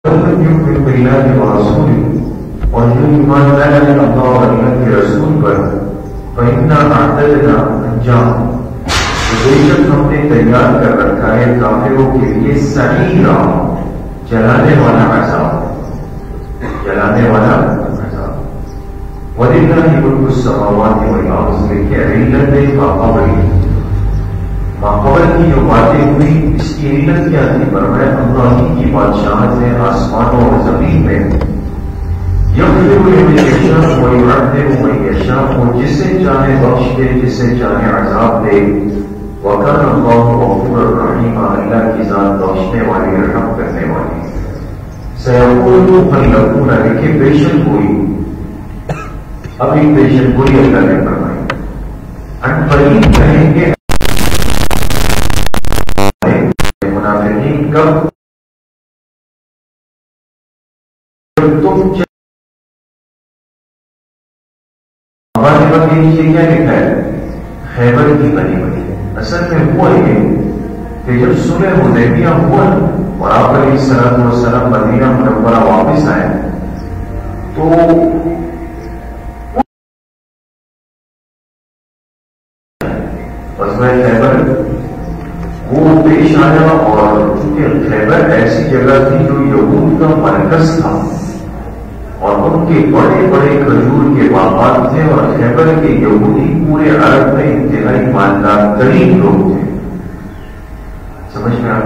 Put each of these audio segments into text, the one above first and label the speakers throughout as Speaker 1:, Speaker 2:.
Speaker 1: ومن يؤمن بالله ورسوله اور جو ایمان لایا ہے اللہ اور اللہ کے رسول پر فإنا أعتدنا انجام بے شک ہم نے تیار کر رکھا ہے کافروں کے لیے سعیرا جلانے والا عذاب وَلِلَّهِ مُلْكُ السَّمَاوَاتِ وَالْأَرْضِ کہ علت ماقبل کی جو باتیں ہوئی اس کی علت کیا تھی؟ فرمایا اللہ کی بادشاہت ہے آسمانوں اور زمین میں یغفر لمن یشاء ویعذب من یشاء وہ جسے چاہے بخش دے جسے چاہے عذاب دے وَكَانَ اللَّهُ غَفُورًا رَحِيمًا اللہ کی ذات بخشنے والی رحم کرنے والی سيقول مخلقون لیکن پیشن گوئی ابھی پیشن گوئی اللہ نے فرمائی ان قریب کہیں گے منافقین کب تم ہمارے وقت نیچے کیا لکھا ہے خیبر کی غنیمت اصل میں ہوا یہ کہ جب صلح حدیبیہ ہوا اور آپ علیہ السلام مدینہ منورہ واپس آئے تو غزوہ خیبر وہ پیش آیا اور چونکہ خیبر ایسی جگہ تھی جو یہود کا مرکز تھا اور ان کے بڑے بڑے کھجور کے باغات تھے اور خیبر کے یہودی پورے عرب میں انتہائی مالدار ترین لوگ تھے سمجھ میں آ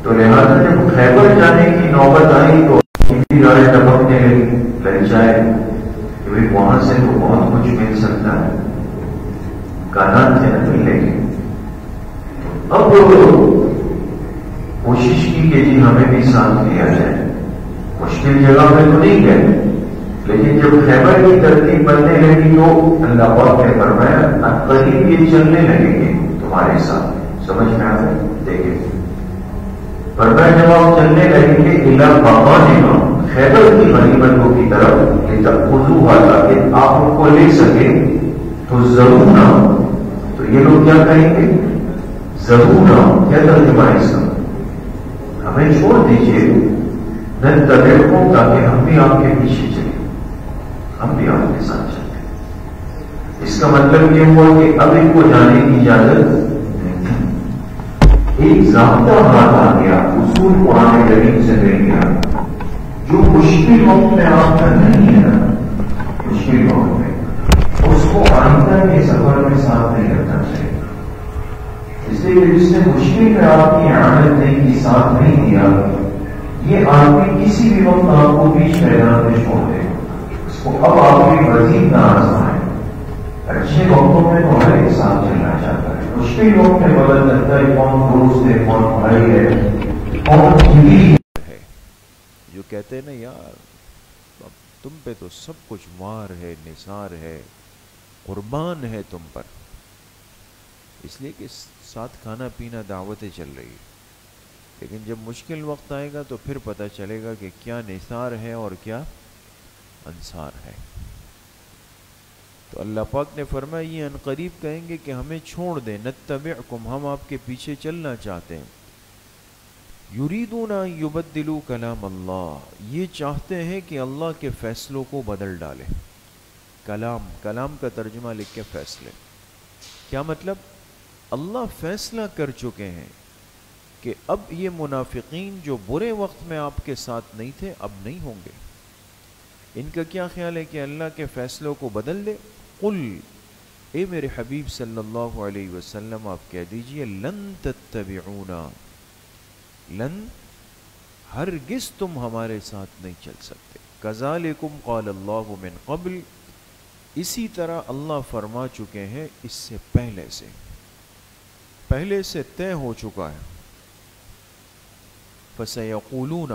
Speaker 1: تو لہٰذا جب خیبر جانے کی نوبت آئی تو گاڑی ٹپکنے لگ جائے کہ بھائی وہاں سے تو بہت کچھ مل سکتا ہے کانات سے نہ ملے گی اب کوشش کی کہ جی ہمیں بھی ساتھ لیا جائے مشکل جگہ میں تو نہیں گئے لیکن جب خیبر کی ترتیب بننے لگی تو اللہ پاک نے فرمایا قریب یہ چلنے لگیں گے تمہارے ساتھ سمجھ میں آتا ہے دیکھیں فرمایا جب آپ چلنے لگیں گے الا مغانم خیبر کی غنیمتوں کی طرف لتأخذوها تاکہ آپ ان کو لے سکیں تو ضرور نہ تو یہ لوگ کیا کہیں گے ضرور نہ کیا ترجمہ ہے اس کا ہمیں چھوڑ دیجیے نتبعکم تاکہ ہم بھی آپ کے پیچھے چلیں ہم بھی آپ کے ساتھ چلیں اس کا مطلب یہ ہوا کہ اب ان کو جانے کی اجازت ایک ضابطہ ہاتھ آ گیا اصول قرآن کریم سے مل گیا جو مشکل وقت میں آپ کا نہیں ہے نا مشکل وقت میں اس کو آئندہ کے سفر میں ساتھ نہیں رکھنا چاہیے اس لیے جس نے مشکل میں آپ کی اعانت نہیں کی ساتھ نہیں دیا یہ آدمی کسی بھی وقت آپ کو بیچ میدان میں چھوڑ دے اس کو اب آپ کی مزید نہ آزمائے اچھے وقتوں میں تو ہر ایک ساتھ چلنا چاہتا ہے مشکل وقت میں بدل جاتا ہے کون دوست ہے کون بھائی ہے کون بیوی ہے
Speaker 2: جو کہتے ہیں نا یار تم پہ تو سب کچھ مار ہے نثار ہے قربان ہے تم پر اس لیے کہ ساتھ کھانا پینا دعوتیں چل رہی ہے لیکن جب مشکل وقت آئے گا تو پھر پتہ چلے گا کہ کیا نثار ہے اور کیا انصار ہے تو اللہ پاک نے فرمایا یہ ان قریب کہیں گے کہ ہمیں چھوڑ دیں نتبعکم ہم آپ کے پیچھے چلنا چاہتے ہیں یریدون ان یبدلوا کلام اللہ یہ چاہتے ہیں کہ اللہ کے فیصلوں کو بدل ڈالیں کلام کا ترجمہ لکھ کے فیصلے کیا مطلب اللہ فیصلہ کر چکے ہیں کہ اب یہ منافقین جو برے وقت میں آپ کے ساتھ نہیں تھے اب نہیں ہوں گے ان کا کیا خیال ہے کہ اللہ کے فیصلوں کو بدل دے قل اے میرے حبیب صلی اللہ علیہ وسلم آپ کہہ دیجئے لن تتبعونا لن ہرگز تم ہمارے ساتھ نہیں چل سکتے کذالکم قال اللہ من قبل اسی طرح اللہ فرما چکے ہیں اس سے پہلے سے طے ہو چکا ہے فَسَيَقُولُونَ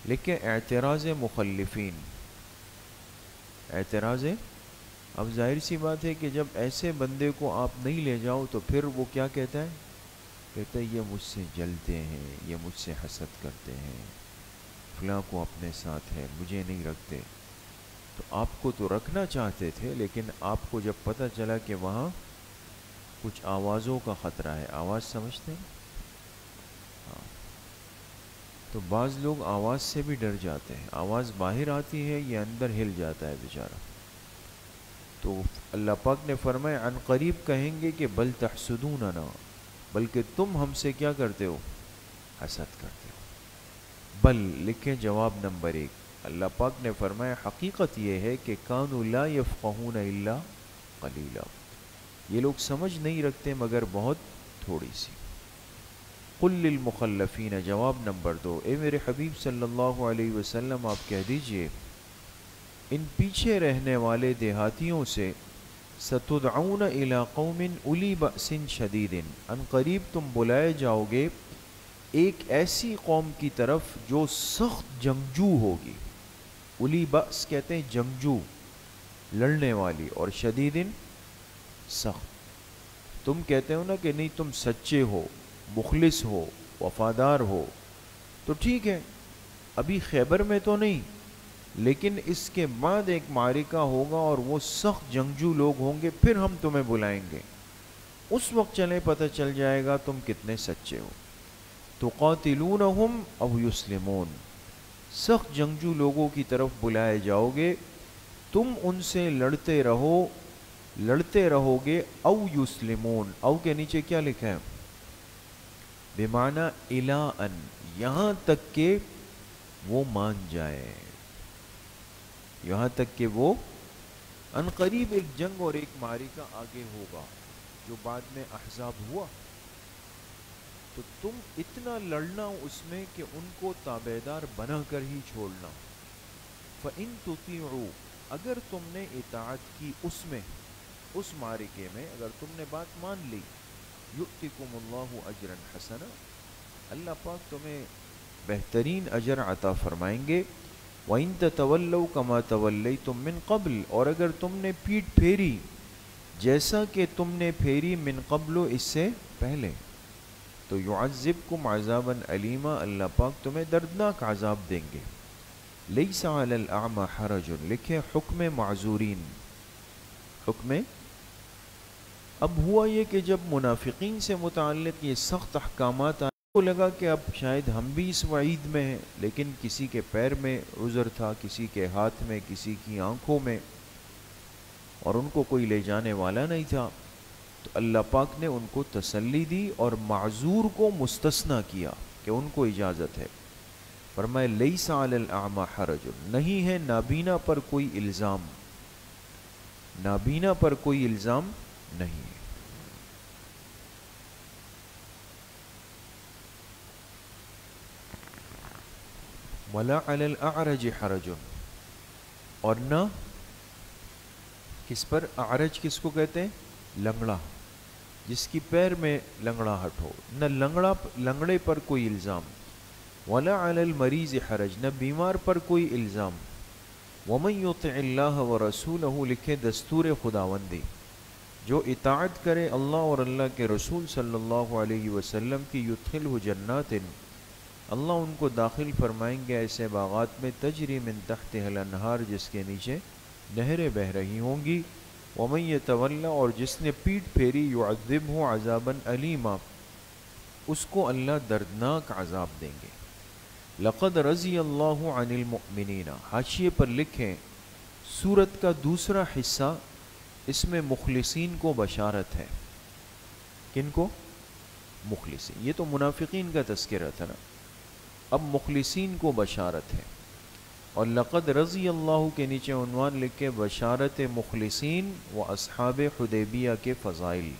Speaker 2: لیکن اعتراض مخلفین اعتراض اب ظاہر سی بات ہے کہ جب ایسے بندے کو آپ نہیں لے جاؤ تو پھر وہ کیا کہتا ہے یہ مجھ سے جلتے ہیں یہ مجھ سے حسد کرتے ہیں فلاں کو اپنے ساتھ ہے مجھے نہیں رکھتے تو آپ کو تو رکھنا چاہتے تھے لیکن آپ کو جب پتہ چلا کہ وہاں کچھ آوازوں کا خطرہ ہے آواز سمجھتے ہیں تو بعض لوگ آواز سے بھی ڈر جاتے ہیں، آواز باہر آتی ہے یہ اندر ہل جاتا ہے بیچارہ. تو اللہ پاک نے فرمایا عن قریب کہیں گے کہ بل تحسدوننا، بلکہ تم ہم سے کیا کرتے ہو؟ حسد کرتے ہو. بل لکھیں جواب نمبر 1. اللہ پاک نے فرمایا حقیقت یہ ہے کہ کانوا لا یفقہون الا قلیلا، یہ لوگ سمجھ نہیں رکھتے مگر بہت تھوڑی سی. قل للمخلفین، جواب نمبر 2، اے میرے حبیب صلی اللہ علیہ وسلم آپ کہہ دیجئے ان پیچھے رہنے والے دیہاتیوں سے ستدعون الی قوم اولی بأس شدید، ان قریب تم بلائے جاؤ گے ایک ایسی قوم کی طرف جو سخت جنگجو ہوگی. اولی بأس کہتے ہیں جنگجو، لڑنے والی، اور شدیدن سخت. تم کہتے ہو نا کہ نہیں تم سچے ہو، مخلص ہو، وفادار ہو، تو ٹھیک ہے ابھی خیبر میں تو نہیں، لیکن اس کے بعد ایک معرکہ ہوگا اور وہ سخت جنگجو لوگ ہوں گے، پھر ہم تمہیں بلائیں گے، اس وقت چلے پتہ چل جائے گا تم کتنے سچے ہو. تقاتلونہم او یسلمون، سخت جنگجو لوگوں کی طرف بلائے جاؤ گے، تم ان سے لڑتے رہو گے، او یسلمون، او کے نیچے کیا لکھا ہے؟ بمعنی الی ان، یہاں تک کہ وہ مان جائے، یہاں تک کہ وہ ان قریب ایک جنگ اور ایک معرکہ آگے ہوگا جو بعد میں احزاب ہوا، تو تم اتنا لڑنا اس میں کہ ان کو تابعدار بنا کر ہی چھوڑنا. فَإِن تُطِيعُوا، اگر تم نے اطاعت کی اس میں، اس معرکے میں اگر تم نے بات مان لی، یؤتکم اللہ اجرا حسنا، اللہ پاک تمہیں بہترین اجر عطا فرمائیں گے. وَإِن تَتَوَلَّوْا كَمَا تَوَلَّيْتُم مِّن قَبْلُ، اور اگر تم نے پیٹھ پھیری جیسا کہ تم نے پھیری من قبل، اس سے پہلے، تو یعذبکم عذابا علیما، اللہ پاک تمہیں دردناک عذاب دیں گے. لیس علی الاعمى حرج، لکھے حکم معذورین، حکم. اب ہوا یہ کہ جب منافقین سے متعلق یہ سخت احکامات آئے کو لگا کہ اب شاید ہم بھی اس وعید میں ہیں، لیکن کسی کے پیر میں عذر تھا، کسی کے ہاتھ میں، کسی کی آنکھوں میں، اور ان کو کوئی لے جانے والا نہیں تھا. تو اللہ پاک نے ان کو تسلی دی اور معذور کو مستثنیٰ کیا کہ ان کو اجازت ہے. فرمایا لیس علی الاعمى حرج، نہیں ہے نابینا پر کوئی الزام، نابینا پر کوئی الزام نہیں ہے. ولا علی الاعرج حرج، اور نہ کس پر؟ اعرج کس کو کہتے ہیں؟ لنگڑا، جس کی پیر میں لنگڑاہٹ ہو، نہ لنگڑے پر کوئی الزام. ولا علی المریض حرج، نہ بیمار پر کوئی الزام. ومن یطع اللہ ورسولہ، لکھے دستور خداوندی، جو اطاعت کرے اللہ اور اللہ کے رسول صلی اللہ علیہ وسلم کی، یدخلہ جنات، اللہ ان کو داخل فرمائیں گے ایسے باغات میں، تجری من تحتها الانہار، جس کے نیچے نہریں بہہ رہی ہوں گی. ومن یتولی، اور جس نے پیٹھ پھیری، یعذبہ عذابا علیما، اس کو اللہ دردناک عذاب دیں گے. لقد رضی اللہ عن المؤمنین، حاشیے پر لکھیں سورت کا دوسرا حصہ، اس میں مخلصین کو بشارت ہے. کن کو؟ مخلصین. یہ تو منافقین کا تذکرہ تھا نا، اب مخلصین کو بشارت ہے. اور لقد رضی اللہ کے نیچے عنوان لکھے بشارت مخلصین و اصحاب حدیبیہ کے فضائل.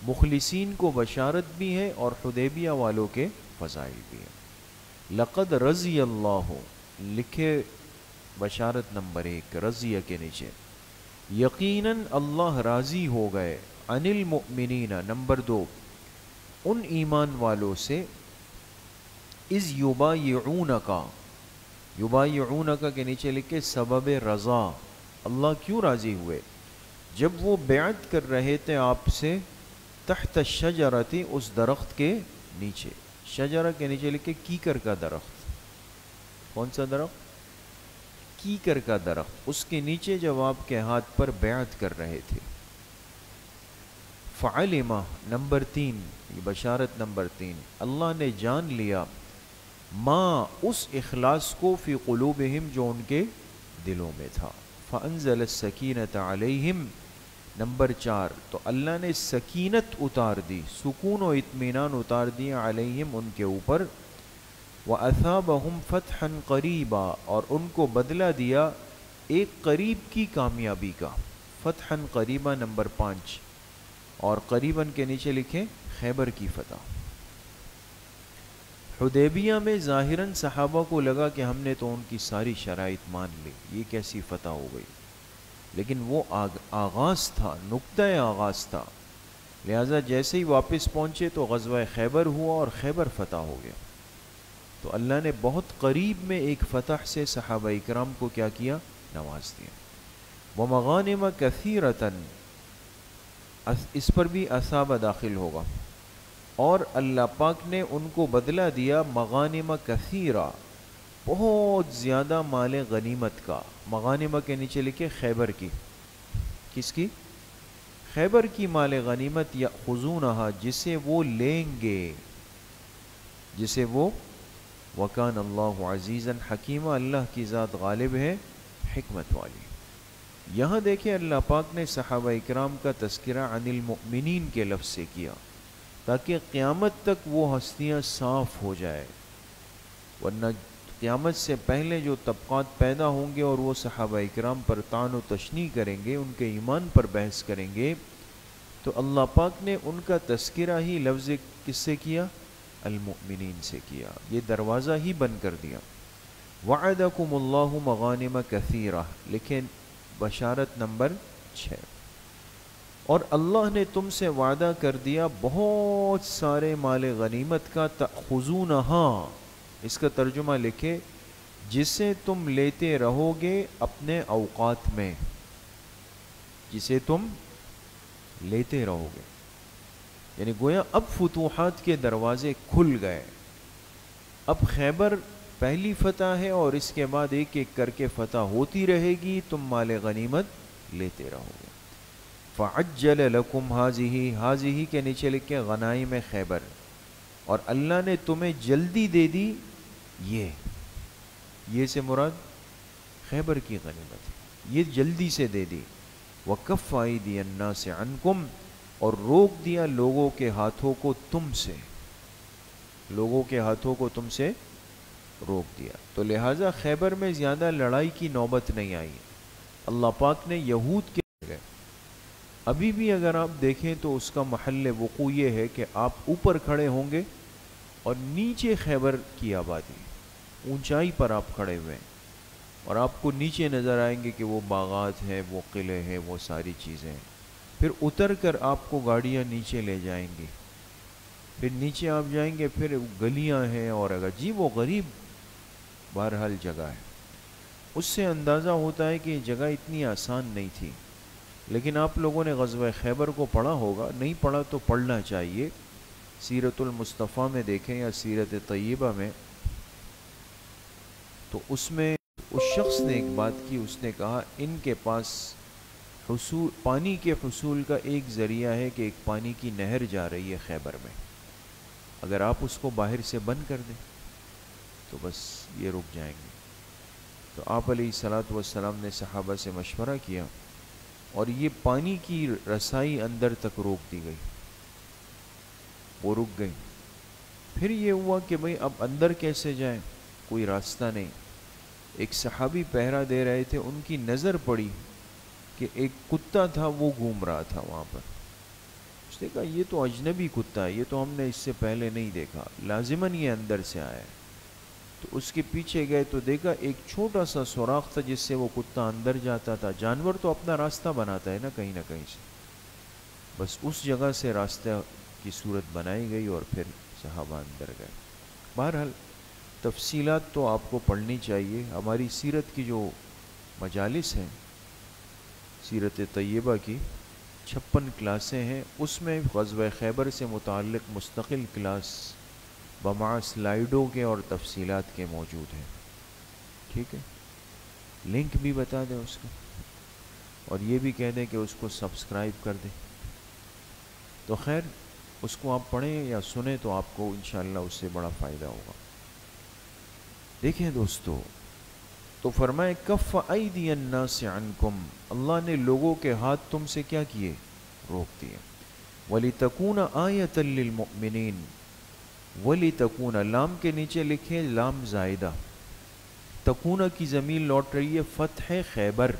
Speaker 2: مخلصین کو بشارت بھی ہے اور حدیبیہ والوں کے فضائل بھی ہے. لقد رضی اللہ، لکھے بشارت نمبر 1 رضیہ کے نیچے، یقیناً اللہ راضی ہو گئے، عن المؤمنین نمبر 2 ان ایمان والوں سے، اذ یبایعونکا، یبایعونکا کے نیچے لکھے سبب رضا، اللہ کیوں راضی ہوئے؟ جب وہ بیعت کر رہے تھے آپ سے، تحت الشجرۃ، اس درخت کے نیچے. شجرہ کے نیچے لکھے کیکر کا درخت. کون سا درخت؟ کیکر کا درخت. اس کے نیچے جب آپ کے ہاتھ پر بیعت کر رہے تھے. فعلمہ نمبر 3، بشارت نمبر 3، اللہ نے جان لیا، ما اس اخلاص کو فی قلوبہم جو ان کے دلوں میں تھا. فانزل السکینۃ علیہم. نمبر 4 تو اللہ نے سکینت اتار دی, سکون و اطمینان اتار دیا علیہم ان کے اوپر. وَأَثَابَهُمْ فَتْحًا قَرِيبًا اور ان کو بدلہ دیا ایک قریب کی کامیابی کا. فتحًا قریبا نمبر 5 اور قریباً کے نیچے لکھیں خیبر کی فتح. حدیبیہ میں ظاہراً صحابہ کو لگا کہ ہم نے تو ان کی ساری شرائط مان لی, یہ کیسی فتح ہو گئی, لیکن وہ آغاز تھا, نقطہ آغاز تھا. لہٰذا جیسے ہی واپس پہنچے تو غزوہ خیبر ہوا اور خیبر فتح ہو گیا. تو اللہ نے بہت قریب میں ایک فتح سے صحابہ اکرام کو کیا کیا, نواز دیا. وَمَغَانِمَ كَثِيرَةً اس پر بھی اصابہ داخل ہوگا. اور اللہ پاک نے ان کو بدلہ دیا مغانم کثیرہ, بہت زیادہ مال غنیمت کا. مغانمہ کے نیچے لکھے خیبر کی. کس کی؟ خیبر کی مال غنیمت. یأخذونہا جسے وہ لیں گے, جسے وہ. وَكَانَ اللَّهُ عَزِيزًا حَكِيمًا اللہ کی ذات غالب ہے, حکمت والی. یہاں دیکھیں اللہ پاک نے صحابہ اکرام کا تذکرہ عن المؤمنین کے لفظ سے کیا تاکہ قیامت تک وہ ہستیاں صاف ہو جائے, ورنہ قیامت سے پہلے جو طبقات پیدا ہوں گے اور وہ صحابہ اکرام پر طعن و تشنیع کریں گے, ان کے ایمان پر بحث کریں گے, تو اللہ پاک نے ان کا تذکرہ ہی لفظ کس سے کیا؟ المؤمنین سے کیا. یہ دروازہ ہی بند کر دیا. وعدکم اللہ مغانم کثیرہ, لیکن بشارت نمبر 6 اور اللہ نے تم سے وعدہ کر دیا بہت سارے مال غنیمت کا. تأخذونہا اس کا ترجمہ لکھے جسے تم لیتے رہو گے اپنے اوقات میں, جسے تم لیتے رہو گے. یعنی گویا اب فتوحات کے دروازے کھل گئے. اب خیبر پہلی فتح ہے اور اس کے بعد ایک ایک کر کے فتح ہوتی رہے گی, تم مال غنیمت لیتے رہو گے. فعجل لکم ہذہ کے نیچے لکھے غنائم خیبر, اور اللہ نے تمہیں جلدی دے دی. یہ سے مراد خیبر کی غنیمت, یہ جلدی سے دے دی. وکف ایدی الناس عنکم اور روک دیا لوگوں کے ہاتھوں کو تم سے, لوگوں کے ہاتھوں کو تم سے روک دیا. تو لہٰذا خیبر میں زیادہ لڑائی کی نوبت نہیں آئی. اللہ پاک نے یہود کے گئے. ابھی بھی اگر آپ دیکھیں تو اس کا محل وقوع یہ ہے کہ آپ اوپر کھڑے ہوں گے اور نیچے خیبر کی آبادی, اونچائی پر آپ کھڑے ہوئے ہیں, اور آپ کو نیچے نظر آئیں گے کہ وہ باغات ہیں, وہ قلعے ہیں, وہ ساری چیزیں ہیں. پھر اتر کر آپ کو گاڑیاں نیچے لے جائیں گی, پھر نیچے آپ جائیں گے, پھر گلیاں ہیں اور عجیب و غریب بہرحال جگہ ہے. اس سے اندازہ ہوتا ہے کہ یہ جگہ اتنی آسان نہیں تھی. لیکن آپ لوگوں نے غزوہ خیبر کو پڑھا ہوگا, نہیں پڑھا تو پڑھنا چاہیے. سیرت المصطفیٰ میں دیکھیں یا سیرت طیبہ میں, تو اس میں اس شخص نے ایک بات کی. اس نے کہا ان کے پاس پانی کے حصول کا ایک ذریعہ ہے کہ ایک پانی کی نہر جا رہی ہے خیبر میں, اگر آپ اس کو باہر سے بند کر دیں تو بس یہ رک جائیں گے. تو آپ علیہ الصلاۃ والسلام نے صحابہ سے مشورہ کیا اور یہ پانی کی رسائی اندر تک روک دی گئی, وہ رک گئی. پھر یہ ہوا کہ بھئی اب اندر کیسے جائیں, کوئی راستہ نہیں. ایک صحابی پہرا دے رہے تھے, ان کی نظر پڑی کہ ایک کتا تھا وہ گھوم رہا تھا وہاں پر. اس نے کہا یہ تو اجنبی کتا ہے, یہ تو ہم نے اس سے پہلے نہیں دیکھا, لازماً یہ اندر سے آیا ہے. تو اس کے پیچھے گئے تو دیکھا ایک چھوٹا سا سوراخ تھا جس سے وہ کتا اندر جاتا تھا. جانور تو اپنا راستہ بناتا ہے نا کہیں سے, بس اس جگہ سے راستہ کی صورت بنائی گئی اور پھر صحابہ اندر گئے. بہرحال تفصیلات تو آپ کو پڑھنی چاہیے. ہماری سیرت کی جو مجالس ہیں, سیرت طیبہ کی 56 کلاسیں ہیں, اس میں غزوہ خیبر سے متعلق مستقل کلاس بمع سلائیڈوں کے اور تفصیلات کے موجود ہیں. ٹھیک ہے, لنک بھی بتا دیں اس کا, اور یہ بھی کہہ دیں کہ اس کو سبسکرائب کر دیں. تو خیر اس کو آپ پڑھیں یا سنیں تو آپ کو انشاءاللہ اس سے بڑا فائدہ ہوگا. دیکھیں دوستو، تو فرمائے کف ایدی الناس عنکم، اللہ نے لوگوں کے ہاتھ تم سے کیا کیے؟ روک دیے. وَلِتَكُونَ آیَةً لِّلْمُؤْمِنِينَ، وَلِتَكُونَ لام کے نیچے لکھیں لام زائدہ، تکون کی ضمیر لوٹ رہی ہے فتح خیبر،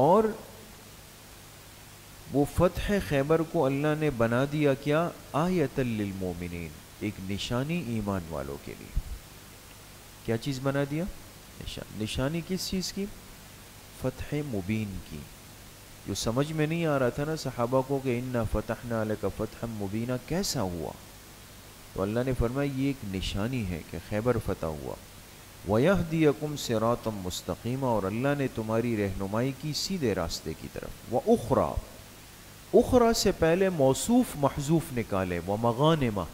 Speaker 2: اور وہ فتح خیبر کو اللہ نے بنا دیا کیا؟ آیۃ للمومنین، ایک نشانی ایمان والوں کے لیے. کیا چیز بنا دیا؟ نشانی کس چیز کی؟ فتح مبین کی. جو سمجھ میں نہیں آ رہا تھا نا صحابہ کو کہ انا فتحنا لک فتحا مبینا کیسا ہوا، تو اللہ نے فرمایا یہ ایک نشانی ہے کہ خیبر فتح ہوا. وَيَهْدِيَكُمْ صِرَاطًا مُسْتَقِيمًا، اور اللہ نے تمہاری رہنمائی کی سیدھے راستے کی طرف. وَأُخْرَى، اخرى سے پہلے موصوف محذوف نکالے. وَمَغَانِمَ،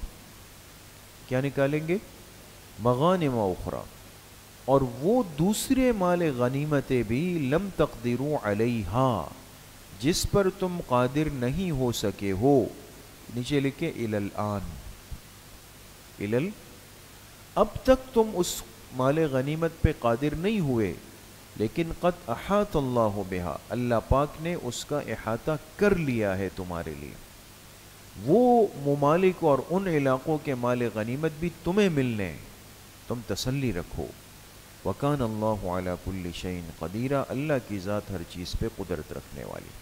Speaker 2: کیا نکالیں گے؟ مغانم اخرى، اور وہ دوسرے مال غنیمتیں بھی لم تقدروا علیہا، جس پر تم قادر نہیں ہو سکے ہو. نیچے لکھے الی الآن، اب تک تم اس مال غنیمت پہ قادر نہیں ہوئے، لیکن قد احاط اللہ بہا، اللہ پاک نے اس کا احاطہ کر لیا ہے تمہارے لیے. وہ ممالک اور ان علاقوں کے مال غنیمت بھی تمہیں ملنے، تم تسلی رکھو. وَكَانَ اللَّهُ عَلَى كُلِّ شَيْءٍ قَدِيرًا، اللہ کی ذات ہر چیز پہ قدرت رکھنے والی.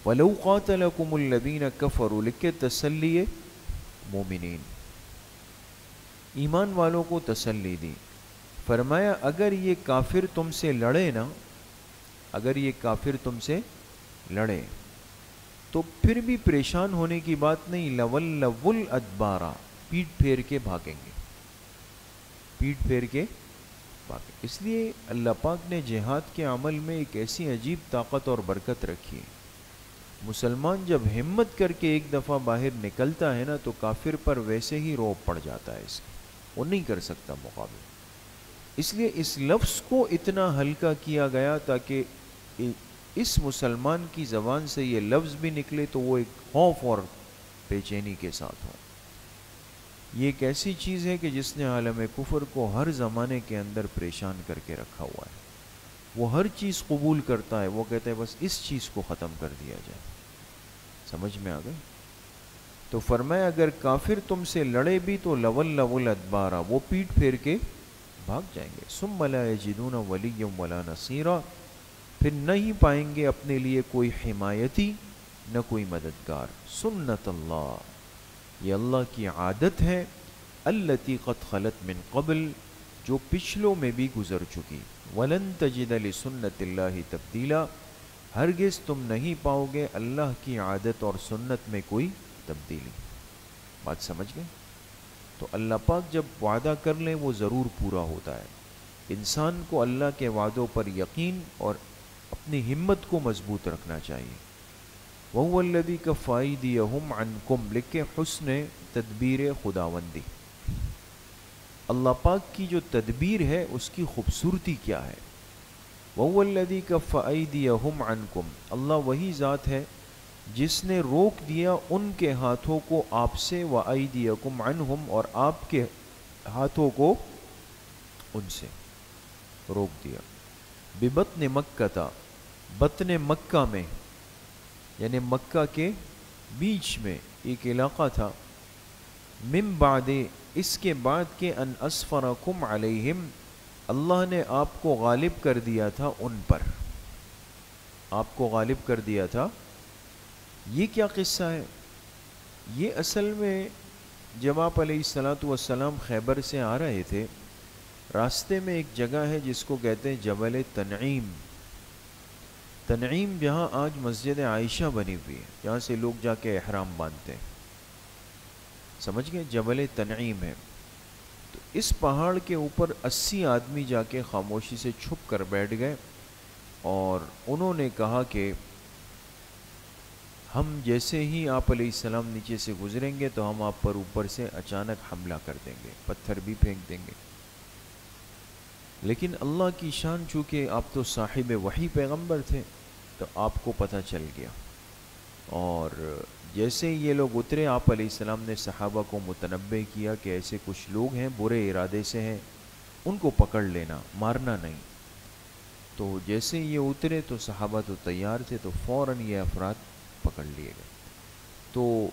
Speaker 2: وَلَوْ قَاتَلَكُمُ الَّذِينَ كَفَرُوا، لکھے تسلی مومنین، ایمان والوں کو تسلی دی. فرمایا اگر یہ کافر تم سے لڑے نا، اگر یہ کافر تم سے لڑے تو پھر بھی پریشان ہونے کی بات نہیں. لَوَلَّوُ الْأَدْبَارَ، پیٹ پھیر کے بھاگیں گے، پیٹ پھیر کے بھاگیں. اس لیے اللہ پاک نے جہاد کے عمل میں ایک ایسی عجیب طاقت اور برکت رکھی ہے. مسلمان جب ہمت کر کے ایک دفعہ باہر نکلتا ہے نا تو کافر پر ویسے ہی روب پڑ جاتا ہے، اس کا وہ نہیں کر سکتا مقابلہ. اس لیے اس لفظ کو اتنا ہلکا کیا گیا تاکہ اس مسلمان کی زبان سے یہ لفظ بھی نکلے تو وہ ایک خوف اور بے چینی کے ساتھ ہو. یہ ایک ایسی چیز ہے کہ جس نے عالم کفر کو ہر زمانے کے اندر پریشان کر کے رکھا ہوا ہے. وہ ہر چیز قبول کرتا ہے، وہ کہتے ہیں بس اس چیز کو ختم کر دیا جائے. سمجھ میں آ گئی؟ تو فرمایا اگر کافر تم سے لڑے بھی تو لَوَلَّوُ الْأَدْبَارَ، وہ پیٹ پھیر کے بھاگ جائیں گے. ثُمَّ لَا يَجِدُونَ وَلِيًّا وَلَا نَصِيرًا، پھر نہیں پائیں گے اپنے لیے کوئی حمایتی نہ کوئی مددگار. سنت اللہ، یہ اللہ کی عادت ہے. التی قد خلت من قبل، جو پچھلوں میں بھی گزر چکی. ولن تجد لسنت اللہ تبدیلا، ہرگز تم نہیں پاؤ گے اللہ کی عادت اور سنت میں کوئی تبدیلی. بات سمجھ گئے؟ تو اللہ پاک جب وعدہ کر لیں وہ ضرور پورا ہوتا ہے. انسان کو اللہ کے وعدوں پر یقین اور اپنی ہمت کو مضبوط رکھنا چاہیے. وَهُوَ الَّذِي كَفَّ أَيْدِيَهُمْ عَنْكُمْ، لکھے حسن تدبیر خداوندی. اللہ پاک کی جو تدبیر ہے اس کی خوبصورتی کیا ہے. وَهُوَ الَّذِي كَفَّ أَيْدِيَهُمْ عَنْكُمْ، اللہ وہی ذات ہے جس نے روک دیا ان کے ہاتھوں کو آپ سے. وَأَيْدِيَكُمْ عَنْهُمْ، اور آپ کے ہاتھوں کو ان سے روک دیا. بِبَطْنِ مَكَّةَ، بطن مکہ میں، یعنی مکہ کے بیچ میں ایک علاقہ تھا. من بعد، اس کے بعد کہ ان اسفرکم علیہم، اللہ نے آپ کو غالب کر دیا تھا ان پر، آپ کو غالب کر دیا تھا. یہ کیا قصہ ہے؟ یہ اصل میں جب آپ علیہ الصلاۃ والسلام خیبر سے آ رہے تھے، راستے میں ایک جگہ ہے جس کو کہتے ہیں جبل تنعیم. تنعیم جہاں آج مسجد عائشہ بنی ہوئی ہے، جہاں سے لوگ جا کے احرام باندھتے ہیں. سمجھ گئے؟ جبل تنعیم ہے. تو اس پہاڑ کے اوپر 80 آدمی جا کے خاموشی سے چھپ کر بیٹھ گئے اور انہوں نے کہا کہ ہم جیسے ہی آپ علیہ السلام نیچے سے گزریں گے تو ہم آپ پر اوپر سے اچانک حملہ کر دیں گے، پتھر بھی پھینک دیں گے. لیکن اللہ کی شان، چونکہ آپ تو صاحب وحی پیغمبر تھے تو آپ کو پتہ چل گیا. اور جیسے یہ لوگ اترے آپ علیہ السلام نے صحابہ کو متنبہ کیا کہ ایسے کچھ لوگ ہیں برے ارادے سے ہیں، ان کو پکڑ لینا، مارنا نہیں۔ تو جیسے یہ اترے تو صحابہ تو تیار تھے، تو فوراً یہ افراد پکڑ لیے گئے۔ تو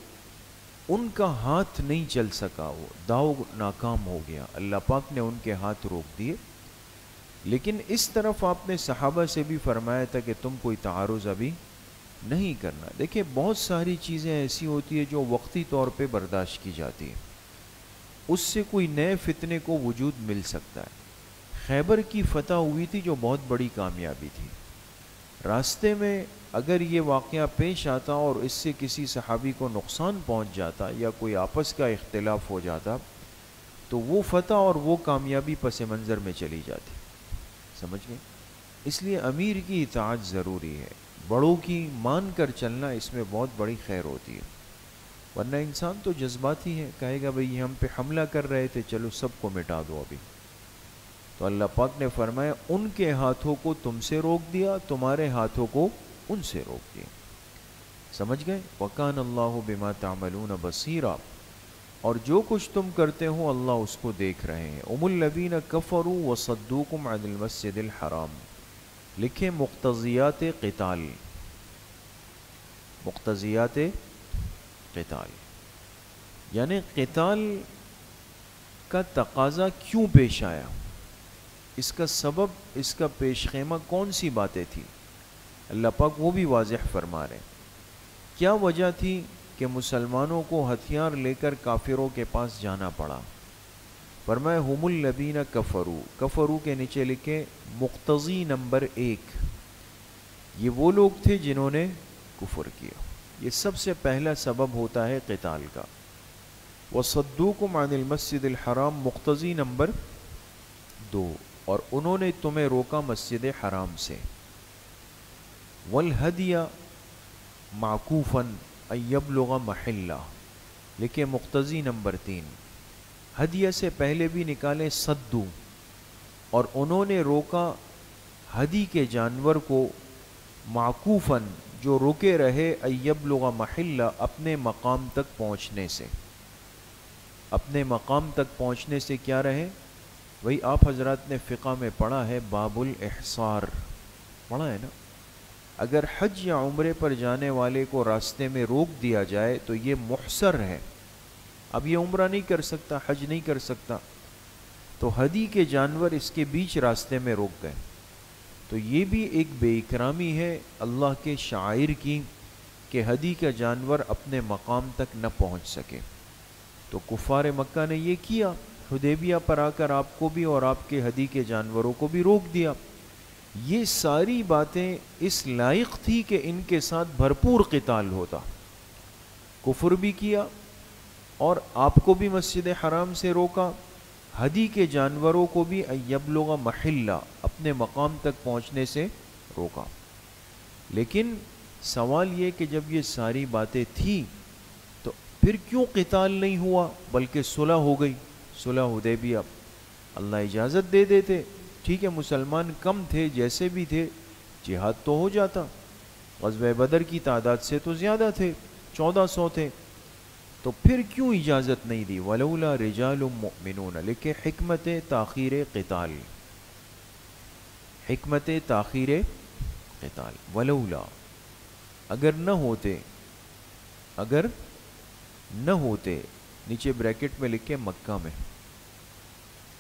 Speaker 2: ان کا ہاتھ نہیں چل سکا، وہ داؤ ناکام ہو گیا، اللہ پاک نے ان کے ہاتھ روک دیے۔ لیکن اس طرف آپ نے صحابہ سے بھی فرمایا تھا کہ تم کوئی تعارض ابھی نہیں کرنا۔ دیکھیں بہت ساری چیزیں ایسی ہوتی ہیں جو وقتی طور پہ برداشت کی جاتی ہیں، اس سے کوئی نئے فتنے کو وجود مل سکتا ہے۔ خیبر کی فتح ہوئی تھی جو بہت بڑی کامیابی تھی، راستے میں اگر یہ واقعہ پیش آتا اور اس سے کسی صحابی کو نقصان پہنچ جاتا یا کوئی آپس کا اختلاف ہو جاتا تو وہ فتح اور وہ کامیابی پس منظر میں چلی جاتی، سمجھ گئے؟ اس لیے امیر کی اطاعت ضروری ہے، بڑوں کی مان کر چلنا اس میں بہت بڑی خیر ہوتی ہے، ورنہ انسان تو جذباتی ہے، کہے گا بھئی ہم پہ حملہ کر رہے تھے چلو سب کو مٹا دو ابھی۔ تو اللہ پاک نے فرمایا ان کے ہاتھوں کو تم سے روک دیا، تمہارے ہاتھوں کو ان سے روک دیا، سمجھ گئے؟ وَكَانَ اللَّهُ بِمَا تَعْمَلُونَ بَصِيرًا، اور جو کچھ تم کرتے ہو اللہ اس کو دیکھ رہے ہیں۔ هُمُ الَّذِينَ كَفَرُوا وَصَدُّوكُمْ عَنِ الْمَسْجِدِ الْحَرَامِ، لکھیں مقتضیات قتال، مقتضیات قتال یعنی قتال کا تقاضا کیوں پیش آیا، اس کا سبب، اس کا پیش خیمہ کون سی باتیں تھی، اللہ پاک وہ بھی واضح فرما رہے ہیں۔ کیا وجہ تھی کہ مسلمانوں کو ہتھیار لے کر کافروں کے پاس جانا پڑا؟ فرمایا ہم الذین کفروا، کفروا کے نیچے لکھے مقتضی نمبر 1، یہ وہ لوگ تھے جنہوں نے کفر کیا، یہ سب سے پہلا سبب ہوتا ہے قتال کا۔ وصدوکم عن المسجد الحرام، مقتضی نمبر 2، اور انہوں نے تمہیں روکا مسجد حرام سے۔ والہدی معکوفا ان یبلغ محلہ، لکھے مقتضی نمبر 3، ہدیہ سے پہلے بھی نکالے صدو، اور انہوں نے روکا ہدی کے جانور کو، معکوفاً جو رکے رہے، ان یبلغ محلہ اپنے مقام تک پہنچنے سے، اپنے مقام تک پہنچنے سے کیا رہے؟ وہی آپ حضرات نے فقہ میں پڑھا ہے، باب الاحصار پڑھا ہے نا، اگر حج یا عمرے پر جانے والے کو راستے میں روک دیا جائے تو یہ محصر ہے، اب یہ عمرہ نہیں کر سکتا، حج نہیں کر سکتا، تو ہدی کے جانور اس کے بیچ راستے میں روک گئے، تو یہ بھی ایک بے اکرامی ہے اللہ کے شاعر کی کہ ہدی کا جانور اپنے مقام تک نہ پہنچ سکے۔ تو کفار مکہ نے یہ کیا، حدیبیہ پر آ کر آپ کو بھی اور آپ کے ہدی کے جانوروں کو بھی روک دیا۔ یہ ساری باتیں اس لائق تھی کہ ان کے ساتھ بھرپور قتال ہوتا، کفر بھی کیا اور آپ کو بھی مسجد حرام سے روکا، ہدی کے جانوروں کو بھی یبلغ محلہ اپنے مقام تک پہنچنے سے روکا۔ لیکن سوال یہ کہ جب یہ ساری باتیں تھیں تو پھر کیوں قتال نہیں ہوا بلکہ صلح ہو گئی؟ صلح حدیبیہ، اللہ اجازت دے دیتے، ٹھیک ہے مسلمان کم تھے جیسے بھی تھے، جہاد تو ہو جاتا، غزوہ بدر کی تعداد سے تو زیادہ تھے، 1400 تھے، تو پھر کیوں اجازت نہیں دی؟ ولولا رجال مؤمنون، لکھے حکمت تاخیر قتال، حکمت تاخیر قتال، ولولا، اگر نہ ہوتے، اگر نہ ہوتے، نیچے بریکٹ میں لکھے مکہ میں،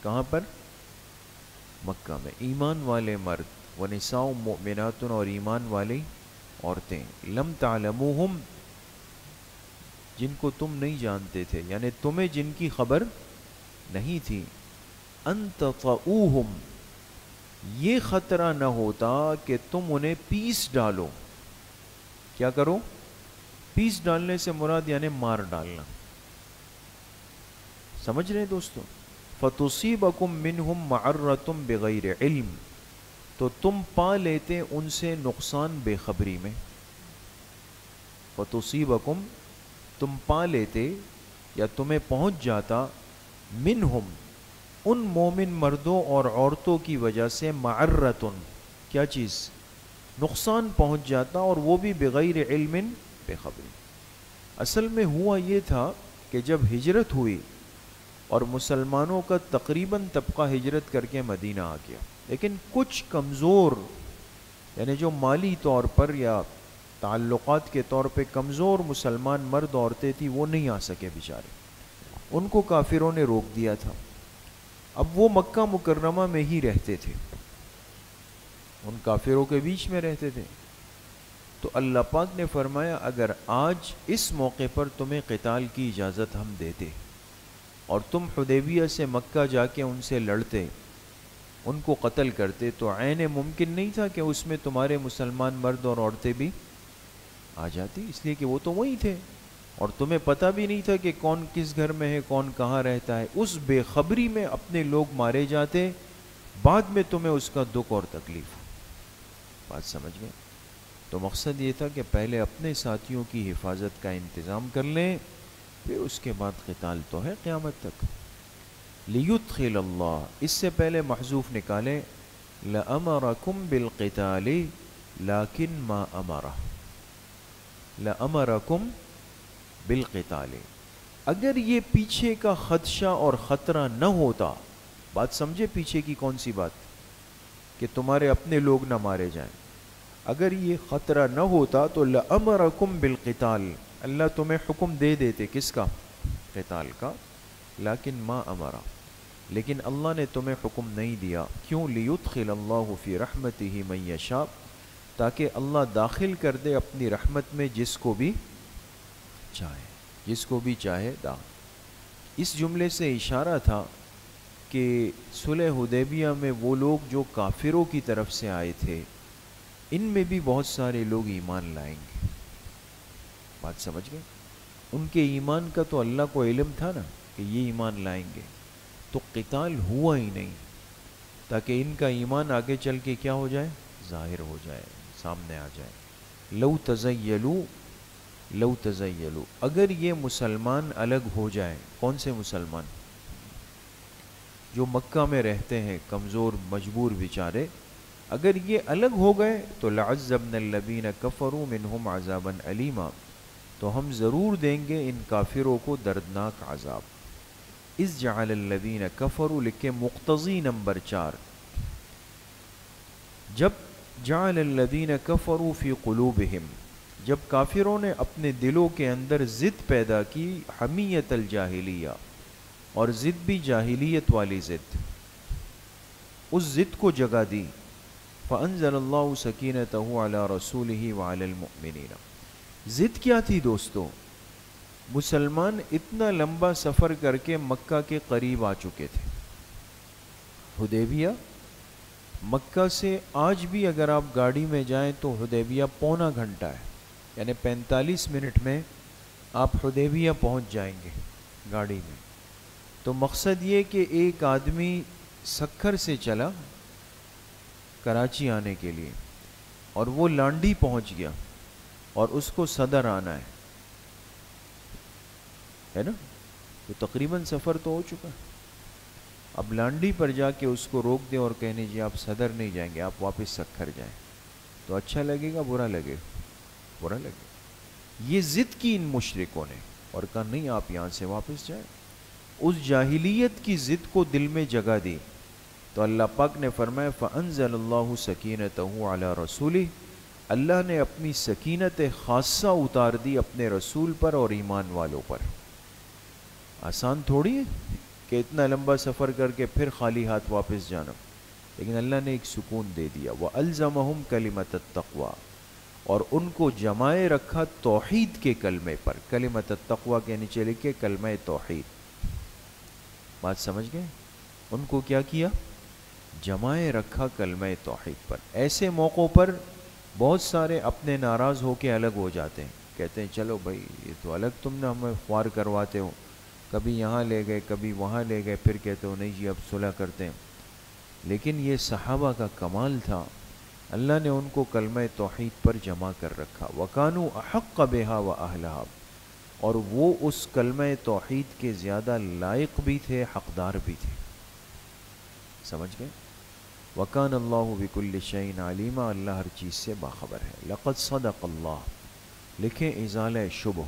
Speaker 2: کہاں پر؟ مکہ میں، ایمان والے مرد، ونساء مؤمنات، اور ایمان والی عورتیں، لم تعلموہم، جن کو تم نہیں جانتے تھے، یعنی تمہیں جن کی خبر نہیں تھی، ان تطؤوہم، یہ خطرہ نہ ہوتا کہ تم انہیں پیس ڈالو، کیا کرو؟ پیس ڈالنے سے مراد یعنی مار ڈالنا، سمجھ رہے دوستو؟ فَتُصِيبَكُم مِّنْهُمْ مَعَرَّةٌ بِغَيْرِ عِلْم، تو تم پا لیتے ان سے نقصان بے خبری میں، فَتُصِيبَكُم، تم پا لیتے یا تمہیں پہنچ جاتا، منہم، ان مومن مردوں اور عورتوں کی وجہ سے، معرتن، کیا چیز؟ نقصان پہنچ جاتا، اور وہ بھی بغیر علم، بے خبری۔ اصل میں ہوا یہ تھا کہ جب ہجرت ہوئی اور مسلمانوں کا تقریباً طبقہ ہجرت کر کے مدینہ آ گیا، لیکن کچھ کمزور، یعنی جو مالی طور پر یا تعلقات کے طور پہ کمزور مسلمان مرد عورتیں تھیں، وہ نہیں آ سکے بیچارے، ان کو کافروں نے روک دیا تھا۔ اب وہ مکہ مکرمہ میں ہی رہتے تھے، ان کافروں کے بیچ میں رہتے تھے۔ تو اللہ پاک نے فرمایا اگر آج اس موقع پر تمہیں قتال کی اجازت ہم دیتے اور تم حدیبیہ سے مکہ جا کے ان سے لڑتے، ان کو قتل کرتے، تو عین ممکن نہیں تھا کہ اس میں تمہارے مسلمان مرد اور عورتیں بھی آ جاتی، اس لیے کہ وہ تو وہی تھے اور تمہیں پتہ بھی نہیں تھا کہ کون کس گھر میں ہے، کون کہاں رہتا ہے۔ اس بے خبری میں اپنے لوگ مارے جاتے، بعد میں تمہیں اس کا دکھ اور تکلیف۔ بات سمجھ گئے؟ تو مقصد یہ تھا کہ پہلے اپنے ساتھیوں کی حفاظت کا انتظام کر لیں، پھر اس کے بعد قتال تو ہے قیامت تک۔ لیدخل اللہ، اس سے پہلے محذوف نکالیں، لأمرکم بالقتال لیکن ما امرہ، لأمرکم بالقتال، اگر یہ پیچھے کا خدشہ اور خطرہ نہ ہوتا، بات سمجھے پیچھے کی کون سی بات، کہ تمہارے اپنے لوگ نہ مارے جائیں، اگر یہ خطرہ نہ ہوتا تو لأمرکم بالقتال، اللہ تمہیں حکم دے دیتے کس کا؟ قتال کا، لیکن ما امرہ، لیکن اللہ نے تمہیں حکم نہیں دیا۔ کیوں؟ لیدخل اللہ فی رحمتہ من یشاء، تاکہ اللہ داخل کر دے اپنی رحمت میں جس کو بھی چاہے، جس کو بھی چاہے اس جملے سے اشارہ تھا کہ صلح حدیبیہ میں وہ لوگ جو کافروں کی طرف سے آئے تھے، ان میں بھی بہت سارے لوگ ایمان لائیں گے۔ بات سمجھ گئے؟ ان کے ایمان کا تو اللہ کو علم تھا نا کہ یہ ایمان لائیں گے، تو قتال ہوا ہی نہیں تاکہ ان کا ایمان آگے چل کے کیا ہو جائے؟ ظاہر ہو جائے، سامنے آ جائے۔ لو تزیلوا، اگر یہ مسلمان الگ ہو جائیں، کون سے مسلمان؟ جو مکہ میں رہتے ہیں کمزور مجبور بیچارے، اگر یہ الگ ہو گئے تو لعذبنا الذین کفروا منہم عذابا علیما، تو ہم ضرور دیں گے ان کافروں کو دردناک عذاب۔ اذ جعل الذین کفروا، لکھے مقتضی نمبر 4، جب جعل الذین کفروا فی قلوبہم، جب کافروں نے اپنے دلوں کے اندر ضد پیدا کی، حمیت الجاہلیہ، اور ضد بھی جاہلیت والی ضد، اس ضد کو جگہ دی، فانزل اللہ سکینتہ علی رسولہ وعلی المؤمنین۔ ضد کیا تھی دوستو؟ مسلمان اتنا لمبا سفر کر کے مکہ کے قریب آ چکے تھے۔ حدیبیہ مکہ سے آج بھی اگر آپ گاڑی میں جائیں تو حدیبیہ پونا گھنٹہ ہے، یعنی 45 منٹ میں آپ حدیبیہ پہنچ جائیں گے گاڑی میں۔ تو مقصد یہ کہ ایک آدمی سکھر سے چلا کراچی آنے کے لیے، اور وہ لانڈی پہنچ گیا اور اس کو صدر آنا ہے نا، تو تقریباً سفر تو ہو چکا۔ اب لانڈی پر جا کے اس کو روک دیں اور کہنے جی آپ صدر نہیں جائیں گے، آپ واپس سکھر جائیں، تو اچھا لگے گا برا لگے گا؟ برا لگے گا۔ یہ ضد کی ان مشرکوں نے، اور کہا نہیں آپ یہاں سے واپس جائیں۔ اس جاہلیت کی ضد کو دل میں جگہ دی، تو اللہ پاک نے فرمایا فَأَنزَلَ اللَّهُ سَكِينَتَهُ عَلَى رَسُولِهِ، اللہ نے اپنی سکینت خاصہ اتار دی اپنے رسول پر اور ایمان والوں پر۔ آسان تھوڑی ہے کہ اتنا لمبا سفر کر کے پھر خالی ہاتھ واپس جانا، لیکن اللہ نے ایک سکون دے دیا۔ وَأَلْزَمَهُمْ كَلِمَةَ التَّقْوَى، اور ان کو جمائے رکھا توحید کے کلمے پر۔ کلمۃ التقوی کے نیچے لکھے کلمہ توحید۔ بات سمجھ گئے؟ ان کو کیا کیا؟ جمائے رکھا کلمہ توحید پر۔ ایسے موقعوں پر بہت سارے اپنے ناراض ہو کے الگ ہو جاتے ہیں، کہتے ہیں چلو بھائی یہ تو الگ تم نے ہمیں خوار کرواتے ہو، کبھی یہاں لے گئے کبھی وہاں لے گئے، پھر کہتے ہو نہیں جی اب صلح کرتے ہیں۔ لیکن یہ صحابہ کا کمال تھا، اللہ نے ان کو کلمہ توحید پر جمع کر رکھا۔ وَكَانُوا أَحَقَّ بِهَا وَأَهْلَهَا، اور وہ اس کلمہ توحید کے زیادہ لائق بھی تھے، حقدار بھی تھے۔ سمجھ گئے؟ وَكَانَ اللَّهُ بِكُلِّ شَيْءٍ عَلِيمًا، اللہ ہر چیز سے باخبر ہے۔ لَقَدْ صَدَقَ اللَّهُ، لکھیں ازالہ شبہ،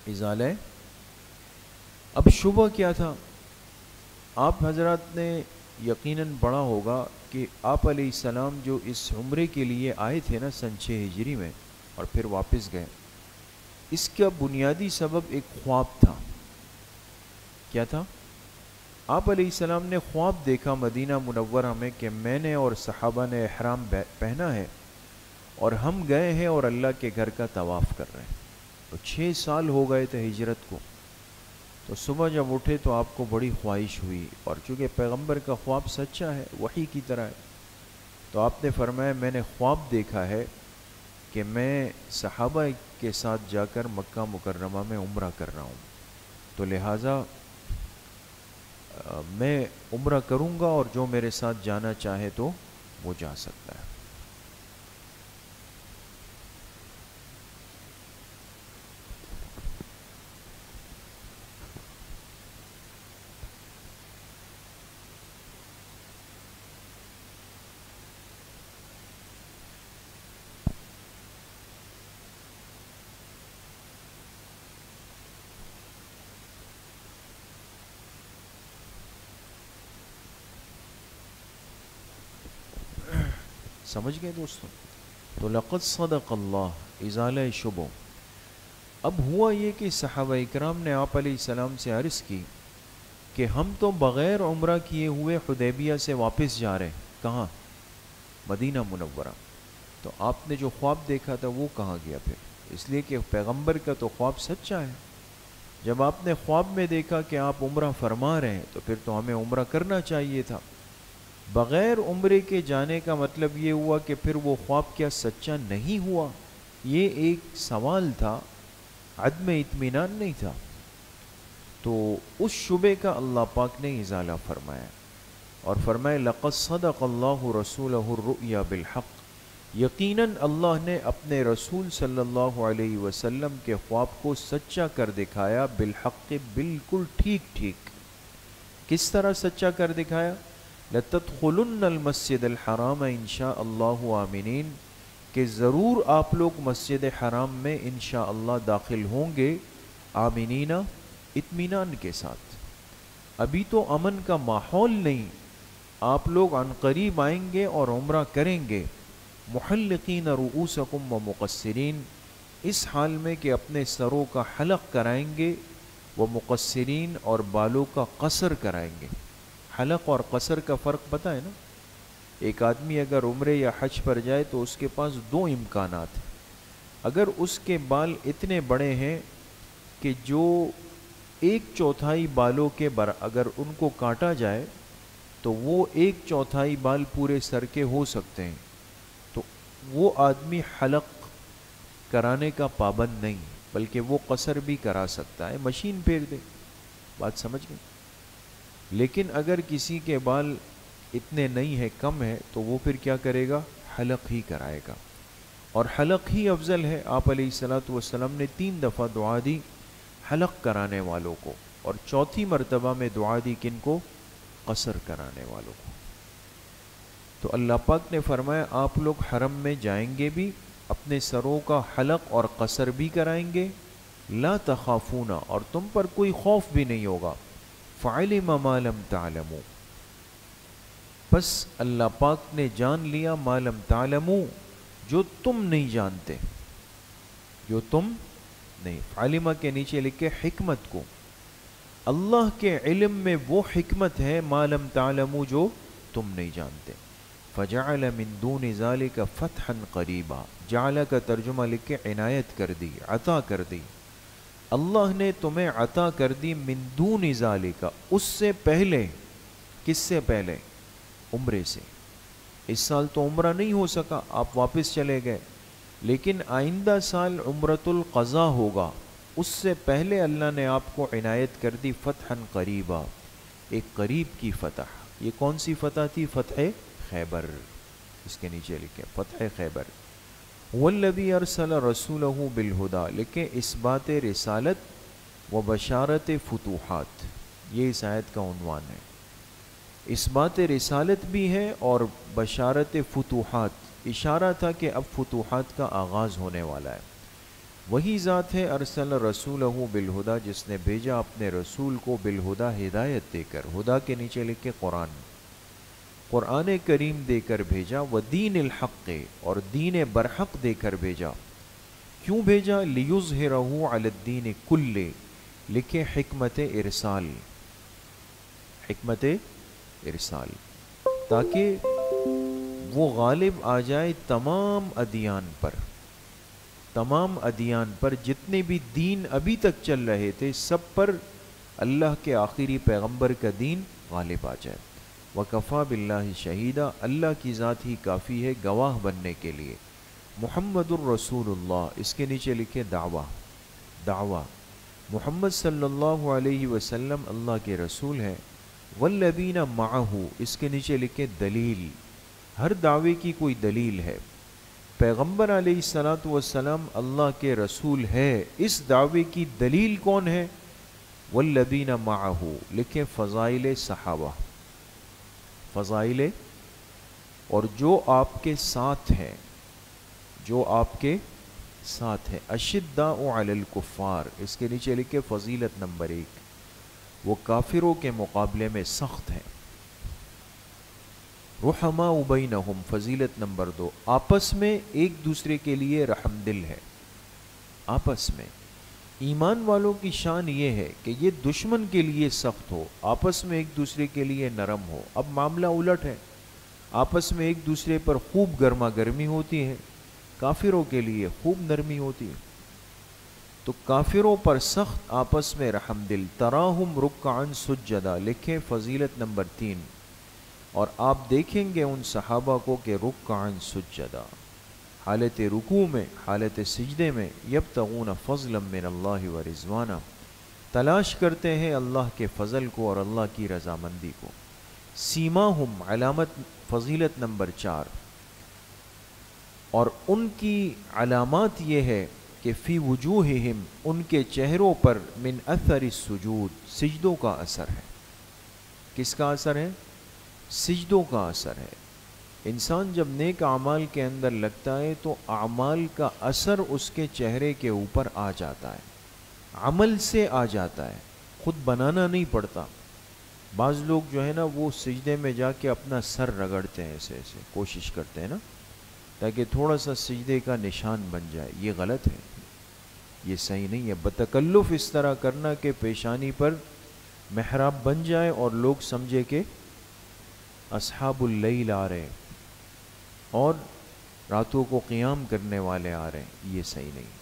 Speaker 2: ازالہ. اب شبہ کیا تھا؟ آپ حضرات نے یقیناً پڑھا ہوگا کہ آپ علیہ السلام جو اس عمرے کے لیے آئے تھے نا سن 6 ہجری میں اور پھر واپس گئے، اس کا بنیادی سبب ایک خواب تھا. کیا تھا؟ آپ علیہ السلام نے خواب دیکھا مدینہ منورہ میں کہ میں نے اور صحابہ نے احرام پہنا ہے اور ہم گئے ہیں اور اللہ کے گھر کا طواف کر رہے ہیں. تو 6 سال ہو گئے تھے ہجرت کو. تو صبح جب اٹھے تو آپ کو بڑی خواہش ہوئی، اور چونکہ پیغمبر کا خواب سچا ہے، وحی کی طرح ہے، تو آپ نے فرمایا میں نے خواب دیکھا ہے کہ میں صحابہ کے ساتھ جا کر مکہ مکرمہ میں عمرہ کر رہا ہوں، تو لہٰذا میں عمرہ کروں گا اور جو میرے ساتھ جانا چاہے تو وہ جا سکتا ہے. سمجھ گئے دوستوں؟ تو لقد صدق اللہ ازالہ شبہ. اب ہوا یہ کہ صحابہ اکرام نے آپ علیہ السلام سے عرض کی کہ ہم تو بغیر عمرہ کیے ہوئے حدیبیہ سے واپس جا رہے ہیں. کہاں؟ مدینہ منورہ. تو آپ نے جو خواب دیکھا تھا وہ کہاں گیا پھر؟ اس لیے کہ پیغمبر کا تو خواب سچا ہے. جب آپ نے خواب میں دیکھا کہ آپ عمرہ فرما رہے ہیں تو پھر تو ہمیں عمرہ کرنا چاہیے تھا. بغیر عمرے کے جانے کا مطلب یہ ہوا کہ پھر وہ خواب کیا سچا نہیں ہوا؟ یہ ایک سوال تھا، عدم اطمینان نہیں تھا. تو اس شبے کا اللہ پاک نے ازالہ فرمایا اور فرمایا لقد صدق اللہ رسولہ الرؤیا بالحق. یقیناً اللہ نے اپنے رسول صلی اللہ علیہ وسلم کے خواب کو سچا کر دکھایا، بالحق بالکل ٹھیک ٹھیک. کس طرح سچا کر دکھایا؟ لَتَدْخُلُنَّ الْمَسْجِدَ الْحَرَامَ انشاءاللہ آمنین، کہ ضرور آپ لوگ مسجد حرام میں انشاءاللہ داخل ہوں گے، آمنین اطمینان کے ساتھ. ابھی تو امن کا ماحول نہیں، آپ لوگ عنقریب آئیں گے اور عمرہ کریں گے، محلقین رؤوسکم و مقصرین، اس حال میں کہ اپنے سروں کا حلق کرائیں گے، وہ مقصرین اور بالوں کا قصر کرائیں گے. حلق اور قصر کا فرق پتہ ہے نا؟ ایک آدمی اگر عمرے یا حج پر جائے تو اس کے پاس 2 امکانات ہیں. اگر اس کے بال اتنے بڑے ہیں کہ جو 1/4 بالوں کے اگر ان کو کاٹا جائے تو وہ 1/4 بال پورے سر کے ہو سکتے ہیں، تو وہ آدمی حلق کرانے کا پابند نہیں، بلکہ وہ قصر بھی کرا سکتا ہے، مشین پھیر دے. بات سمجھ گئے؟ لیکن اگر کسی کے بال اتنے نہیں ہیں، کم ہے، تو وہ پھر کیا کرے گا؟ حلق ہی کرائے گا. اور حلق ہی افضل ہے. آپ علیہ الصلوۃ والسلام نے 3 دفعہ دعا دی حلق کرانے والوں کو، اور 4تھی مرتبہ میں دعا دی کن کو؟ قصر کرانے والوں کو. تو اللہ پاک نے فرمایا آپ لوگ حرم میں جائیں گے بھی، اپنے سروں کا حلق اور قصر بھی کرائیں گے، لا تخافون، اور تم پر کوئی خوف بھی نہیں ہوگا، فعلم ما لم تعلموا، بس اللہ پاک نے جان لیا ما لم تعلموا، جو تم نہیں جانتے، جو تم نہیں. عالمہ کے نیچے لکھے حکمت کو. اللہ کے علم میں وہ حکمت ہے ما لم تعلموا جو تم نہیں جانتے. فجعل من دون ذلك فتحا قریبا، جعل کا ترجمہ لکھے عنایت کر دی، عطا کر دی. اللہ نے تمہیں عطا کر دی من دون ذالک، اس سے پہلے. کس سے پہلے؟ عمرے سے. اس سال تو عمرہ نہیں ہو سکا، آپ واپس چلے گئے، لیکن آئندہ سال عمرۃ القضاء ہوگا، اس سے پہلے اللہ نے آپ کو عنایت کر دی فتحا قریبا، ایک قریب کی فتح. یہ کون سی فتح تھی؟ فتح خیبر. اس کے نیچے لکھے فتح خیبر. والذی ارسل رسولہ بالہدیٰ، لکھیں اس بات رسالت و بشارت فتوحات، یہ اس آیت کا عنوان ہے. اس بات رسالت بھی ہے اور بشارت فتوحات، اشارہ تھا کہ اب فتوحات کا آغاز ہونے والا ہے. وہی ذات ہے ارسل رسولہ بالہدا، جس نے بھیجا اپنے رسول کو بالہدا ہدایت دے کر، ہدا کے نیچے لکھ کے قرآن کریم دے کر بھیجا، ودین الحق، اور دین برحق دے کر بھیجا۔ کیوں بھیجا؟ لیظہرہ علی الدین کلہ، لکھے حکمت ارسال، حکمت ارسال، تاکہ وہ غالب آ جائے تمام ادیان پر، تمام ادیان پر، جتنے بھی دین ابھی تک چل رہے تھے سب پر اللہ کے آخری پیغمبر کا دین غالب آ جائے۔ وَكَفَى بِاللَّهِ شَهِيدًا، اللہ کی ذات ہی کافی ہے گواہ بننے کے لیے۔ محمد الرسول اللہ، اس کے نیچے لکھے دعویٰ، محمد صلی اللہ علیہ وسلم اللہ کے رسول ہیں۔ والذین معہ، اس کے نیچے لکھے دلیل، ہر دعوے کی کوئی دلیل ہے۔ پیغمبر علیہ الصلاۃ والسلام اللہ کے رسول ہے، اس دعوے کی دلیل کون ہے؟ والذین معہ، لکھے فضائل صحابہ، فضائل، اور جو آپ کے ساتھ ہیں، جو آپ کے ساتھ ہیں۔ اشداء علی الکفار، اس کے نیچے لکھے فضیلت نمبر 1، وہ کافروں کے مقابلے میں سخت ہیں۔ رحماء بینہم، فضیلت نمبر 2، آپس میں ایک دوسرے کے لیے رحم دل ہے۔ آپس میں ایمان والوں کی شان یہ ہے کہ یہ دشمن کے لیے سخت ہو، آپس میں ایک دوسرے کے لیے نرم ہو۔ اب معاملہ الٹ ہے، آپس میں ایک دوسرے پر خوب گرما گرمی ہوتی ہے، کافروں کے لیے خوب نرمی ہوتی ہے۔ تو کافروں پر سخت، آپس میں رحم دل۔ تراہم رکعا سجدا، لکھیں فضیلت نمبر 3، اور آپ دیکھیں گے ان صحابہ کو کہ رکعا سجدا، حالت رکوع میں، حالت سجدے میں، یبتغون فضلا من اللہ ورضوانا، تلاش کرتے ہیں اللہ کے فضل کو اور اللہ کی رضامندی کو۔ سیماہم، علامت فضیلت نمبر 4، اور ان کی علامات یہ ہے کہ فی وجوہہم، ان کے چہروں پر، من اثر السجود، سجدوں کا اثر ہے۔ کس کا اثر ہے؟ سجدوں کا اثر ہے۔ انسان جب نیک اعمال کے اندر لگتا ہے تو اعمال کا اثر اس کے چہرے کے اوپر آ جاتا ہے، عمل سے آ جاتا ہے، خود بنانا نہیں پڑتا۔ بعض لوگ جو ہے نا وہ سجدے میں جا کے اپنا سر رگڑتے ہیں، ایسے ایسے کوشش کرتے ہیں نا تاکہ تھوڑا سا سجدے کا نشان بن جائے، یہ غلط ہے، یہ صحیح نہیں ہے۔ بتکلف اس طرح کرنا کہ پیشانی پر محراب بن جائے اور لوگ سمجھے کہ اصحاب اللیل آ رہے اور راتوں کو قیام کرنے والے آ رہے ہیں، یہ صحیح نہیں۔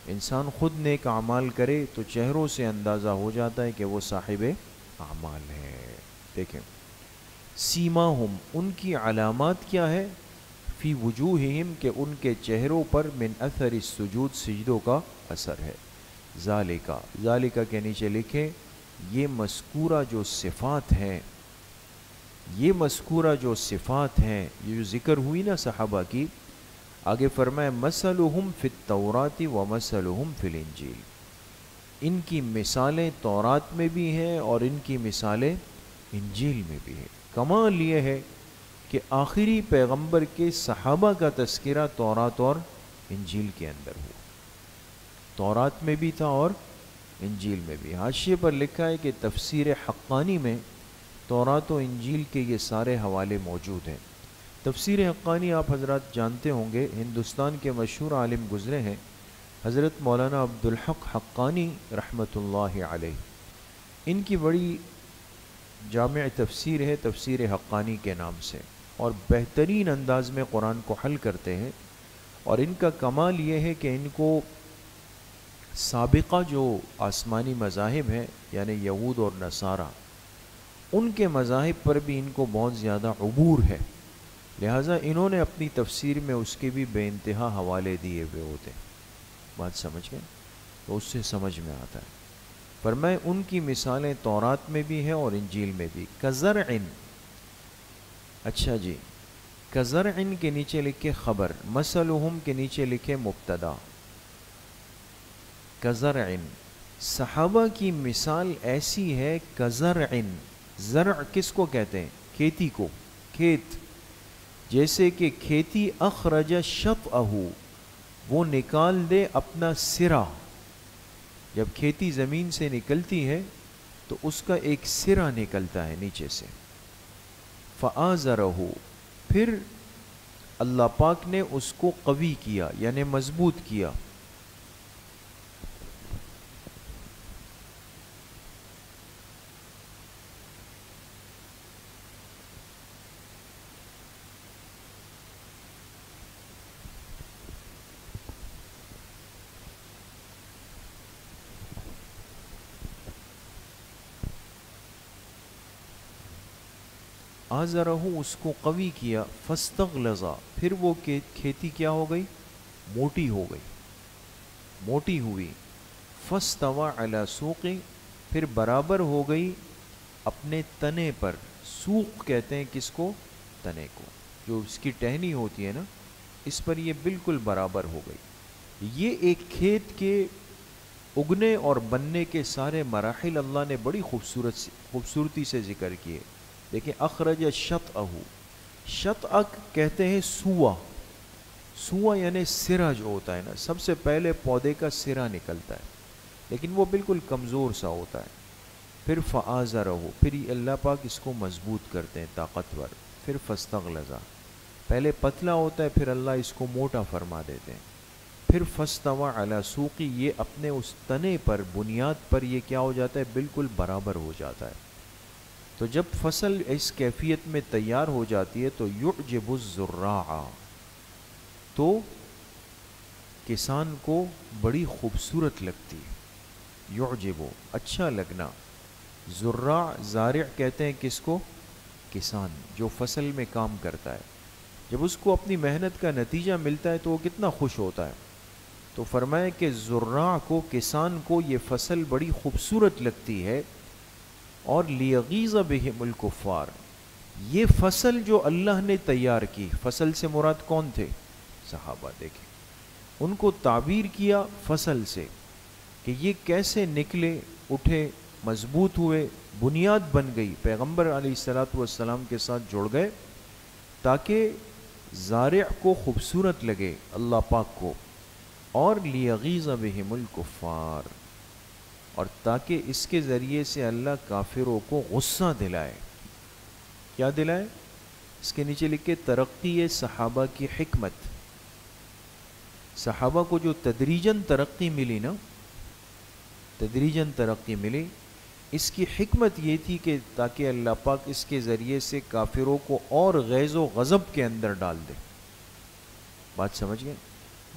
Speaker 2: انسان خود نیک اعمال کرے تو چہروں سے اندازہ ہو جاتا ہے کہ وہ صاحب اعمال ہے۔ دیکھیں سیماہم، ان کی علامات کیا ہے؟ فی وجوہہم، کہ ان کے چہروں پر، من اثر السجود، سجدوں کا اثر ہے۔ ذالکہ کے نیچے لکھیں یہ مذکورہ جو صفات ہیں، یہ مذکورہ جو صفات ہیں، یہ جو ذکر ہوئی نا صحابہ کی، آگے فرمائے مثلہم فی التوراۃ و مثلہم فی الانجیل، ان کی مثالیں تورات میں بھی ہیں اور ان کی مثالیں انجیل میں بھی ہیں۔ کمال یہ ہے کہ آخری پیغمبر کے صحابہ کا تذکرہ تورات اور انجیل کے اندر ہوا، تورات میں بھی تھا اور انجیل میں بھی۔ حاشیے پر لکھا ہے کہ تفسیر حقانی میں تورات و انجیل کے یہ سارے حوالے موجود ہیں۔ تفسیر حقانی آپ حضرات جانتے ہوں گے، ہندوستان کے مشہور عالم گزرے ہیں حضرت مولانا عبدالحق حقانی رحمۃ اللہ علیہ، ان کی بڑی جامع تفسیر ہے تفسیر حقانی کے نام سے، اور بہترین انداز میں قرآن کو حل کرتے ہیں۔ اور ان کا کمال یہ ہے کہ ان کو سابقہ جو آسمانی مذاہب ہیں یعنی یہود اور نصارہ، ان کے مذاہب پر بھی ان کو بہت زیادہ عبور ہے، لہٰذا انہوں نے اپنی تفسیر میں اس کے بھی بے انتہا حوالے دیے ہوئے ہوتے ہیں۔ بات سمجھ گئے؟ تو اس سے سمجھ میں آتا ہے۔ فرمائے ان کی مثالیں تورات میں بھی ہیں اور انجیل میں بھی۔ کزرع، اچھا جی، کزرع کے نیچے لکھے خبر، مثلہم کے نیچے لکھے مبتدا۔ کزرع، صحابہ کی مثال ایسی ہے، کزرع، زرع کس کو کہتے ہیں؟ کھیتی کو، کھیت، جیسے کہ کھیتی اخرج شطأہ، وہ نکال دے اپنا سرا. جب کھیتی زمین سے نکلتی ہے تو اس کا ایک سرا نکلتا ہے نیچے سے. فآزرہ، پھر اللہ پاک نے اس کو قوی کیا یعنی مضبوط کیا. آزرہ، اس کو قوی کیا. فاستغلظا، پھر وہ کھیتی کیا ہو گئی؟ موٹی ہو گئی، موٹی ہوئی. فاستوى علی سوقی، پھر برابر ہو گئی اپنے تنے پر. سوق کہتے ہیں کس کو؟ تنے کو، جو اس کی ٹہنی ہوتی ہے نا، اس پر یہ بالکل برابر ہو گئی. یہ ایک کھیت کے اگنے اور بننے کے سارے مراحل اللہ نے بڑی خوبصورتی سے ذکر کیے. دیکھیں، اخرج شطأہ، شطأ کہتے ہیں سوا. سوا یعنی سرا جو ہوتا ہے نا، سب سے پہلے پودے کا سرا نکلتا ہے، لیکن وہ بالکل کمزور سا ہوتا ہے. پھر فآزرہ، پھر اللہ پاک اس کو مضبوط کرتے ہیں، طاقتور. پھر فاستغلظا، پہلے پتلا ہوتا ہے، پھر اللہ اس کو موٹا فرما دیتے ہیں. پھر فاستوى علی سوقی، یہ اپنے اس تنے پر، بنیاد پر یہ کیا ہو جاتا ہے؟ بالکل برابر ہو جاتا ہے. تو جب فصل اس کیفیت میں تیار ہو جاتی ہے تو یعجب الزراع، تو کسان کو بڑی خوبصورت لگتی ہے. یعجب، اچھا لگنا. زراع، زارع کہتے ہیں کس کو؟ کسان جو فصل میں کام کرتا ہے. جب اس کو اپنی محنت کا نتیجہ ملتا ہے تو وہ کتنا خوش ہوتا ہے. تو فرمایا کہ زراع کو، کسان کو یہ فصل بڑی خوبصورت لگتی ہے. اور لیغیظ بہم الکفار، یہ فصل جو اللہ نے تیار کی، فصل سے مراد کون تھے؟ صحابہ. دیکھیں، ان کو تعبیر کیا فصل سے کہ یہ کیسے نکلے، اٹھے، مضبوط ہوئے، بنیاد بن گئی، پیغمبر علیہ الصلوۃ والسلام کے ساتھ جڑ گئے تاکہ زارع کو خوبصورت لگے اللہ پاک کو. اور لیغیظ بہم الکفار، اور تاکہ اس کے ذریعے سے اللہ کافروں کو غصہ دلائے. کیا دلائے؟ اس کے نیچے لکھے ترقی صحابہ کی حکمت. صحابہ کو جو تدریجاً ترقی ملی نا، تدریجاً ترقی ملی، اس کی حکمت یہ تھی کہ تاکہ اللہ پاک اس کے ذریعے سے کافروں کو اور غیظ و غضب کے اندر ڈال دے. بات سمجھ گئے؟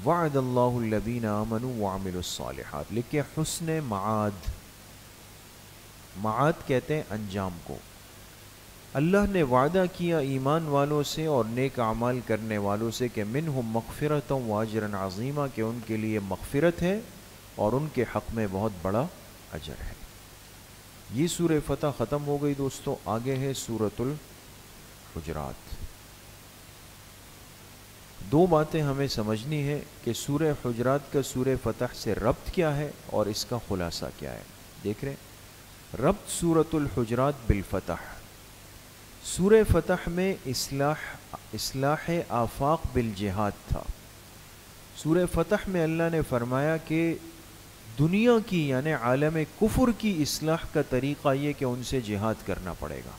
Speaker 2: وعد اللہ الذین آمنوا وعملوا الصالحات، لکھے حسن معاد. معاد کہتے ہیں انجام کو. اللہ نے وعدہ کیا ایمان والوں سے اور نیک اعمال کرنے والوں سے کہ منہم مغفرۃ واجرا عظیما، کہ ان کے لیے مغفرت ہے اور ان کے حق میں بہت بڑا اجر ہے. یہ سورہ فتح ختم ہو گئی دوستو. آگے ہے سورۃ الحجرات. دو باتیں ہمیں سمجھنی ہے کہ سورہ حجرات کا سورہ فتح سے ربط کیا ہے اور اس کا خلاصہ کیا ہے. دیکھ رہے ہیں، ربط سورۃ الحجرات بالفتح. سورہ فتح میں اصلاح آفاق بالجہاد تھا. سورہ فتح میں اللہ نے فرمایا کہ دنیا کی یعنی عالم کفر کی اصلاح کا طریقہ یہ کہ ان سے جہاد کرنا پڑے گا.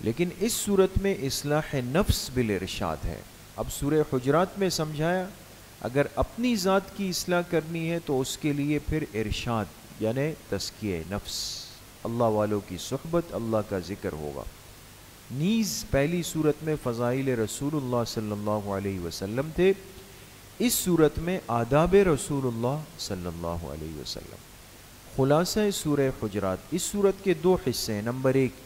Speaker 2: لیکن اس صورت میں اصلاح نفس بالارشاد ہے. اب سورہ حجرات میں سمجھایا اگر اپنی ذات کی اصلاح کرنی ہے تو اس کے لیے پھر ارشاد یعنی تزکیہ نفس، اللہ والوں کی صحبت، اللہ کا ذکر ہوگا. نیز پہلی صورت میں فضائل رسول اللہ صلی اللہ علیہ وسلم تھے، اس صورت میں آداب رسول اللہ صلی اللہ علیہ وسلم. خلاصہ سورہ حجرات، اس صورت کے دو حصے ہیں. نمبر 1،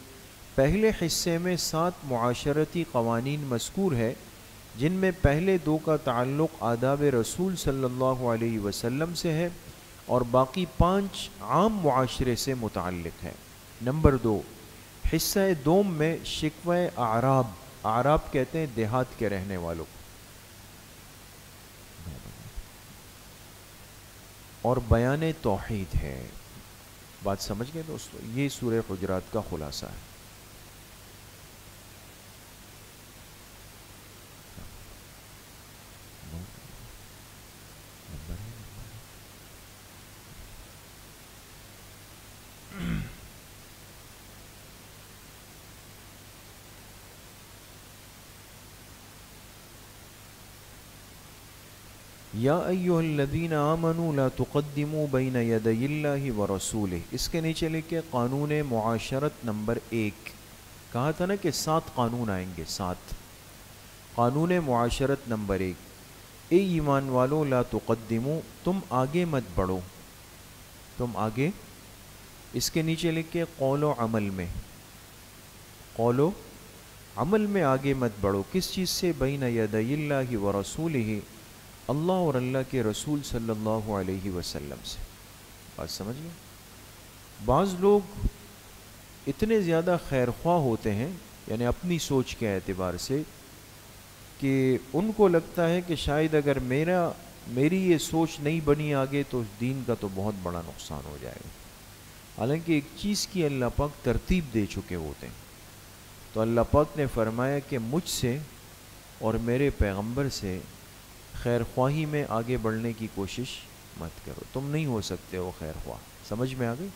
Speaker 2: پہلے حصے میں 7 معاشرتی قوانین مذکور ہے جن میں پہلے 2 کا تعلق آداب رسول صلی اللہ علیہ وسلم سے ہے اور باقی 5 عام معاشرے سے متعلق ہیں. نمبر 2، حصہ دوم میں شکوہ اعراب، اعراب کہتے ہیں دیہات کے رہنے والوں، اور بیان توحید ہے. بات سمجھ گئے دوستو؟ یہ سورہ حجرات کا خلاصہ ہے. یا ایھا الذین آمنوا لا تقدموا بین یدی اللہ ورسولہ، اس کے نیچے لکھے قانون معاشرت نمبر 1. کہا تھا نا کہ 7 قانون آئیں گے، 7 قانون معاشرت نمبر 1. اے ایمان والو لا تقدموا، تم آگے مت بڑھو، تم آگے. اس کے نیچے لکھے قول و عمل میں، قول و عمل میں آگے مت بڑھو. کس چیز سے؟ بین یدی اللہ ورسولہ، اللہ اور اللہ کے رسول صلی اللہ علیہ وسلم سے. بات سمجھ گئے؟ بعض لوگ اتنے زیادہ خیر خواہ ہوتے ہیں، یعنی اپنی سوچ کے اعتبار سے، کہ ان کو لگتا ہے کہ شاید اگر میری یہ سوچ نہیں بنی آگے تو دین کا تو بہت بڑا نقصان ہو جائے گا. حالانکہ ایک چیز کی اللہ پاک ترتیب دے چکے ہوتے ہیں. تو اللہ پاک نے فرمایا کہ مجھ سے اور میرے پیغمبر سے خیر خواہی میں آگے بڑھنے کی کوشش مت کرو، تم نہیں ہو سکتے ہو خیر خواہ. سمجھ میں آ گئی؟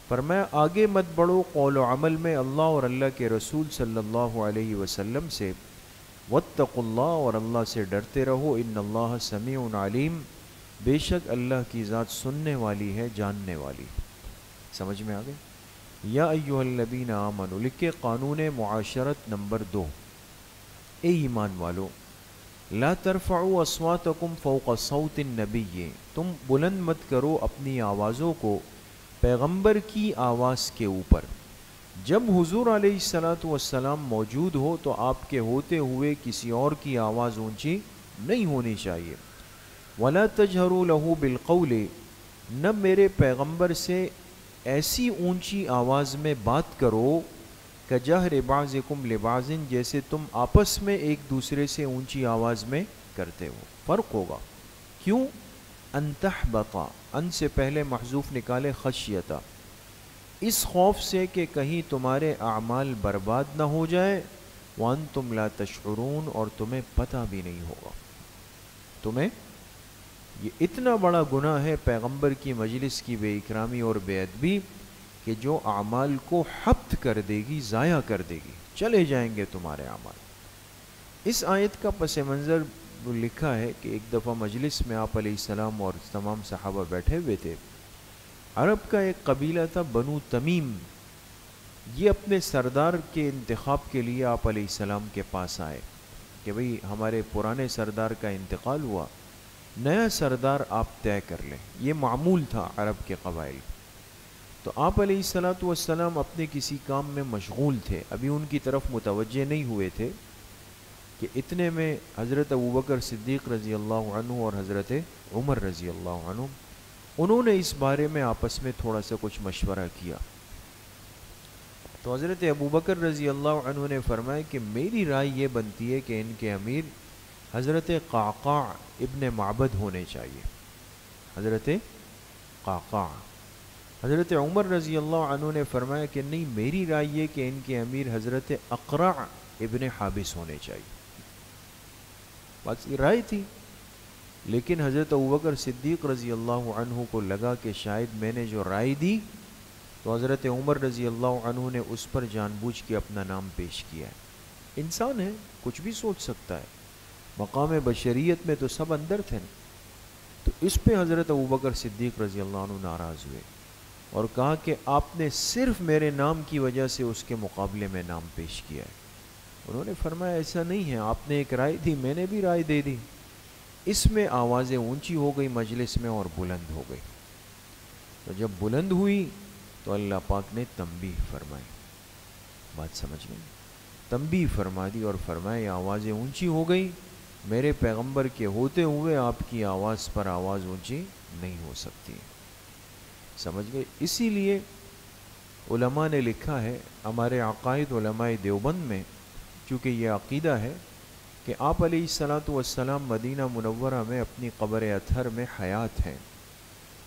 Speaker 2: فرمایا آگے مت بڑھو قول و عمل میں اللہ اور اللہ کے رسول صلی اللہ علیہ وسلم سے. واتقوا اللہ، اور اللہ سے ڈرتے رہو. ان اللہ سمیع علیم، بے شک اللہ کی ذات سننے والی ہے، جاننے والی. سمجھ میں آ گئی؟ یا ایھا الذین آمنوا لکھے قانون معاشرت نمبر 2. اے ایمان والو لا ترفعوا اصواتکم فوق صوت النبی، تم بلند مت کرو اپنی آوازوں کو پیغمبر کی آواز کے اوپر. جب حضور علیہ السلام موجود ہو تو آپ کے ہوتے ہوئے کسی اور کی آواز اونچی نہیں ہونی چاہیے. ولا تجہروا لہ بالقول، نہ میرے پیغمبر سے ایسی اونچی آواز میں بات کرو کجہر بعضکم لبعض، جیسے تم آپس میں ایک دوسرے سے اونچی آواز میں کرتے ہو. فرق ہوگا. کیوں؟ ان تحبط، ان سے پہلے محذوف نکالے خشیتا، اس خوف سے کہ کہیں تمہارے اعمال برباد نہ ہو جائے. وانتم لا تشعرون، اور تمہیں پتہ بھی نہیں ہوگا. تمہیں یہ اتنا بڑا گناہ ہے پیغمبر کی مجلس کی بے اکرامی اور بے ادبی کہ جو اعمال کو حبط کر دے گی، ضائع کر دے گی، چلے جائیں گے تمہارے اعمال. اس آیت کا پس منظر لکھا ہے کہ ایک دفعہ مجلس میں آپ علیہ السلام اور تمام صحابہ بیٹھے ہوئے تھے. عرب کا ایک قبیلہ تھا بنو تمیم. یہ اپنے سردار کے انتخاب کے لیے آپ علیہ السلام کے پاس آئے کہ بھئی ہمارے پرانے سردار کا انتقال ہوا، نیا سردار آپ طے کر لیں. یہ معمول تھا عرب کے قبائل. تو آپ علیہ السلام اپنے کسی کام میں مشغول تھے، ابھی ان کی طرف متوجہ نہیں ہوئے تھے کہ اتنے میں حضرت ابوبکر صدیق رضی اللہ عنہ اور حضرت عمر رضی اللہ عنہ، انہوں نے اس بارے میں آپس میں تھوڑا سا کچھ مشورہ کیا. تو حضرت ابوبکر رضی اللہ عنہ نے فرمایا کہ میری رائے یہ بنتی ہے کہ ان کے امیر حضرت قعقاع ابن معبد ہونے چاہیے. حضرت قعقاع. حضرت عمر رضی اللہ عنہ نے فرمایا کہ نہیں، میری رائے یہ کہ ان کے امیر حضرت اقرع ابن حابس ہونے چاہیے. بات یہ رائے تھی، لیکن حضرت ابوبکر صدیق رضی اللہ عنہ کو لگا کہ شاید میں نے جو رائے دی تو حضرت عمر رضی اللہ عنہ نے اس پر جان بوجھ کے اپنا نام پیش کیا ہے. انسان ہے، کچھ بھی سوچ سکتا ہے. مقام بشریت میں تو سب اندر تھے. تو اس پہ حضرت ابوبکر صدیق رضی اللہ عنہ ناراض ہوئے اور کہا کہ آپ نے صرف میرے نام کی وجہ سے اس کے مقابلے میں نام پیش کیا ہے. انہوں نے فرمایا ایسا نہیں ہے، آپ نے ایک رائے دی، میں نے بھی رائے دے دی. اس میں آوازیں اونچی ہو گئی مجلس میں اور بلند ہو گئی. تو جب بلند ہوئی تو اللہ پاک نے تنبیہ فرمائی. بات سمجھ گئے؟ تنبیہ فرما دی اور فرمایا یہ آوازیں اونچی ہو گئی، میرے پیغمبر کے ہوتے ہوئے آپ کی آواز پر آواز اونچی نہیں ہو سکتی. سمجھ گئے؟ اسی لیے علماء نے لکھا ہے، ہمارے عقائد علماء دیوبند میں چونکہ یہ عقیدہ ہے کہ آپ علیہ السلام مدینہ منورہ میں اپنی قبر اطہر میں حیات ہیں،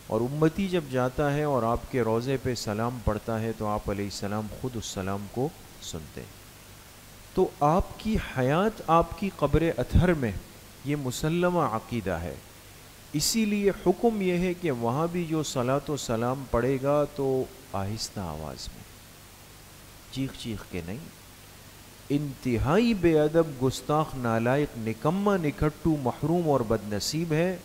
Speaker 2: اور امتی جب جاتا ہے اور آپ کے روضے پہ سلام پڑھتا ہے تو آپ علیہ السلام خود اس سلام کو سنتے. تو آپ کی حیات آپ کی قبر اطہر میں، یہ مسلمہ عقیدہ ہے. اسی لیے حکم یہ ہے کہ وہاں بھی جو صلاۃ و سلام پڑھے گا تو آہستہ آواز میں، چیخ چیخ کے نہیں. انتہائی بے ادب، گستاخ، نالائق، نکما، نکھٹو، محروم اور بد نصیب ہے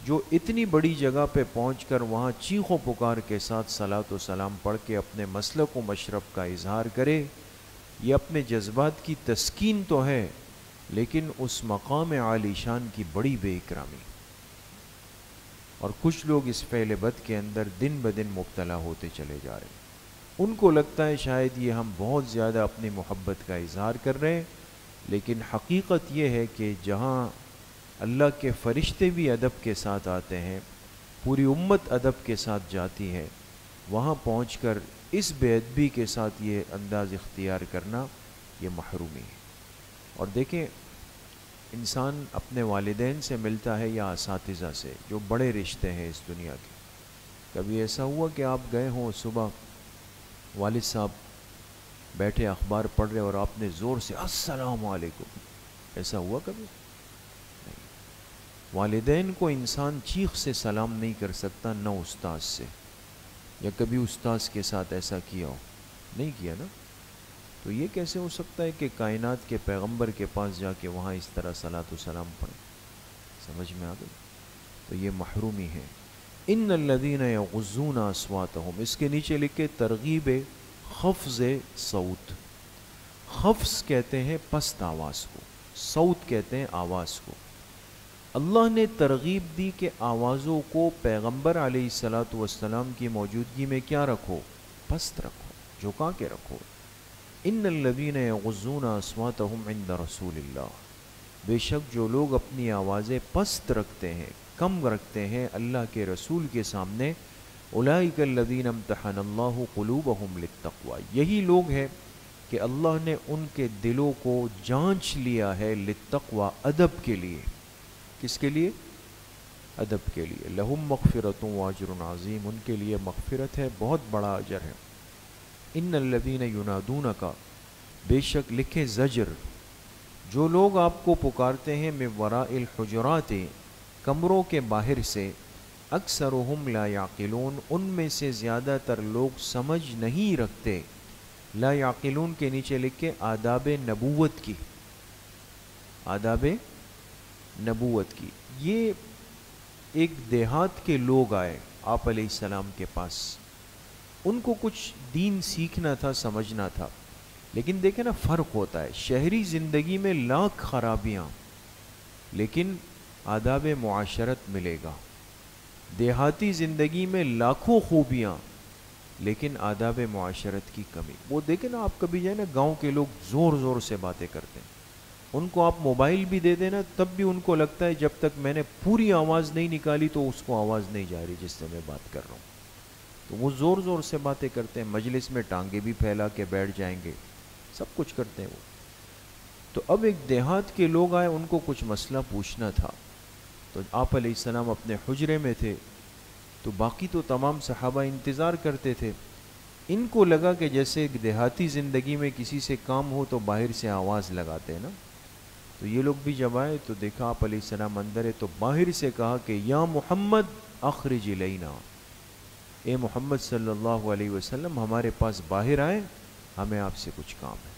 Speaker 2: جو اتنی بڑی جگہ پہ پہنچ کر وہاں چیخ و پکار کے ساتھ صلاۃ و سلام پڑھ کے اپنے مسلک و مشرب کا اظہار کرے۔ یہ اپنے جذبات کی تسکین تو ہے، لیکن اس مقام عالی شان کی بڑی بے اکرامی۔ اور کچھ لوگ اس فعل بد کے اندر دن بدن مبتلا ہوتے چلے جا رہے ہیں۔ ان کو لگتا ہے شاید یہ ہم بہت زیادہ اپنی محبت کا اظہار کر رہے ہیں، لیکن حقیقت یہ ہے کہ جہاں اللہ کے فرشتے بھی ادب کے ساتھ آتے ہیں، پوری امت ادب کے ساتھ جاتی ہے، وہاں پہنچ کر اس بے ادبی کے ساتھ یہ انداز اختیار کرنا یہ محرومی ہے۔ اور دیکھیں، انسان اپنے والدین سے ملتا ہے یا اساتذہ سے، جو بڑے رشتے ہیں اس دنیا کے۔ کبھی ایسا ہوا کہ آپ گئے ہوں صبح، والد صاحب بیٹھے اخبار پڑھ رہے اور آپ نے زور سے السلام علیکم، ایسا ہوا کبھی؟ نہیں۔ والدین کو انسان چیخ سے سلام نہیں کر سکتا، نہ استاذ سے۔ یا کبھی استاذ کے ساتھ ایسا کیا ہو؟ نہیں کیا نا۔ تو یہ کیسے ہو سکتا ہے کہ کائنات کے پیغمبر کے پاس جا کے وہاں اس طرح صلاۃ و سلام پڑھیں؟ سمجھ میں آ گئی؟ تو یہ محرومی ہے۔ ان الذین یغضون اصواتہم، اس کے نیچے لکھے ترغیب خفض صوت۔ خفض کہتے ہیں پست آواز کو، صوت کہتے ہیں آواز کو۔ اللہ نے ترغیب دی کہ آوازوں کو پیغمبر علیہ الصلاۃ والسلام کی موجودگی میں کیا رکھو؟ پست رکھو، جھکا کے رکھو۔ ان الذین یغضون اصواتہم عند رسول اللہ، بے شک جو لوگ اپنی آوازیں پست رکھتے ہیں، کم رکھتے ہیں اللہ کے رسول کے سامنے، اولئک الذین امتحن اللہ قلوبہم للتقوی، یہی لوگ ہیں کہ اللہ نے ان کے دلوں کو جانچ لیا ہے للتقوی، ادب کے لیے۔ کس کے لیے؟ ادب کے لیے۔ لہم مغفرۃ واجر عظیم، ان کے لیے مغفرت ہے، بہت بڑا اجر ہے۔ ان الذین ینادونک، بے شک لکھے زجر، جو لوگ آپ کو پکارتے ہیں من وراء الحجرات، کمروں کے باہر سے، اکثرهم لا یعقلون، ان میں سے زیادہ تر لوگ سمجھ نہیں رکھتے۔ لا یعقلون کے نیچے لکھے آداب نبوت کی، آداب نبوت کی۔ یہ ایک دیہات کے لوگ آئے آپ علیہ السلام کے پاس، ان کو کچھ دین سیکھنا تھا، سمجھنا تھا، لیکن دیکھیں نا فرق ہوتا ہے۔ شہری زندگی میں لاکھ خرابیاں، لیکن آداب معاشرت ملے گا۔ دیہاتی زندگی میں لاکھوں خوبیاں، لیکن آداب معاشرت کی کمی۔ وہ دیکھیں نا، آپ کبھی جائیں نا، گاؤں کے لوگ زور زور سے باتیں کرتے ہیں، ان کو آپ موبائل بھی دے دینا تب بھی ان کو لگتا ہے جب تک میں نے پوری آواز نہیں نکالی تو اس کو آواز نہیں جا رہی جس سے میں بات کر رہا ہوں۔ تو وہ زور زور سے باتیں کرتے ہیں، مجلس میں ٹانگیں بھی پھیلا کے بیٹھ جائیں گے، سب کچھ کرتے ہیں وہ۔ تو اب ایک دیہات کے لوگ آئے، ان کو کچھ مسئلہ پوچھنا تھا، تو آپ علیہ السلام اپنے حجرے میں تھے، تو باقی تو تمام صحابہ انتظار کرتے تھے۔ ان کو لگا کہ جیسے ایک دیہاتی زندگی میں کسی سے کام ہو تو باہر سے آواز لگاتے ہیں نا، تو یہ لوگ بھی جب آئے تو دیکھا آپ علیہ السلام اندر ہے، تو باہر سے کہا کہ یا محمد اخرج الینا، اے محمد صلی اللہ علیہ وسلم ہمارے پاس باہر آئے، ہمیں آپ سے کچھ کام ہے۔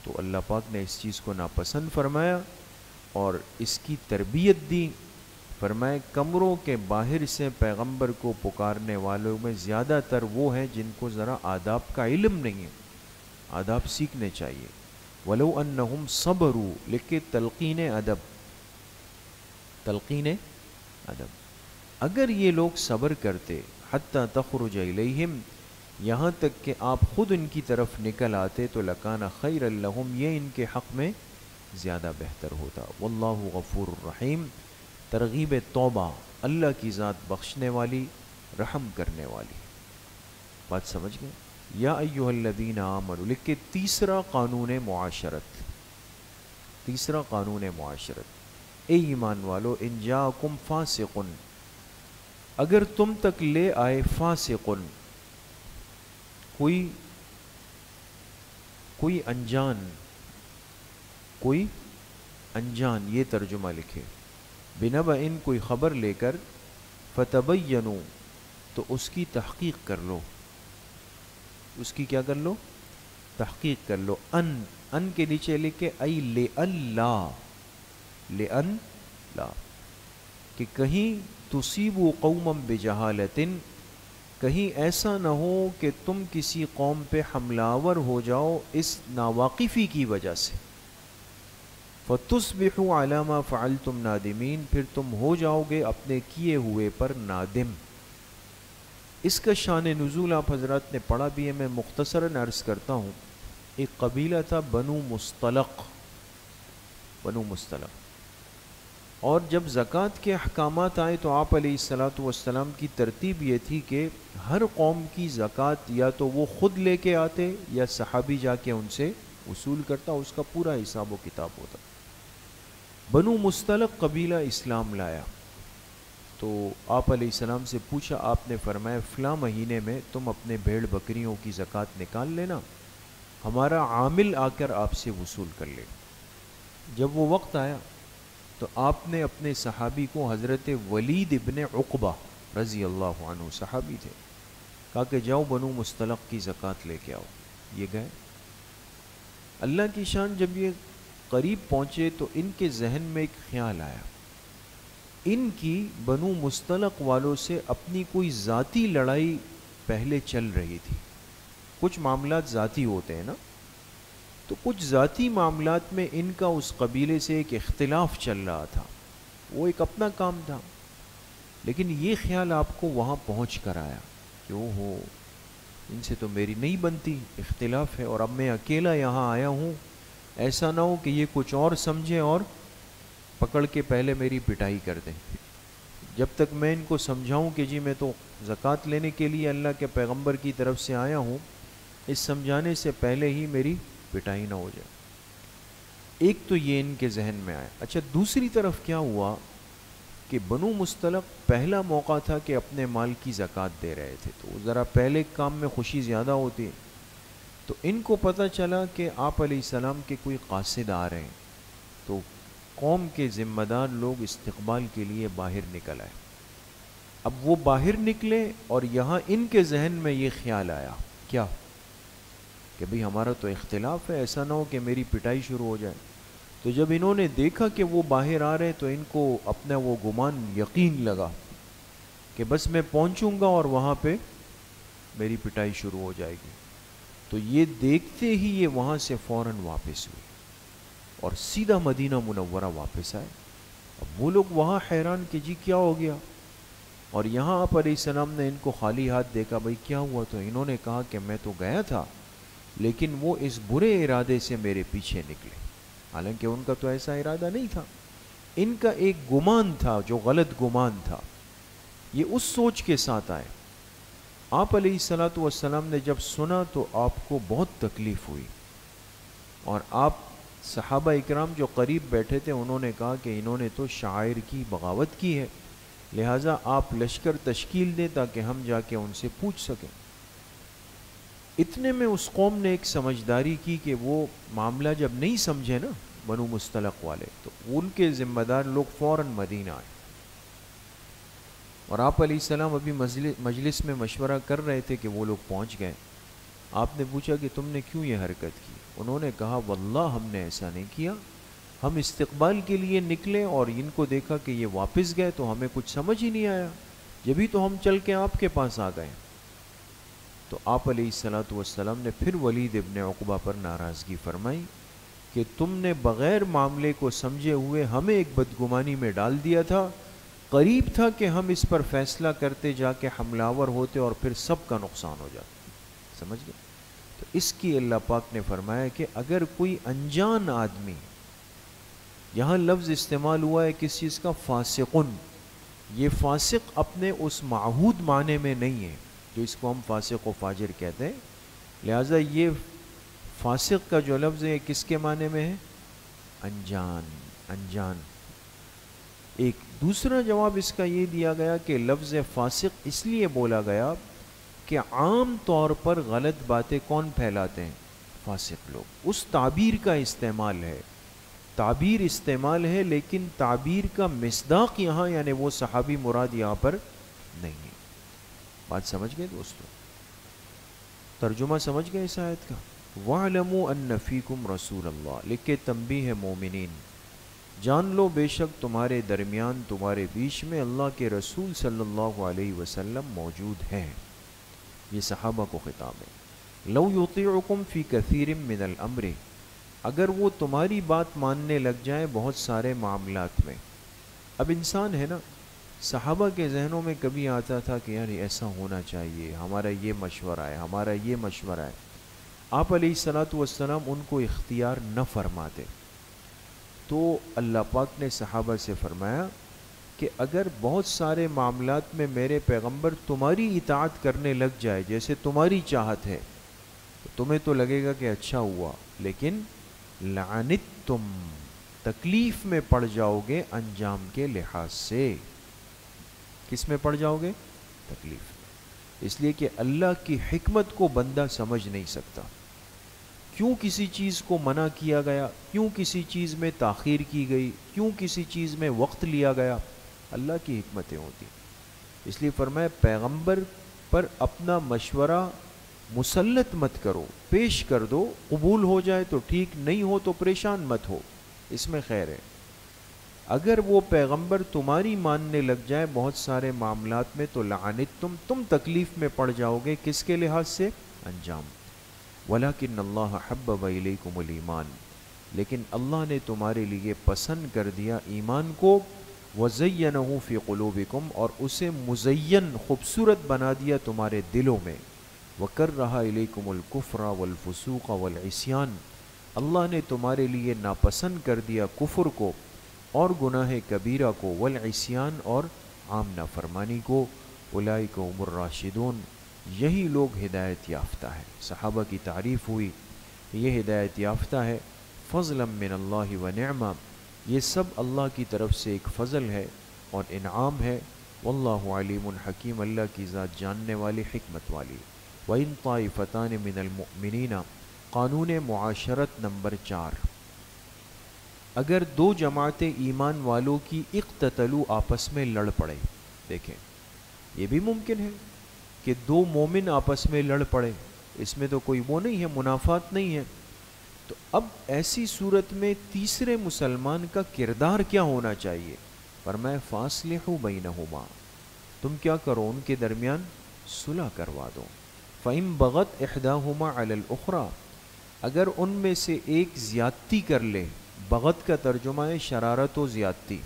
Speaker 2: تو اللہ پاک نے اس چیز کو ناپسند فرمایا اور اس کی تربیت دی۔ فرمائے کمروں کے باہر سے پیغمبر کو پکارنے والوں میں زیادہ تر وہ ہیں جن کو ذرا آداب کا علم نہیں ہے، آداب سیکھنے چاہیے۔ وَلَوْ أَنَّهُمْ صَبَرُوا، لکھے تلقین ادب، تلقین ادب، اگر یہ لوگ صبر کرتے، حتی تخرج الیہم، یہاں تک کہ آپ خود ان کی طرف نکل آتے، تو لکان خیر لہم، یہ ان کے حق میں زیادہ بہتر ہوتا۔ واللہ غفور الرحیم، ترغیب توبہ، اللہ کی ذات بخشنے والی، رحم کرنے والی۔ بات سمجھ گئے؟ یا ایہا الذین آمنوا، لکھ کے تیسرا قانون معاشرت، تیسرا قانون معاشرت، اے ایمان والو، ان جاءکم فاسق، اگر تم تک لے آئے فاسق، کوئی انجان، کوئی انجان، یہ ترجمہ لکھے، بنبأ، کوئی خبر لے کر، فتبینوا، تو اس کی تحقیق کر لو، اس کی کیا کر لو؟ تحقیق کر لو، ان کے نیچے لکھے ای لئلا، لئن لا، کہ کہیں تصیبوا قوما بجہالۃ، کہیں ایسا نہ ہو کہ تم کسی قوم پہ حملہ ہو جاؤ اس ناواقفی کی وجہ سے، فتصبحوا علی ما فعلتم نادمین، پھر تم ہو جاؤ گے اپنے کیے ہوئے پر نادم۔ اس کا شان نزول آپ حضرات نے پڑھا بھی ہے، میں مختصراً عرض کرتا ہوں۔ ایک قبیلہ تھا بنو مصطلق، بنو مصطلق، اور جب زکوٰۃ کے احکامات آئے تو آپ علیہ الصلاۃ والسلام کی ترتیب یہ تھی کہ ہر قوم کی زکوٰۃ یا تو وہ خود لے کے آتے یا صحابی جا کے ان سے وصول کرتا، اس کا پورا حساب و کتاب ہوتا۔ بنو مصطلق قبیلہ اسلام لایا تو آپ علیہ السلام سے پوچھا، آپ نے فرمایا فلاں مہینے میں تم اپنے بھیڑ بکریوں کی زکوٰۃ نکال لینا، ہمارا عامل آ کر آپ سے وصول کر لے۔ جب وہ وقت آیا تو آپ نے اپنے صحابی کو، حضرت ولید ابن عقبہ رضی اللہ عنہ صحابی تھے، کہا کہ جاؤ بنو مصطلق کی زکوٰۃ لے کے آؤ۔ یہ گئے۔ اللہ کی شان، جب یہ قریب پہنچے تو ان کے ذہن میں ایک خیال آیا، ان کی بنو مصطلق والوں سے اپنی کوئی ذاتی لڑائی پہلے چل رہی تھی۔ کچھ معاملات ذاتی ہوتے ہیں نا، تو کچھ ذاتی معاملات میں ان کا اس قبیلے سے ایک اختلاف چل رہا تھا، وہ ایک اپنا کام تھا، لیکن یہ خیال آپ کو وہاں پہنچ کر آیا کہ اوہو ان سے تو میری نہیں بنتی، اختلاف ہے، اور اب میں اکیلا یہاں آیا ہوں، ایسا نہ ہو کہ یہ کچھ اور سمجھیں اور پکڑ کے پہلے میری پٹائی کر دیں۔ جب تک میں ان کو سمجھاؤں کہ جی میں تو زکوٰۃ لینے کے لیے اللہ کے پیغمبر کی طرف سے آیا ہوں، اس سمجھانے سے پہلے ہی میری پٹائی نہ ہو جائے۔ ایک تو یہ ان کے ذہن میں آیا۔ اچھا، دوسری طرف کیا ہوا کہ بنو مصطلق پہلا موقع تھا کہ اپنے مال کی زکوٰۃ دے رہے تھے، تو ذرا پہلے کام میں خوشی زیادہ ہوتی ہے، تو ان کو پتہ چلا کہ آپ علیہ السلام کے کوئی قاصد آ رہے ہیں، تو قوم کے ذمہ دار لوگ استقبال کے لیے باہر نکل آئے۔ اب وہ باہر نکلے اور یہاں ان کے ذہن میں یہ خیال آیا، کیا کہ بھئی ہمارا تو اختلاف ہے، ایسا نہ ہو کہ میری پٹائی شروع ہو جائے۔ تو جب انہوں نے دیکھا کہ وہ باہر آ رہے تو ان کو اپنا وہ گمان یقین لگا کہ بس میں پہنچوں گا اور وہاں پہ میری پٹائی شروع ہو جائے گی۔ تو یہ دیکھتے ہی یہ وہاں سے فوراً واپس ہوئے اور سیدھا مدینہ منورہ واپس آئے۔ اب وہ لوگ وہاں حیران کہ جی کیا ہو گیا، اور یہاں آپ علیہ السلام نے ان کو خالی ہاتھ دیکھا، بھئی کیا ہوا؟ تو انہوں نے کہا کہ میں تو گیا تھا لیکن وہ اس برے ارادے سے میرے پیچھے نکلے، حالانکہ ان کا تو ایسا ارادہ نہیں تھا، ان کا ایک گمان تھا جو غلط گمان تھا، یہ اس سوچ کے ساتھ آئے۔ آپ علیہ الصلاۃ والسلام نے جب سنا تو آپ کو بہت تکلیف ہوئی، اور آپ صحابہ اکرام جو قریب بیٹھے تھے انہوں نے کہا کہ انہوں نے تو شاعر کی بغاوت کی ہے، لہٰذا آپ لشکر تشکیل دیں تاکہ ہم جا کے ان سے پوچھ سکیں۔ اتنے میں اس قوم نے ایک سمجھداری کی کہ وہ معاملہ جب نہیں سمجھے نا بنو مصطلق والے، تو ان کے ذمہ دار لوگ فوراً مدینہ آئے، اور آپ علیہ السلام ابھی مجلس میں مشورہ کر رہے تھے کہ وہ لوگ پہنچ گئے۔ آپ نے پوچھا کہ تم نے کیوں یہ حرکت کی؟ انہوں نے کہا واللہ ہم نے ایسا نہیں کیا، ہم استقبال کے لیے نکلے اور ان کو دیکھا کہ یہ واپس گئے تو ہمیں کچھ سمجھ ہی نہیں آیا، جبھی تو ہم چل کے آپ کے پاس آ گئے۔ تو آپ علیہ الصلاۃ والسلام نے پھر ولید ابن عقبہ پر ناراضگی فرمائی کہ تم نے بغیر معاملے کو سمجھے ہوئے ہمیں ایک بدگمانی میں ڈال دیا تھا، قریب تھا کہ ہم اس پر فیصلہ کرتے جا کے حملہ آور ہوتے اور پھر سب کا نقصان ہو جاتا۔ سمجھ گئے؟ تو اس کی اللہ پاک نے فرمایا کہ اگر کوئی انجان آدمی، یہاں لفظ استعمال ہوا ہے کس چیز کا؟ فاسقن، یہ فاسق اپنے اس معہود معنی میں نہیں ہے جو اس کو ہم فاسق و فاجر کہتے ہیں، لہٰذا یہ فاسق کا جو لفظ ہے کس کے معنی میں ہے؟ انجان، انجان۔ ایک دوسرا جواب اس کا یہ دیا گیا کہ لفظ فاسق اس لیے بولا گیا کہ عام طور پر غلط باتیں کون پھیلاتے ہیں؟ فاسق لوگ۔ اس تعبیر کا استعمال ہے، تعبیر استعمال ہے، لیکن تعبیر کا مصداق یہاں یعنی وہ صحابی مراد یہاں پر نہیں ہے۔ بات سمجھ گئے دوستو؟ ترجمہ سمجھ گئے اس آیت کا؟ وَاعْلَمُوا أَنَّ فِيكُمْ رَسُولَ اللَّهِ، لکھ کے تنبیہ ہے مومنین، جان لو بے شک تمہارے درمیان، تمہارے بیچ میں اللہ کے رسول صلی اللہ علیہ وسلم موجود ہیں۔ یہ صحابہ کو خطاب ہے۔ لو یطیعکم فی کثیر من الامر، اگر وہ تمہاری بات ماننے لگ جائیں بہت سارے معاملات میں۔ اب انسان ہے نا، صحابہ کے ذہنوں میں کبھی آتا تھا کہ یار ایسا ہونا چاہیے، ہمارا یہ مشورہ ہے، ہمارا یہ مشورہ ہے، آپ علیہ الصلاۃ والسلام ان کو اختیار نہ فرماتے۔ تو اللہ پاک نے صحابہ سے فرمایا کہ اگر بہت سارے معاملات میں میرے پیغمبر تمہاری اطاعت کرنے لگ جائے جیسے تمہاری چاہت ہے، تو تمہیں تو لگے گا کہ اچھا ہوا، لیکن لعنتم، تکلیف میں پڑ جاؤ گے انجام کے لحاظ سے۔ کس میں پڑ جاؤ گے؟ تکلیف میں۔ اس لیے کہ اللہ کی حکمت کو بندہ سمجھ نہیں سکتا، کیوں کسی چیز کو منع کیا گیا، کیوں کسی چیز میں تاخیر کی گئی، کیوں کسی چیز میں وقت لیا گیا، اللہ کی حکمتیں ہوتی۔ اس لیے فرمایا پیغمبر پر اپنا مشورہ مسلط مت کرو، پیش کر دو، قبول ہو جائے تو ٹھیک، نہیں ہو تو پریشان مت ہو، اس میں خیر ہے۔ اگر وہ پیغمبر تمہاری ماننے لگ جائے بہت سارے معاملات میں تو لعنتم، تم تکلیف میں پڑ جاؤ گے، کس کے لحاظ سے؟ انجام۔ وَلَكِنَّ اللَّهَ حَبَّبَ إِلَيْكُمُ الْإِيمَانَ، لیکن اللہ نے تمہارے لیے پسند کر دیا ایمان کو، وَزَيَّنَهُ فِي قُلُوبِكُمْ، اور اسے مزین خوبصورت بنا دیا تمہارے دلوں میں، وَكَرَّهَ إِلَيْكُمُ الْكُفْرَ وَالْفُسُوقَ وَالْعِصْيَانَ، اللہ نے تمہارے لیے ناپسند کر دیا کفر کو اور گناہ کبیرہ کو، والعصیان، اور عام نافرمانی کو، اولئک هم الراشدون، یہی لوگ ہدایت یافتہ ہے۔ صحابہ کی تعریف ہوئی، یہ ہدایت یافتہ ہے، فضلا من اللہ و نعمہ، یہ سب اللہ کی طرف سے ایک فضل ہے اور انعام ہے، واللہ علیم حکیم، اللہ کی ذات جاننے والی، حکمت والی۔ وَإِن طَائِفَتَانِ مِنَ الْمُؤْمِنِينَ، قانون معاشرت نمبر 4، اگر دو جماعتیں ایمان والوں کی اقتتلوا، آپس میں لڑ پڑے، دیکھیں یہ بھی ممکن ہے کہ دو مومن آپس میں لڑ پڑے، اس میں تو کوئی وہ نہیں ہے، منافات نہیں ہے، تو اب ایسی صورت میں تیسرے مسلمان کا کردار کیا ہونا چاہیے؟ فرمایا فاصلحوا بینہما، تم کیا کرو ان کے درمیان صلح کروا دو۔ فَإِن بَغَتْ إِحْدَاهُمَا عَلَى الْأُخْرَى، اگر ان میں سے ایک زیادتی کر لے، بغت کا ترجمہ ہے شرارت و زیادتی،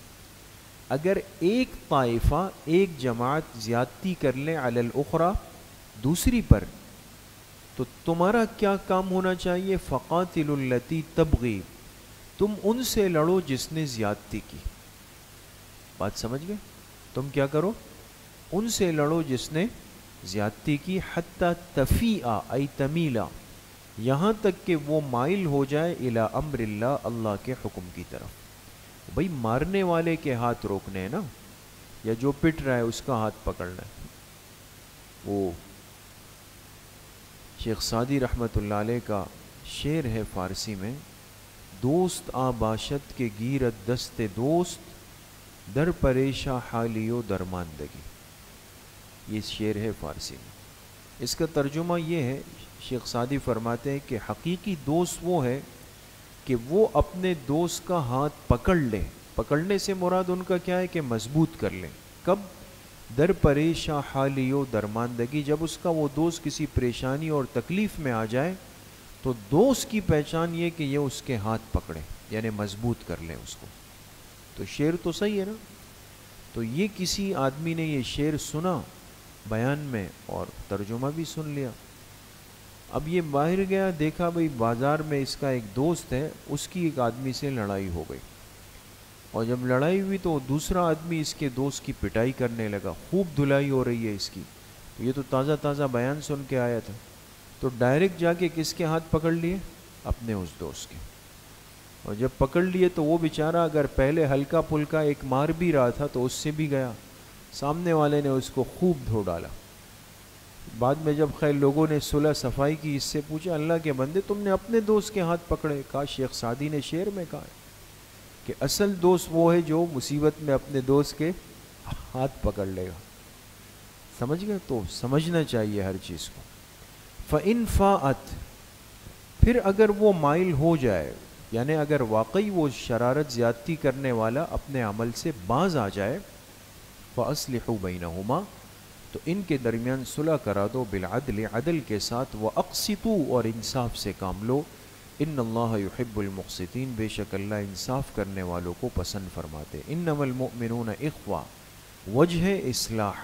Speaker 2: اگر ایک طائفہ، ایک جماعت زیادتی کر لیں علی الاخری، دوسری پر، تو تمہارا کیا کام ہونا چاہیے؟ فقاتلوا التی تبغی، تم ان سے لڑو جس نے زیادتی کی۔ بات سمجھ گئے؟ تم کیا کرو؟ ان سے لڑو جس نے زیادتی کی، حتی تفیئا ای تمیلا، یہاں تک کہ وہ مائل ہو جائے الی امر اللہ، اللہ کے حکم کی طرف۔ بھئی مارنے والے کے ہاتھ روکنے ہیں نا، یا جو پٹ رہا ہے اس کا ہاتھ پکڑنا ہے۔ وہ شیخ سعدی رحمۃ اللہ علیہ کا شعر ہے فارسی میں، دوست آ باشد کے گیرت دست دوست، در پریشاں حالی و درماندگی، یہ شعر ہے فارسی میں۔ اس کا ترجمہ یہ ہے، شیخ سعدی فرماتے ہیں کہ حقیقی دوست وہ ہے کہ وہ اپنے دوست کا ہاتھ پکڑ لے، پکڑنے سے مراد ان کا کیا ہے کہ مضبوط کر لیں۔ کب؟ در پریشاں حالی و درماندگی، جب اس کا وہ دوست کسی پریشانی اور تکلیف میں آ جائے تو دوست کی پہچان یہ کہ یہ اس کے ہاتھ پکڑے، یعنی مضبوط کر لیں اس کو۔ تو شعر تو صحیح ہے نا؟ تو یہ کسی آدمی نے یہ شعر سنا بیان میں اور ترجمہ بھی سن لیا، اب یہ باہر گیا، دیکھا بھئی بازار میں اس کا ایک دوست ہے، اس کی ایک آدمی سے لڑائی ہو گئی، اور جب لڑائی ہوئی تو دوسرا آدمی اس کے دوست کی پٹائی کرنے لگا، خوب دھلائی ہو رہی ہے اس کی، یہ تو تازہ تازہ بیان سن کے آیا تھا، تو ڈائریکٹ جا کے کس کے ہاتھ پکڑ لیے؟ اپنے اس دوست کے، اور جب پکڑ لیے تو وہ بیچارہ اگر پہلے ہلکا پھلکا ایک مار بھی رہا تھا تو اس سے بھی گیا، سامنے والے نے اس کو خوب دھو ڈالا۔ بعد میں جب خیر لوگوں نے صلح صفائی کی، اس سے پوچھا اللہ کے بندے تم نے اپنے دوست کے ہاتھ پکڑے؟ کہا شیخ سعدی نے شعر میں کہا ہے کہ اصل دوست وہ ہے جو مصیبت میں اپنے دوست کے ہاتھ پکڑ لے گا۔ سمجھ گئے؟ تو سمجھنا چاہیے ہر چیز کو۔ فَإِن فَاءَتْ، پھر اگر وہ مائل ہو جائے، یعنی اگر واقعی وہ شرارت زیادتی کرنے والا اپنے عمل سے باز آ جائے، فَأَصْلِحُوا بَيْنَهُمَا، تو ان کے درمیان صلح کرا دو، بالعدل، عدل کے ساتھ، وَأَقْسِطُوا، اور انصاف سے کام لو، ان اللہ یحب المقسطین، بے شک اللہ انصاف کرنے والوں کو پسند فرماتے، انما المؤمنون اخوہ، وجہ اصلاح۔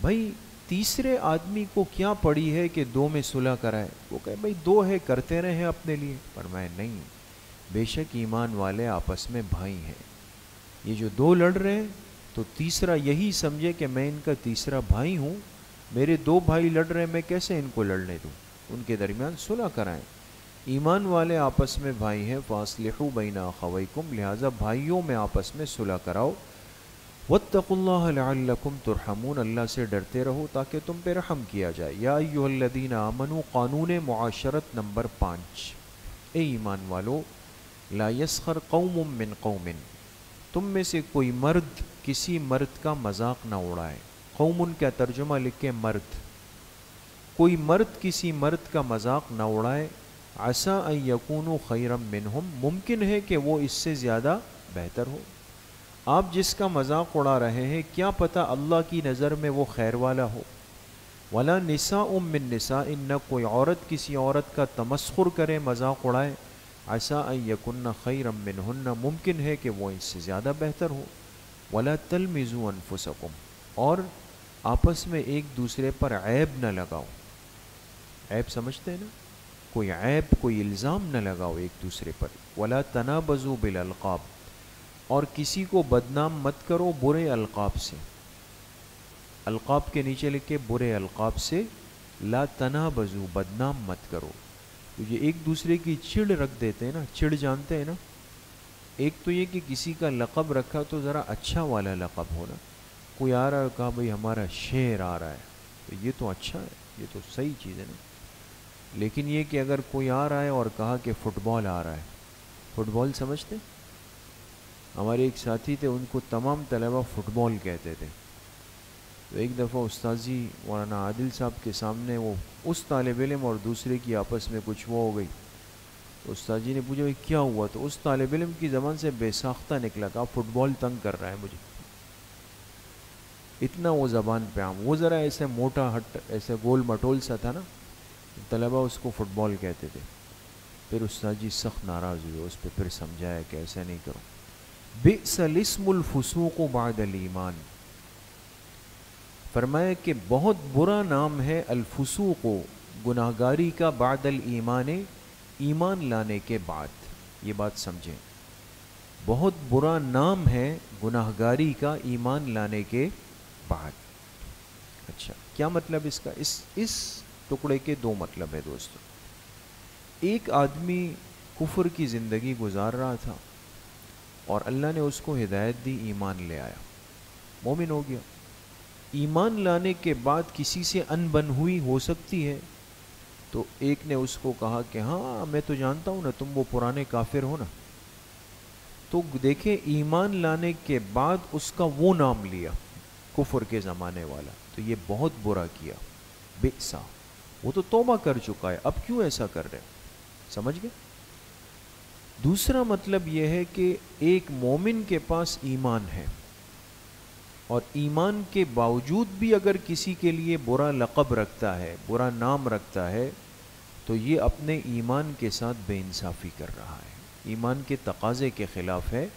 Speaker 2: بھائی تیسرے آدمی کو کیا پڑی ہے کہ دو میں صلح کرائے؟ وہ کہے بھائی دو ہے، کرتے رہے اپنے لیے۔ فرمایا نہیں، بے شک ایمان والے آپس میں بھائی ہیں، یہ جو دو لڑ رہے ہیں تو تیسرا یہی سمجھے کہ میں ان کا تیسرا بھائی ہوں، میرے دو بھائی لڑ رہے ہیں، میں کیسے ان کو لڑنے دوں؟ ان کے درمیان صلح کرائیں۔ ایمان والے آپس میں بھائی ہیں، فاصلحوا بین اخویکم، لہٰذا بھائیوں میں آپس میں صلح کراؤ، واتقوا اللہ لعلکم ترحمون، اللہ سے ڈرتے رہو تاکہ تم پہ رحم کیا جائے۔ یا ایھا الذین آمنوا، قانون معاشرت نمبر 5، اے ایمان والو، لا یسخر قوم من قوم، تم میں سے کوئی مرد کسی مرد کا مذاق نہ اڑائے۔ قوم کا ترجمہ لکھے مرد، کوئی مرد کسی مرد کا مذاق نہ اڑائے، عسیٰ ان یکونوا خیرا منہم، ممکن ہے کہ وہ اس سے زیادہ بہتر ہو۔ آپ جس کا مذاق اڑا رہے ہیں کیا پتہ اللہ کی نظر میں وہ خیر والا ہو۔ ولا نساء من نساء، نہ کوئی عورت کسی عورت کا تمسخر کرے، مذاق اڑائے، عسیٰ ان یکن خیرا منہن، ممکن ہے کہ وہ اس سے زیادہ بہتر ہو۔ ولا تلمزوا انفسکم، اور آپس میں ایک دوسرے پر عیب نہ لگاؤ۔ عیب سمجھتے ہیں نا، کوئی عیب، کوئی الزام نہ لگاؤ ایک دوسرے پر۔ ولا تنابزوا بالالقاب، اور کسی کو بدنام مت کرو برے القاب سے۔ القاب کے نیچے لکھے برے القاب سے، لا تنابزوا، بدنام مت کرو۔ تو یہ ایک دوسرے کی چڑ رکھ دیتے ہیں نا، چڑ جانتے ہیں نا، ایک تو یہ کہ کسی کا لقب رکھا تو ذرا اچھا والا لقب ہونا، کوئی آ رہا ہے کہا بھئی ہمارا شیر آ رہا ہے، تو یہ تو اچھا ہے، یہ تو صحیح چیز ہے نا۔ لیکن یہ کہ اگر کوئی آ رہا ہے اور کہا کہ فٹ بال آ رہا ہے، فٹ بال سمجھتے؟ ہمارے ایک ساتھی تھے، ان کو تمام طلبہ فٹ بال کہتے تھے۔ تو ایک دفعہ استاد جی مولانا عادل صاحب کے سامنے وہ اس طالب علم اور دوسرے کی آپس میں کچھ وہ ہو گئی، تو استاد جی نے پوچھا بھائی کیا ہوا؟ تو اس طالب علم کی زبان سے بے ساختہ نکلا، کہا فٹ بال تنگ کر رہا ہے مجھے۔ اتنا وہ زبان پہ عام، وہ ذرا ایسے موٹا ہٹ، ایسے گول مٹول سا تھا نا، طلبہ اس کو فٹ بال کہتے تھے۔ پھر استاد جی سخت ناراض ہوئے، اس پہ پھر سمجھایا کہ ایسا نہیں کرو۔ بئس الاسم الفسوق بعد الایمان، فرمایا کہ بہت برا نام ہے الفسوق، گناہگاری کا، بعد الایمان، ایمان لانے کے بعد۔ یہ بات سمجھیں، بہت برا نام ہے گناہگاری کا ایمان لانے کے بعد۔ اچھا کیا مطلب اس کا؟ اس ٹکڑے کے دو مطلب ہے دوستو۔ ایک آدمی کفر کی زندگی گزار رہا تھا اور اللہ نے اس کو ہدایت دی، ایمان لے آیا، مومن ہو گیا۔ ایمان لانے کے بعد کسی سے انبن ہوئی ہو سکتی ہے، تو ایک نے اس کو کہا کہ ہاں میں تو جانتا ہوں نا تم وہ پرانے کافر ہو نا، تو دیکھیں ایمان لانے کے بعد اس کا وہ نام لیا، کفر کے زمانے والا، تو یہ بہت برا کیا، بئسا، وہ تو توبہ کر چکا ہے، اب کیوں ایسا کر رہے؟ سمجھ گئے؟ دوسرا مطلب یہ ہے کہ ایک مومن کے پاس ایمان ہے اور ایمان کے باوجود بھی اگر کسی کے لیے برا لقب رکھتا ہے، برا نام رکھتا ہے، تو یہ اپنے ایمان کے ساتھ بے انصافی کر رہا ہے، ایمان کے تقاضے کے خلاف ہے،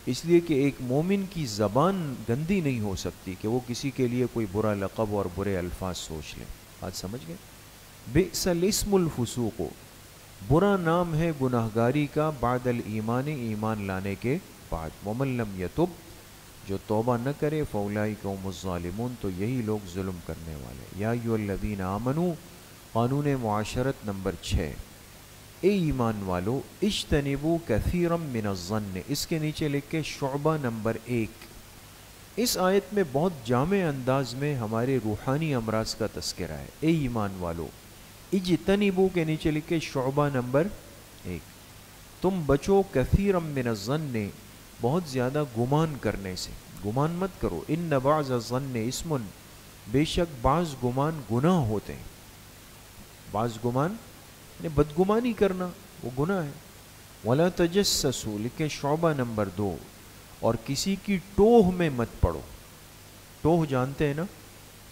Speaker 2: اس لیے کہ ایک مومن کی زبان گندی نہیں ہو سکتی کہ وہ کسی کے لیے کوئی برا لقب اور برے الفاظ سوچ لے۔ بات سمجھ گئے؟ بئس الاسم الفسوق، برا نام ہے گناہگاری کا، بعد الایمان، ایمان لانے کے بعد۔ ومن لم یتب، جو توبہ نہ کرے، فاولئک هم الظالمون، تو یہی لوگ ظلم کرنے والے۔ یا ایھا الذین آمنوا، قانون معاشرت نمبر 6، اے ایمان والو، اجتنبوا کثیرا من الظن، اس کے نیچے لکھ کے شعبہ نمبر 1۔ اس آیت میں بہت جامع انداز میں ہمارے روحانی امراض کا تذکرہ ہے۔ اے ایمان والو، اجتنبوا کے نیچے لکھے شعبہ نمبر 1، تم بچو کثیرا من الظن، بہت زیادہ گمان کرنے سے، گمان مت کرو، ان بعض الظن اسم، بے شک بعض گمان گناہ ہوتے ہیں، بعض گمان بدگمانی کرنا وہ گناہ ہے. ولا تجسسوا لکھیں شعبہ نمبر 2، اور کسی کی ٹوہ میں مت پڑو. ٹوہ جانتے ہیں نا،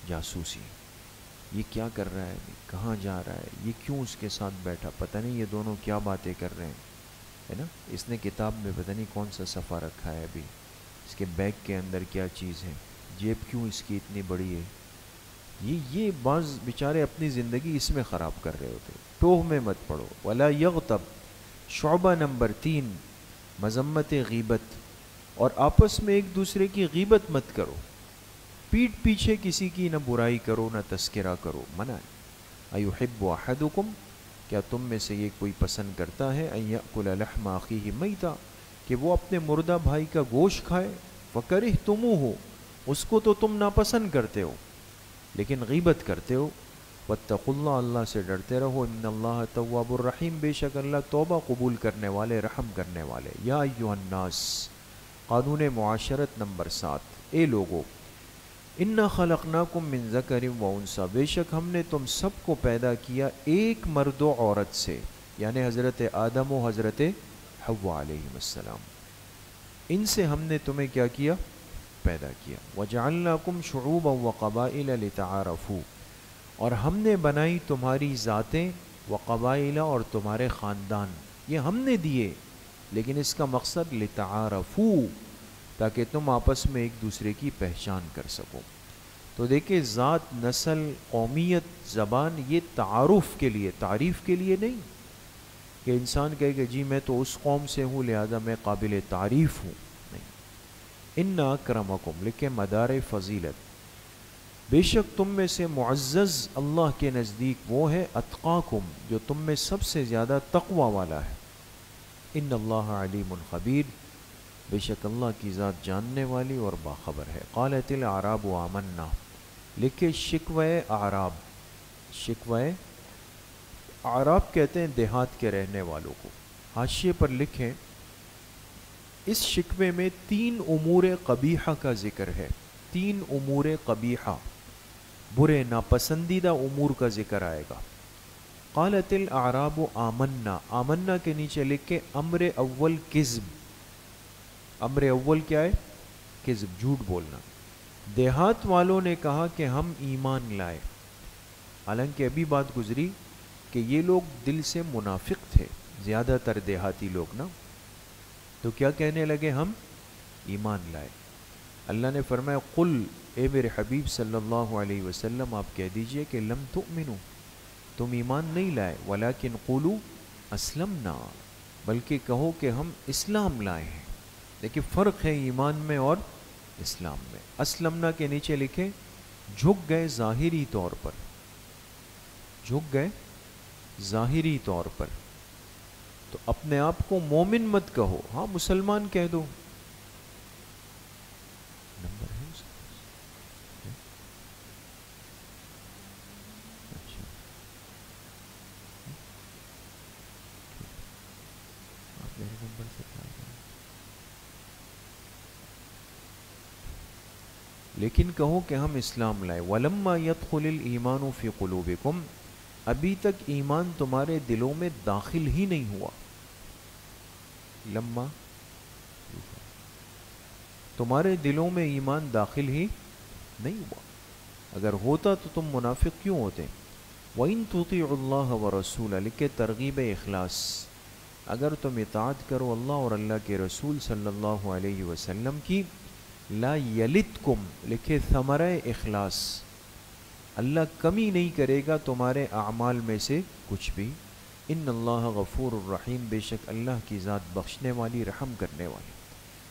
Speaker 2: جاسوسی. یہ کیا کر رہا ہے، کہاں جا رہا ہے، یہ کیوں اس کے ساتھ بیٹھا، پتہ نہیں یہ دونوں کیا باتیں کر رہے ہیں، ہے نا. اس نے کتاب میں پتہ نہیں کون سا صفحہ رکھا ہے ابھی، اس کے بیگ کے اندر کیا چیز ہے، جیب کیوں اس کی اتنی بڑی ہے. یہ بعض بیچارے اپنی زندگی اس میں خراب کر رہے ہوتے. ٹوہ میں مت پڑو. ولا یغتب شعبہ نمبر 3 مذمت غیبت، اور آپس میں ایک دوسرے کی غیبت مت کرو. پیٹھ پیچھے کسی کی نہ برائی کرو نہ تذکرہ کرو، منع ہے. ایحب احدکم، کیا تم میں سے یہ کوئی پسند کرتا ہے، ان یأکل لحم اخیہ میتا، کہ وہ اپنے مردہ بھائی کا گوشت کھائے. فکرہتموہ، اس کو تو تم ناپسند کرتے ہو لیکن غیبت کرتے ہو. واتقوا اللہ، اللہ سے ڈرتے رہو. ان اللہ تواب الرحیم، بے شک اللہ توبہ قبول کرنے والے رحم کرنے والے. یا ایھا الناس، قانون معاشرت نمبر 7، اے لوگو، انا خلقناکم من ذکر و انثی، بے شک ہم نے تم سب کو پیدا کیا ایک مرد و عورت سے، یعنی حضرت آدم و حضرت حوا علیہ السلام. ان سے ہم نے تمہیں کیا کیا، پیدا کیا. وجعلناکم شعوبا وقبائل لتعارفوا، اور ہم نے بنائی تمہاری ذاتیں، وقبائل، اور تمہارے خاندان، یہ ہم نے دیے، لیکن اس کا مقصد لتعارفوا، تاکہ تم آپس میں ایک دوسرے کی پہچان کر سکو. تو دیکھیں، ذات، نسل، قومیت، زبان، یہ تعارف کے لیے، تعریف کے لیے نہیں کہ انسان کہے کہ جی میں تو اس قوم سے ہوں لہذا میں قابل تعریف ہوں. نہیں. ان اکرمکم، لکھیں مدار فضیلت، بے شک تم میں سے معزز اللہ کے نزدیک وہ ہے اتقاکم، جو تم میں سب سے زیادہ تقوی والا ہے. ان اللہ علیم خبیر، بے شک اللہ کی ذات جاننے والی اور باخبر ہے. قالت الاعراب آمنا، لکھے شکوہ اعراب. شکوہ اعراب کہتے ہیں دیہات کے رہنے والوں کو. حاشیے پر لکھیں اس شکوے میں 3 امور قبیحہ کا ذکر ہے. 3 امور قبیحہ، برے ناپسندیدہ امور کا ذکر آئے گا. قالت الاعراب آمنا، آمنا کے نیچے لکھے امر اول کذب. امر اول کیا ہے، کذب، جھوٹ بولنا. دیہات والوں نے کہا کہ ہم ایمان لائے، حالانکہ ابھی بات گزری کہ یہ لوگ دل سے منافق تھے، زیادہ تر دیہاتی لوگ نا. تو کیا کہنے لگے، ہم ایمان لائے. اللہ نے فرمایا قل، اے میرے حبیب صلی اللہ علیہ وسلم آپ کہہ دیجئے کہ لم تؤمنو، تم ایمان نہیں لائے، ولیکن قولوا اسلمنا، بلکہ کہو کہ ہم اسلام لائے ہیں. لیکن فرق ہے ایمان میں اور اسلام میں. اسلمنا کے نیچے لکھے جھک گئے ظاہری طور پر، جھک گئے ظاہری طور پر. تو اپنے آپ کو مومن مت کہو، ہاں مسلمان کہہ دو. نمبر ہے اس کا؟ اچھا، آپ میرے نمبر سے کیا کریں، لیکن کہو کہ ہم اسلام لائے. وَلَمَّا يَدْخُلِ الْإِيمَانُ فِي قُلُوبِكُمْ، ابھی تک ایمان تمہارے دلوں میں داخل ہی نہیں ہوا. لما، تمہارے دلوں میں ایمان داخل ہی نہیں ہوا. اگر ہوتا تو تم منافق کیوں ہوتے. وَإِن تُطِيعُوا اللَّهَ وَرَسُولَهُ، لکھے ترغیب اخلاص، اگر تم اطاعت کرو اللہ اور اللہ کے رسول صلی اللہ علیہ وسلم کی، لا یلتکم، لکھے ثمرہ اخلاص، اللہ کمی نہیں کرے گا تمہارے اعمال میں سے کچھ بھی. ان اللہ غفور الرحیم، بے شک اللہ کی ذات بخشنے والی رحم کرنے والی.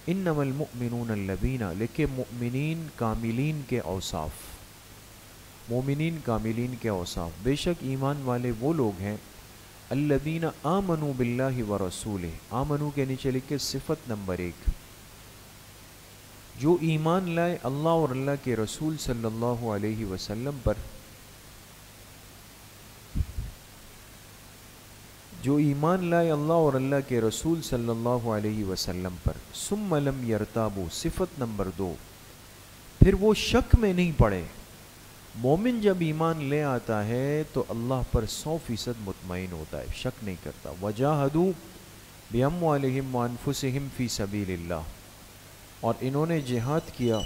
Speaker 2: انما المؤمنون الذین، لکھے مؤمنین کاملین کے اوصاف، مومنین کاملین کے اوصاف، بے شک ایمان والے وہ لوگ ہیں الذین آمنوا باللہ ورسولہ. آمنو کے نیچے لکھے صفت نمبر 1، جو ایمان لائے اللہ اور اللہ کے رسول صلی اللہ علیہ وسلم پر، جو ایمان لائے اللہ اور اللہ کے رسول صلی اللہ علیہ وسلم پر. ثم لم یرتابوا، صفت نمبر 2، پھر وہ شک میں نہیں پڑے. مومن جب ایمان لے آتا ہے تو اللہ پر 100% مطمئن ہوتا ہے، شک نہیں کرتا. وجاہدوا باموالہم وانفسہم فی سبیل اللہ، اور انہوں نے جہاد کیا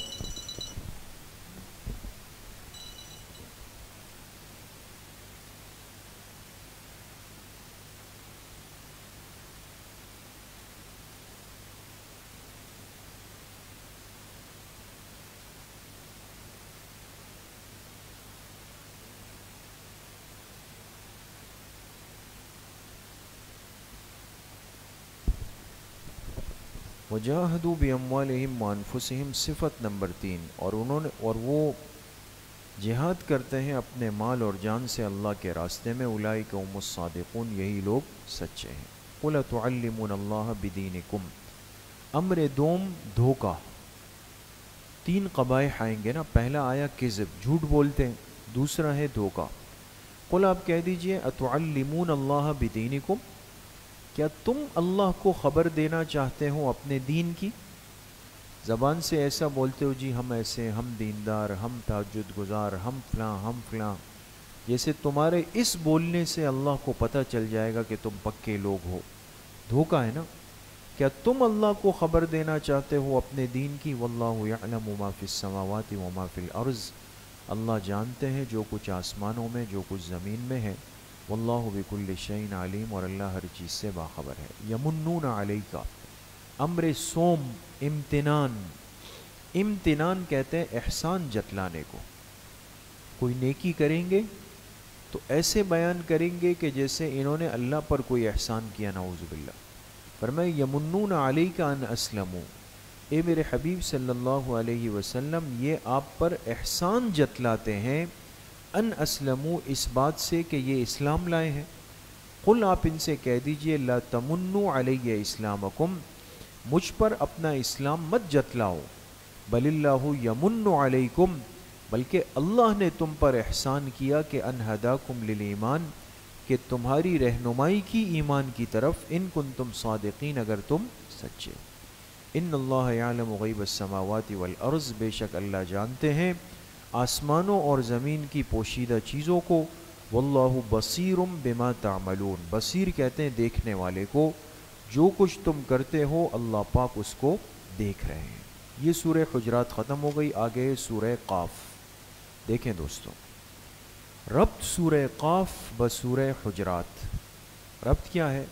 Speaker 2: وجاہدوا باموالہم وانفسہم، صفت نمبر 3، اور وہ جہاد کرتے ہیں اپنے مال اور جان سے اللہ کے راستے میں. اولئک هم الصادقون، یہی لوگ سچے ہیں. قل تعلمون اللہ بدینکم، امر دوم دھوکہ. 3 قبائح آئیں گے نا. پہلا آیا کذب، جھوٹ بولتے ہیں. دوسرا ہے دھوکہ. قل آپ کہہ دیجئے اتعلمون اللہ بدینکم، کیا تم اللہ کو خبر دینا چاہتے ہو اپنے دین کی؟ زبان سے ایسا بولتے ہو جی ہم ایسے، ہم دیندار، ہم تہجد گزار، ہم فلاں ہم فلاں، جیسے تمہارے اس بولنے سے اللہ کو پتہ چل جائے گا کہ تم پکے لوگ ہو. دھوکہ ہے نا. کیا تم اللہ کو خبر دینا چاہتے ہو اپنے دین کی؟ واللہ یعلم ما فی السماوات وما فی الارض، اللہ جانتے ہیں جو کچھ آسمانوں میں جو کچھ زمین میں ہے. واللہ بکل شیء علیم، اور اللہ ہر چیز سے باخبر ہے. یمنون علیک، امر سوم امتنان. امتنان کہتے ہیں احسان جتلانے کو. کوئی نیکی کریں گے تو ایسے بیان کریں گے کہ جیسے انہوں نے اللہ پر کوئی احسان کیا، نعوذ باللہ. فرمائے یمنون علیک ان اسلموا، اے میرے حبیب صلی اللہ علیہ وسلم یہ آپ پر احسان جتلاتے ہیں، ان اسلموا، اس بات سے کہ یہ اسلام لائے ہیں. قل آپ ان سے کہہ دیجئے لا تمنوا علی اسلامکم، مجھ پر اپنا اسلام مت جتلاؤ. بل اللہ یمن علیکم، بلکہ اللہ نے تم پر احسان کیا کہ ان ہداکم للایمان، کہ تمہاری رہنمائی کی ایمان کی طرف. ان کنتم صادقین، اگر تم سچے. ان اللہ یعلم غیب السماوات والارض، بے شک اللہ جانتے ہیں آسمانوں اور زمین کی پوشیدہ چیزوں کو. واللہ بصیر بما تعملون، بصیر کہتے ہیں دیکھنے والے کو. جو کچھ تم کرتے ہو اللہ پاک اس کو دیکھ رہے ہیں. یہ سورہ حجرات ختم ہو گئی. آگے سورہ قاف. دیکھیں دوستوں، ربط سورہ قاف بسورہ حجرات، ربط کیا ہے؟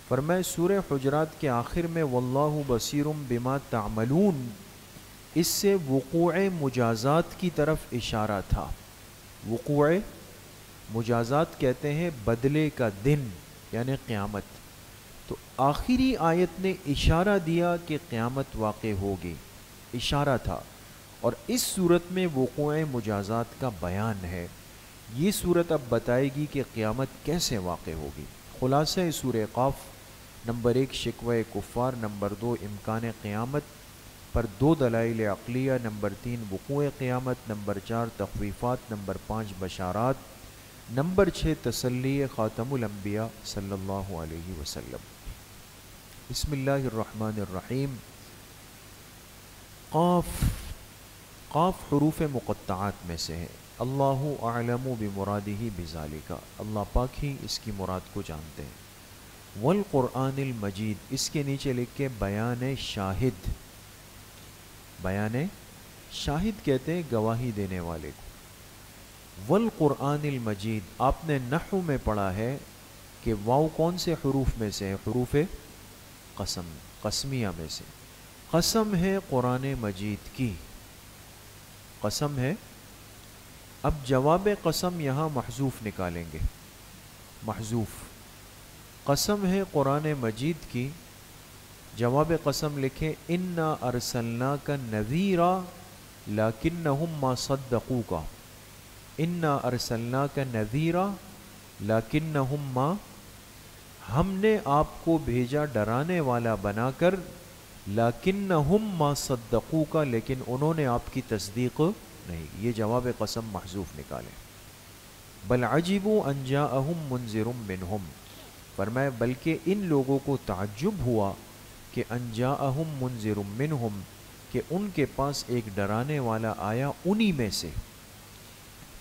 Speaker 2: فرمائے سورہ حجرات کے آخر میں واللہ بصیر بما تعملون، اس سے وقوع مجازات کی طرف اشارہ تھا. وقوع مجازات کہتے ہیں بدلے کا دن، یعنی قیامت. تو آخری آیت نے اشارہ دیا کہ قیامت واقع ہوگی، اشارہ تھا. اور اس صورت میں وقوع مجازات کا بیان ہے. یہ صورت اب بتائے گی کہ قیامت کیسے واقع ہوگی. خلاصہ سورہ قاف: نمبر 1 شکوہ کفار، نمبر 2 امکان قیامت پر 2 دلائل عقلیہ، نمبر 3 وقوع قیامت، نمبر 4 تخویفات، نمبر 5 بشارات، نمبر 6 تسلی خاتم الانبیاء صلی اللہ علیہ وسلم. بسم اللہ الرحمن الرحیم. قاف، قاف حروف مقطعات میں سے ہے. اللہ اعلم بمرادہ بذالک، اللہ پاک ہی اس کی مراد کو جانتے ہیں. والقرآن المجید، اس کے نیچے لکھ کے بیان شاہد. بیان شاہد کہتے ہیں گواہی دینے والے کو. والقرآن المجید، آپ نے نحو میں پڑھا ہے کہ واو کون سے حروف میں سے ہے؟ حروف قسم، قسمیہ میں سے. قسم ہے قرآن مجید کی، قسم ہے. اب جواب قسم یہاں محذوف نکالیں گے، محذوف. قسم ہے قرآن مجید کی. جواب قسم لکھیں انا ارسلناک نذیرا لیکنہم ما صدقوک. انا ارسلناک نذیرا لیکنہم ما، ہم نے آپ کو بھیجا ڈرانے والا بنا کر. لیکنہم ما صدقوک، لیکن انہوں نے آپ کی تصدیق نہیں. یہ جواب قسم محذوف نکالیں. بل عجبوا ان جاءہم منذر منہم، فرمایا بلکہ ان لوگوں کو تعجب ہوا کہ ان جاءہم منذر منہم، کہ ان کے پاس ایک ڈرانے والا آیا انہی میں سے.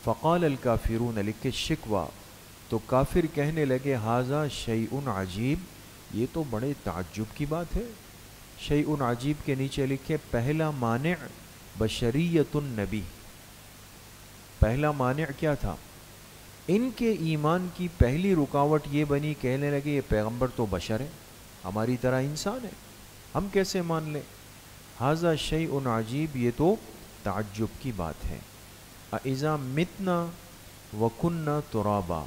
Speaker 2: فقال الکافرون، لکھ کے شکوہ، تو کافر کہنے لگے ھذا شیء عجیب، یہ تو بڑے تعجب کی بات ہے۔ شیء عجیب کے نیچے لکھے پہلا مانع بشریت النبی، پہلا مانع کیا تھا؟ ان کے ایمان کی پہلی رکاوٹ یہ بنی، کہنے لگے یہ پیغمبر تو بشر ہے، ہماری طرح انسان ہے، ہم کیسے مان لیں؟ ھذا شیء عجیب، یہ تو تعجب کی بات ہے۔ اذا متنا وکننا ترابا،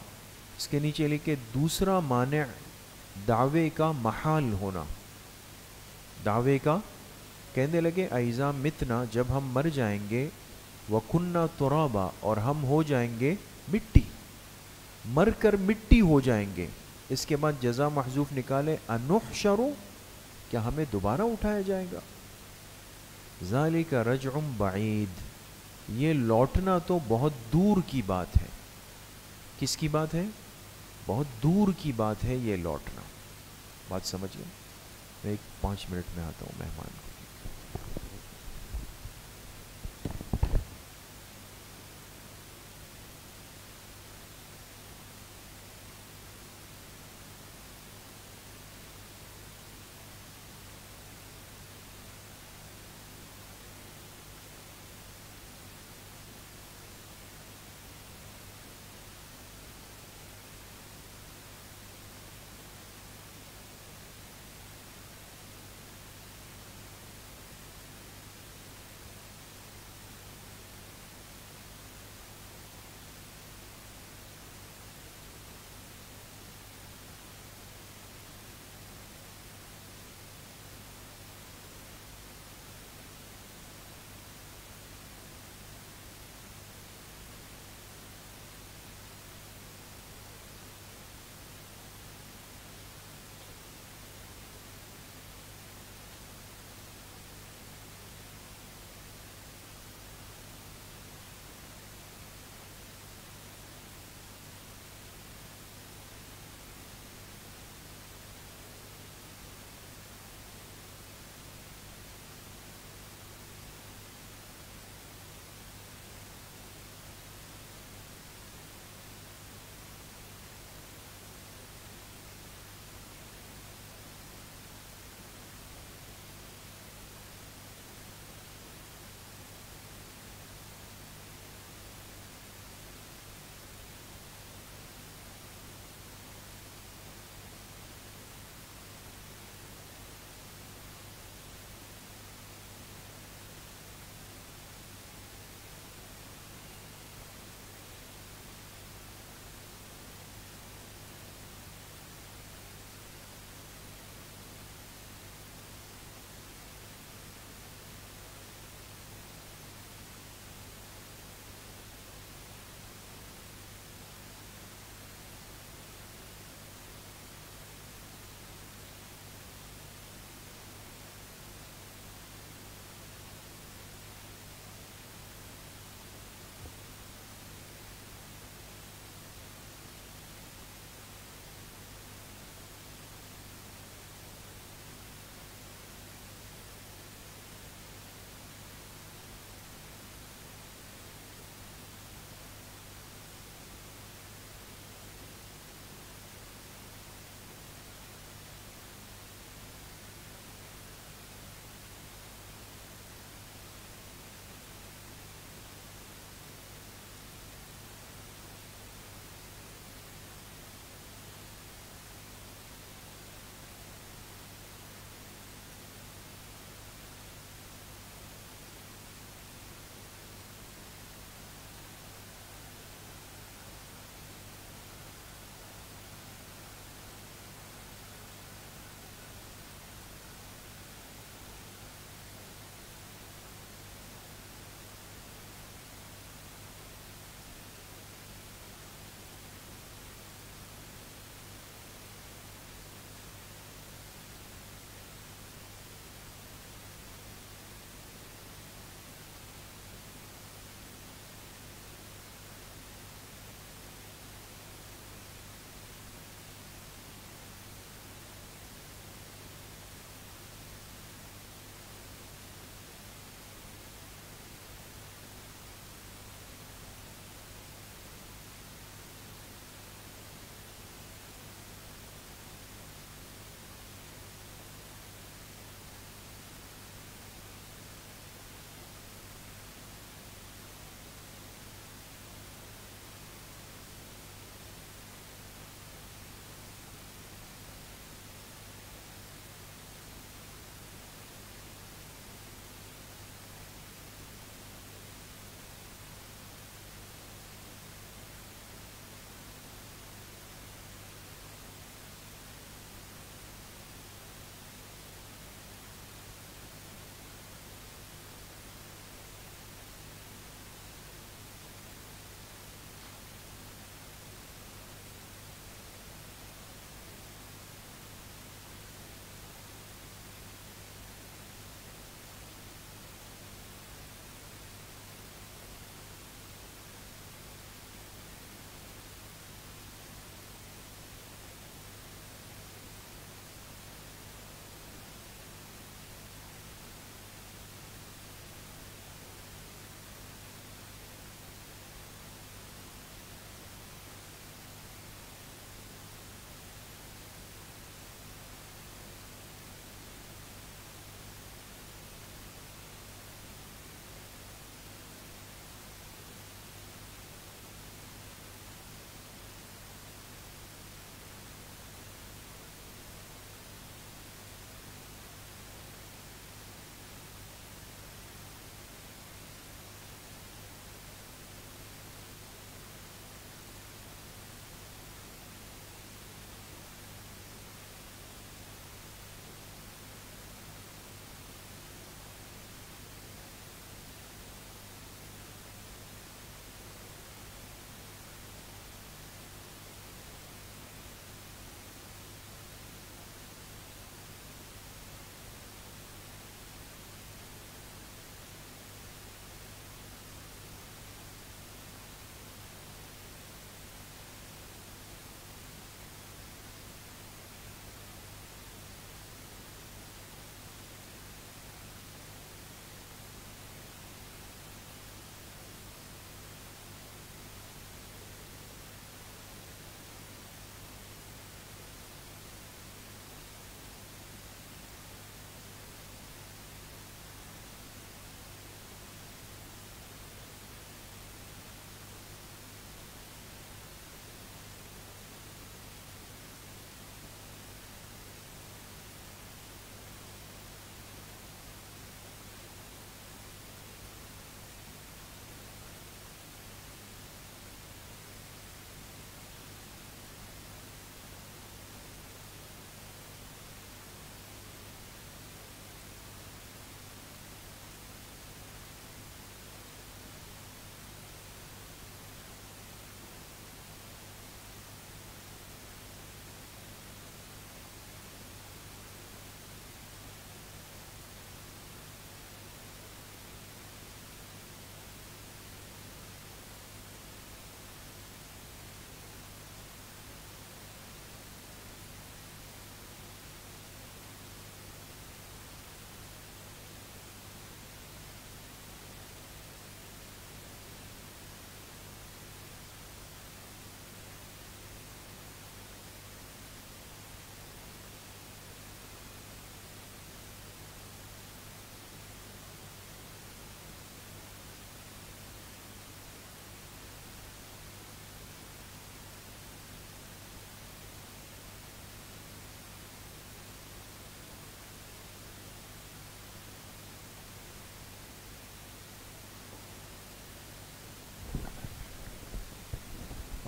Speaker 2: اس کے نیچے لکھے دوسرا مانع دعوے کا محال ہونا، دعوے کا، کہنے لگے اذا متنا، جب ہم مر جائیں گے، وکننا ترابا، اور ہم ہو جائیں گے مٹی، مر کر مٹی ہو جائیں گے، اس کے بعد جزا محذوف نکالے انحشر، کیا ہمیں دوبارہ اٹھایا جائے گا؟ ذالک رجع بعید، یہ لوٹنا تو بہت دور کی بات ہے۔ کس کی بات ہے؟ بہت دور کی بات ہے یہ لوٹنا۔ بات سمجھ گئے؟ میں 5 منٹ میں آتا ہوں مہمان کو۔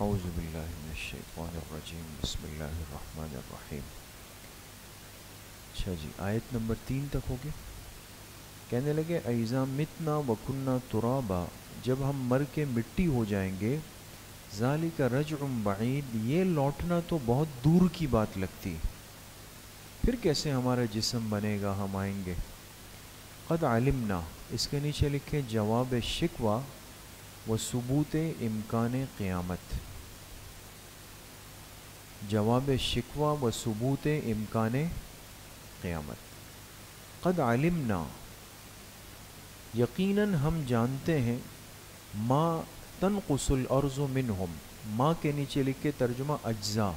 Speaker 2: اعوذ باللہ من الشیطان الرجیم بسم اللہ الرحمن الرحیم. اچھا جی، آیت نمبر 3 تک ہو گئے. کہنے لگے اَإِذَا مِتْنَا وَكُنَّا تُرَابًا، جب ہم مر کے مٹی ہو جائیں گے، ذَلِكَ رَجْعٌ بَعِيدٌ، یہ لوٹنا تو بہت دور کی بات لگتی، پھر کیسے ہمارا جسم بنے گا، ہم آئیں گے. قد علمنا، اس کے نیچے لکھے جواب شکوہ و ثبوت امکان قیامت. جواب شکوہ و ثبوت امکان قیامت. قد علمنا، یقیناً ہم جانتے ہیں، ما تنقص الارض منہم، ما کے نیچے لکھے ترجمہ اجزاء،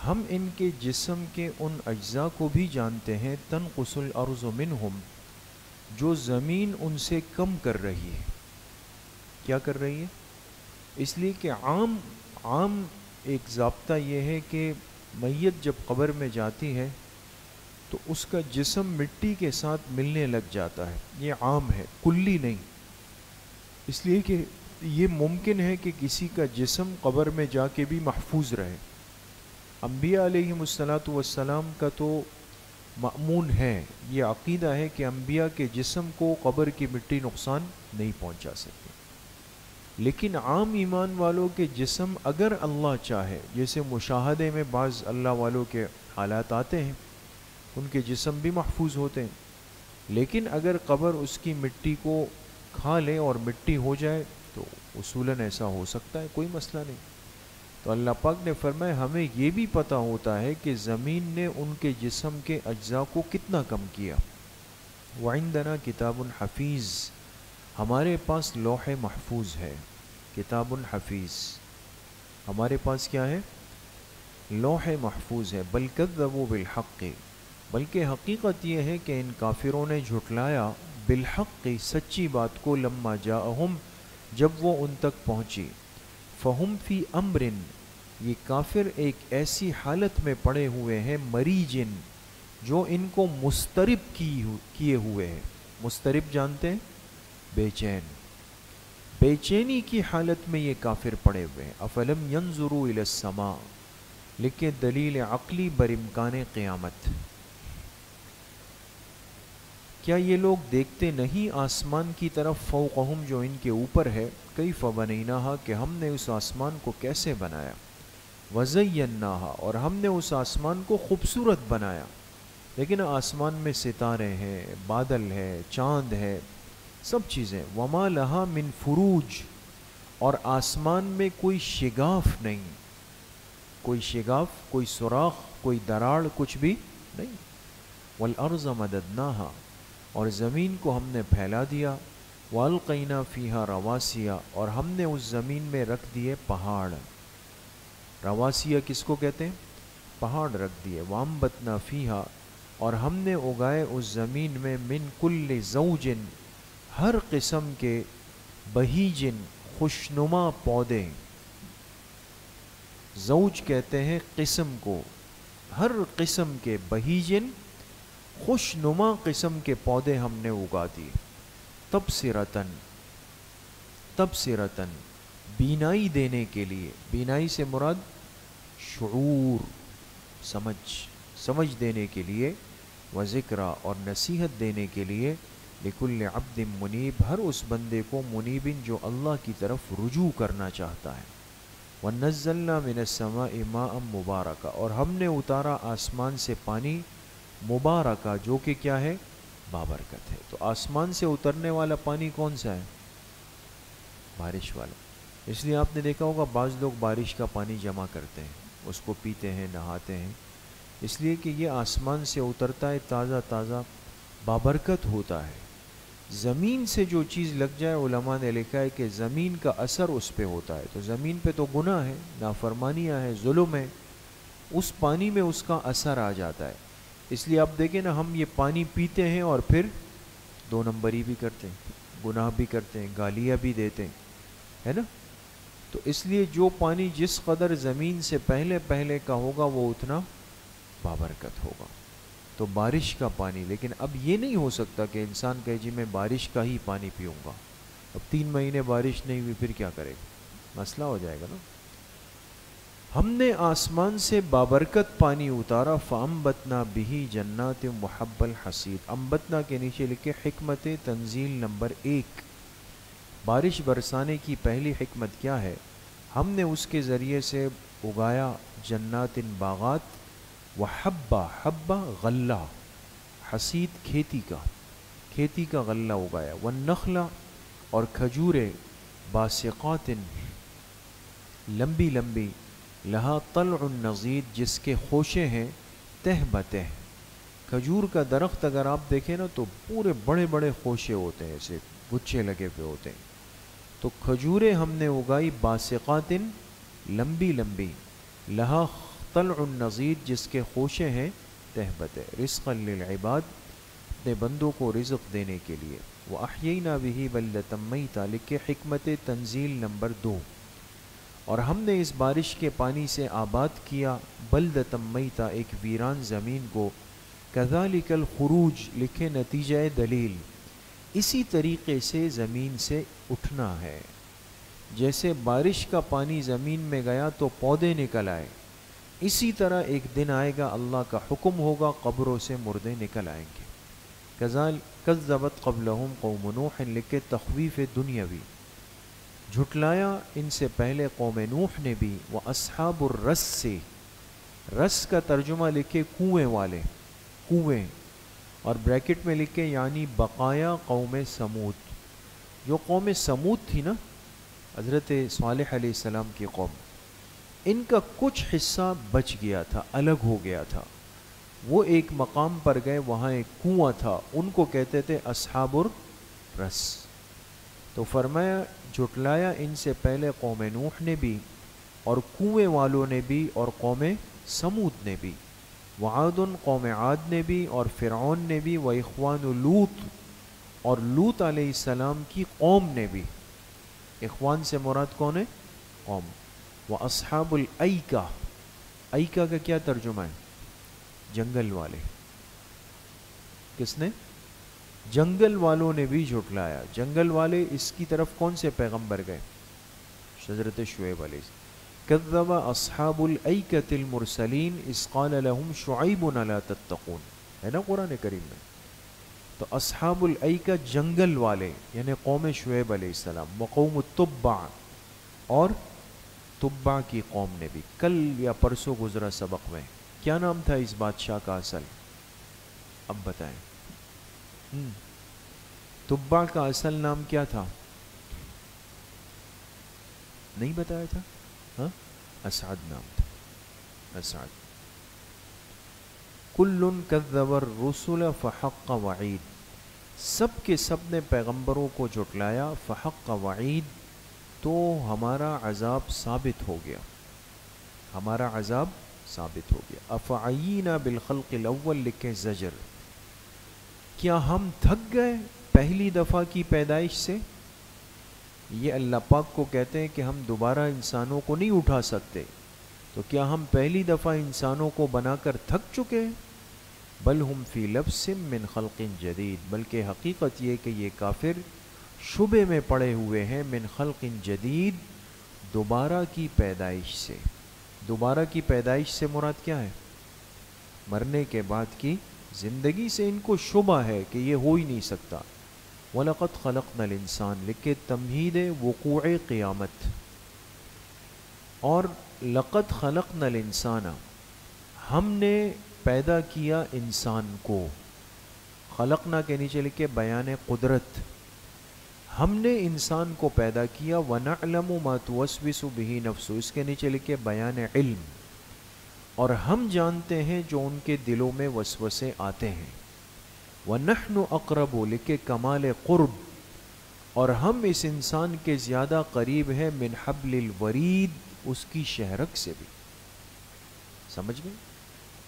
Speaker 2: ہم ان کے جسم کے ان اجزاء کو بھی جانتے ہیں، تنقص الارض منہم، جو زمین ان سے کم کر رہی ہے. کیا کر رہی ہے؟ اس لیے کہ عام ایک ضابطہ یہ ہے کہ میت جب قبر میں جاتی ہے تو اس کا جسم مٹی کے ساتھ ملنے لگ جاتا ہے. یہ عام ہے، کلی نہیں. اس لیے کہ یہ ممکن ہے کہ کسی کا جسم قبر میں جا کے بھی محفوظ رہے. انبیاء علیہم السلام کا تو مأمون ہے، یہ عقیدہ ہے کہ انبیاء کے جسم کو قبر کی مٹی نقصان نہیں پہنچا سکتی. لیکن عام ایمان والوں کے جسم اگر اللہ چاہے، جیسے مشاہدے میں بعض اللہ والوں کے حالات آتے ہیں، ان کے جسم بھی محفوظ ہوتے ہیں، لیکن اگر قبر اس کی مٹی کو کھا لے اور مٹی ہو جائے تو اصولاً ایسا ہو سکتا ہے، کوئی مسئلہ نہیں. تو اللہ پاک نے فرمایا ہمیں یہ بھی پتہ ہوتا ہے کہ زمین نے ان کے جسم کے اجزاء کو کتنا کم کیا. وعندنا کتاب حفیظ، ہمارے پاس لوح محفوظ ہے. کتاب حفیظ، ہمارے پاس کیا ہے؟ لوح محفوظ ہے. بل کذبوا بالحق، بلکہ حقیقت یہ ہے کہ ان کافروں نے جھٹلایا بالحق، سچی بات کو، لما جاءہم، جب وہ ان تک پہنچی. فہم فی امر، یہ کافر ایک ایسی حالت میں پڑے ہوئے ہیں، مریجن، جو ان کو مضطرب کیے ہوئے ہیں. مضطرب جانتے ہیں؟ بے چین، بے چینی کی حالت میں یہ کافر پڑے ہوئے ہیں. افلم ینظروا الی السماء، لکھے دلیل عقلی بر امکان قیامت. کیا یہ لوگ دیکھتے نہیں آسمان کی طرف، فوقہم، جو ان کے اوپر ہے، کیف بنیناہا، کہ ہم نے اس آسمان کو کیسے بنایا، وزیناہا، اور ہم نے اس آسمان کو خوبصورت بنایا. لیکن آسمان میں ستارے ہیں، بادل ہے، چاند ہے، سب چیزیں. وما لہا من فروج، اور آسمان میں کوئی شگاف نہیں، کوئی شگاف، کوئی سوراخ، کوئی دراڑ، کچھ بھی نہیں. والارض مددناہا، اور زمین کو ہم نے پھیلا دیا. والقینا فیہا رواسیا، اور ہم نے اس زمین میں رکھ دیے پہاڑ. رواسیا کس کو کہتے ہیں؟ پہاڑ رکھ دیے. وانبتنا فیہا، اور ہم نے اگائے اس زمین میں، من کل زوجن، ہر قسم کے، بہیجن، خوشنما پودے. زوج کہتے ہیں قسم کو، ہر قسم کے، بہیجن، خوشنما قسم کے پودے ہم نے اگا دیے. تبصرتن، تبصرتن، بینائی دینے کے لیے. بینائی سے مراد شعور، سمجھ دینے کے لیے. وذکرى، اور نصیحت دینے کے لیے. لکل عبد منیب، ہر اس بندے کو، منیبن، جو اللہ کی طرف رجوع کرنا چاہتا ہے. ونزلنا من السماء ماء مبارکا، اور ہم نے اتارا آسمان سے پانی مبارکہ، جو کہ کیا ہے؟ بابرکت ہے. تو آسمان سے اترنے والا پانی کون سا ہے؟ بارش والا. اس لیے آپ نے دیکھا ہوگا بعض لوگ بارش کا پانی جمع کرتے ہیں، اس کو پیتے ہیں، نہاتے ہیں، اس لیے کہ یہ آسمان سے اترتا ہے، تازہ تازہ، بابرکت ہوتا ہے. زمین سے جو چیز لگ جائے، علماء نے لکھا ہے کہ زمین کا اثر اس پہ ہوتا ہے. تو زمین پہ تو گناہ ہے، نافرمانیاں ہیں، ظلم ہے، اس پانی میں اس کا اثر آ جاتا ہے. اس لیے آپ دیکھیں نا، ہم یہ پانی پیتے ہیں اور پھر 2 نمبری بھی کرتے ہیں، گناہ بھی کرتے ہیں، گالیاں بھی دیتے ہیں، ہے نا. تو اس لیے جو پانی جس قدر زمین سے پہلے کا ہوگا، وہ اتنا بابرکت ہوگا. تو بارش کا پانی. لیکن اب یہ نہیں ہو سکتا کہ انسان کہے جی میں بارش کا ہی پانی پیوں گا. اب 3 مہینے بارش نہیں ہوئی، پھر کیا کرے گا؟ مسئلہ ہو جائے گا نا. ہم نے آسمان سے بابرکت پانی اتارا فَأَنبَتْنَا بِهِ جَنَّاتٍ وَحَبَّ الْحَصِيدِ. انبتنا کے نیچے لکھے حکمت تنزیل نمبر 1. بارش برسانے کی پہلی حکمت کیا ہے؟ ہم نے اس کے ذریعے سے اگایا جنات باغات، وحبہ، حبہ غلہ، حصید کھیتی کا غلہ اگایا، والنخل اور کھجورے، باسقات لمبی لمبی، لہا طلع نضید جس کے خوشے ہیں تہ بتہ. کھجور کا درخت اگر آپ دیکھیں نا تو پورے بڑے بڑے خوشے ہوتے ہیں، ایسے گچھے لگے ہوئے ہوتے ہیں. تو کھجوریں ہم نے اگائی باسقات لمبی لمبی، لہا طلع نضید جس کے خوشے ہیں تہ بتہ، رزقا للعباد اپنے بندوں کو رزق دینے کے لیے. وَأَحْيَيْنَا بِهِ بَلْدَةً مَيْتًا لکھے حکمت تنزیل نمبر 2. اور ہم نے اس بارش کے پانی سے آباد کیا بلدۃ میتہ ایک ویران زمین کو. کذالک الخروج لکھے نتیجہ دلیل، اسی طریقے سے زمین سے اٹھنا ہے. جیسے بارش کا پانی زمین میں گیا تو پودے نکل آئے، اسی طرح ایک دن آئے گا اللہ کا حکم ہوگا قبروں سے مردے نکل آئیں گے. کذبت قبلہم قوم نوح لکھے تخویف دنیاوی، جھٹلایا ان سے پہلے قوم نوح نے بھی. واصحاب الرس سے، رس کا ترجمہ لکھے کنویں والے، کنویں، اور بریکٹ میں لکھے یعنی بقایا قوم سمود. جو قوم سمود تھی نا، حضرت صالح علیہ السلام کی قوم، ان کا کچھ حصہ بچ گیا تھا، الگ ہو گیا تھا. وہ ایک مقام پر گئے، وہاں ایک کنواں تھا، ان کو کہتے تھے اصحاب الرس. تو فرمایا جھٹلایا ان سے پہلے قوم نوح نے بھی، اور کنویں والوں نے بھی، اور قوم سمود نے بھی. وعاد قوم عاد نے بھی، اور فرعون نے بھی. واخوان لوط اور لوط علیہ السلام کی قوم نے بھی. اخوان سے مراد کون ہے؟ قوم. واصحاب الایکہ، ایکہ کا کیا ترجمہ ہے؟ جنگل والے. کس نے؟ جنگل والوں نے بھی جھٹلایا. جنگل والے اس کی طرف کون سے پیغمبر گئے؟ حضرت شعیب علیہ السلام. کذب اصحاب الایکۃ المرسلین اذ قال لهم شعیب الا تتقون، ہے نا قرآن کریم میں. تو اصحاب الایکہ جنگل والے یعنی قوم شعیب علیہ السلام. وقوم التبع، اور تبع کی قوم نے بھی. کل یا پرسوں گزرا سبق میں. کیا نام تھا اس بادشاہ کا اصل؟ اب بتائیں. تبع کا اصل نام کیا تھا؟ نہیں بتایا تھا؟ ہاں، اسعد نام تھا، اسعد. کل کذب الرسل فحق وعید، سب کے سب نے پیغمبروں کو جھٹلایا. فحق وعید، تو ہمارا عذاب ثابت ہو گیا، ہمارا عذاب ثابت ہو گیا. افعینا بالخلق الاول لکھے زجر، کیا ہم تھک گئے پہلی دفعہ کی پیدائش سے؟ یہ اللہ پاک کو کہتے ہیں کہ ہم دوبارہ انسانوں کو نہیں اٹھا سکتے، تو کیا ہم پہلی دفعہ انسانوں کو بنا کر تھک چکے ہیں؟ بل ہم فی لبس من خلق جدید، بلکہ حقیقت یہ کہ یہ کافر شبے میں پڑے ہوئے ہیں. من خلق جدید، دوبارہ کی پیدائش سے. دوبارہ کی پیدائش سے مراد کیا ہے؟ مرنے کے بعد کی زندگی سے ان کو شبہ ہے کہ یہ ہو ہی نہیں سکتا. وَلَقَدْ خَلَقْنَا الْإِنسَانَ لکھے تمہید وقوع قیامت. اور لقد خلقنا الانسان، ہم نے پیدا کیا انسان کو. خلقنا کے نیچے لکھے بیان قدرت، ہم نے انسان کو پیدا کیا. وَنَعْلَمُ مَا تُوَسْوِسُ بِهِ نَفْسُ، اس کے نیچے لکھے بیان علم، اور ہم جانتے ہیں جو ان کے دلوں میں وسوسے آتے ہیں. وَنَحْنُ أَقْرَبُ لکھے کمال قرب، اور ہم اس انسان کے زیادہ قریب ہیں. من حبل الورید، اس کی شہرک سے بھی. سمجھ گئے؟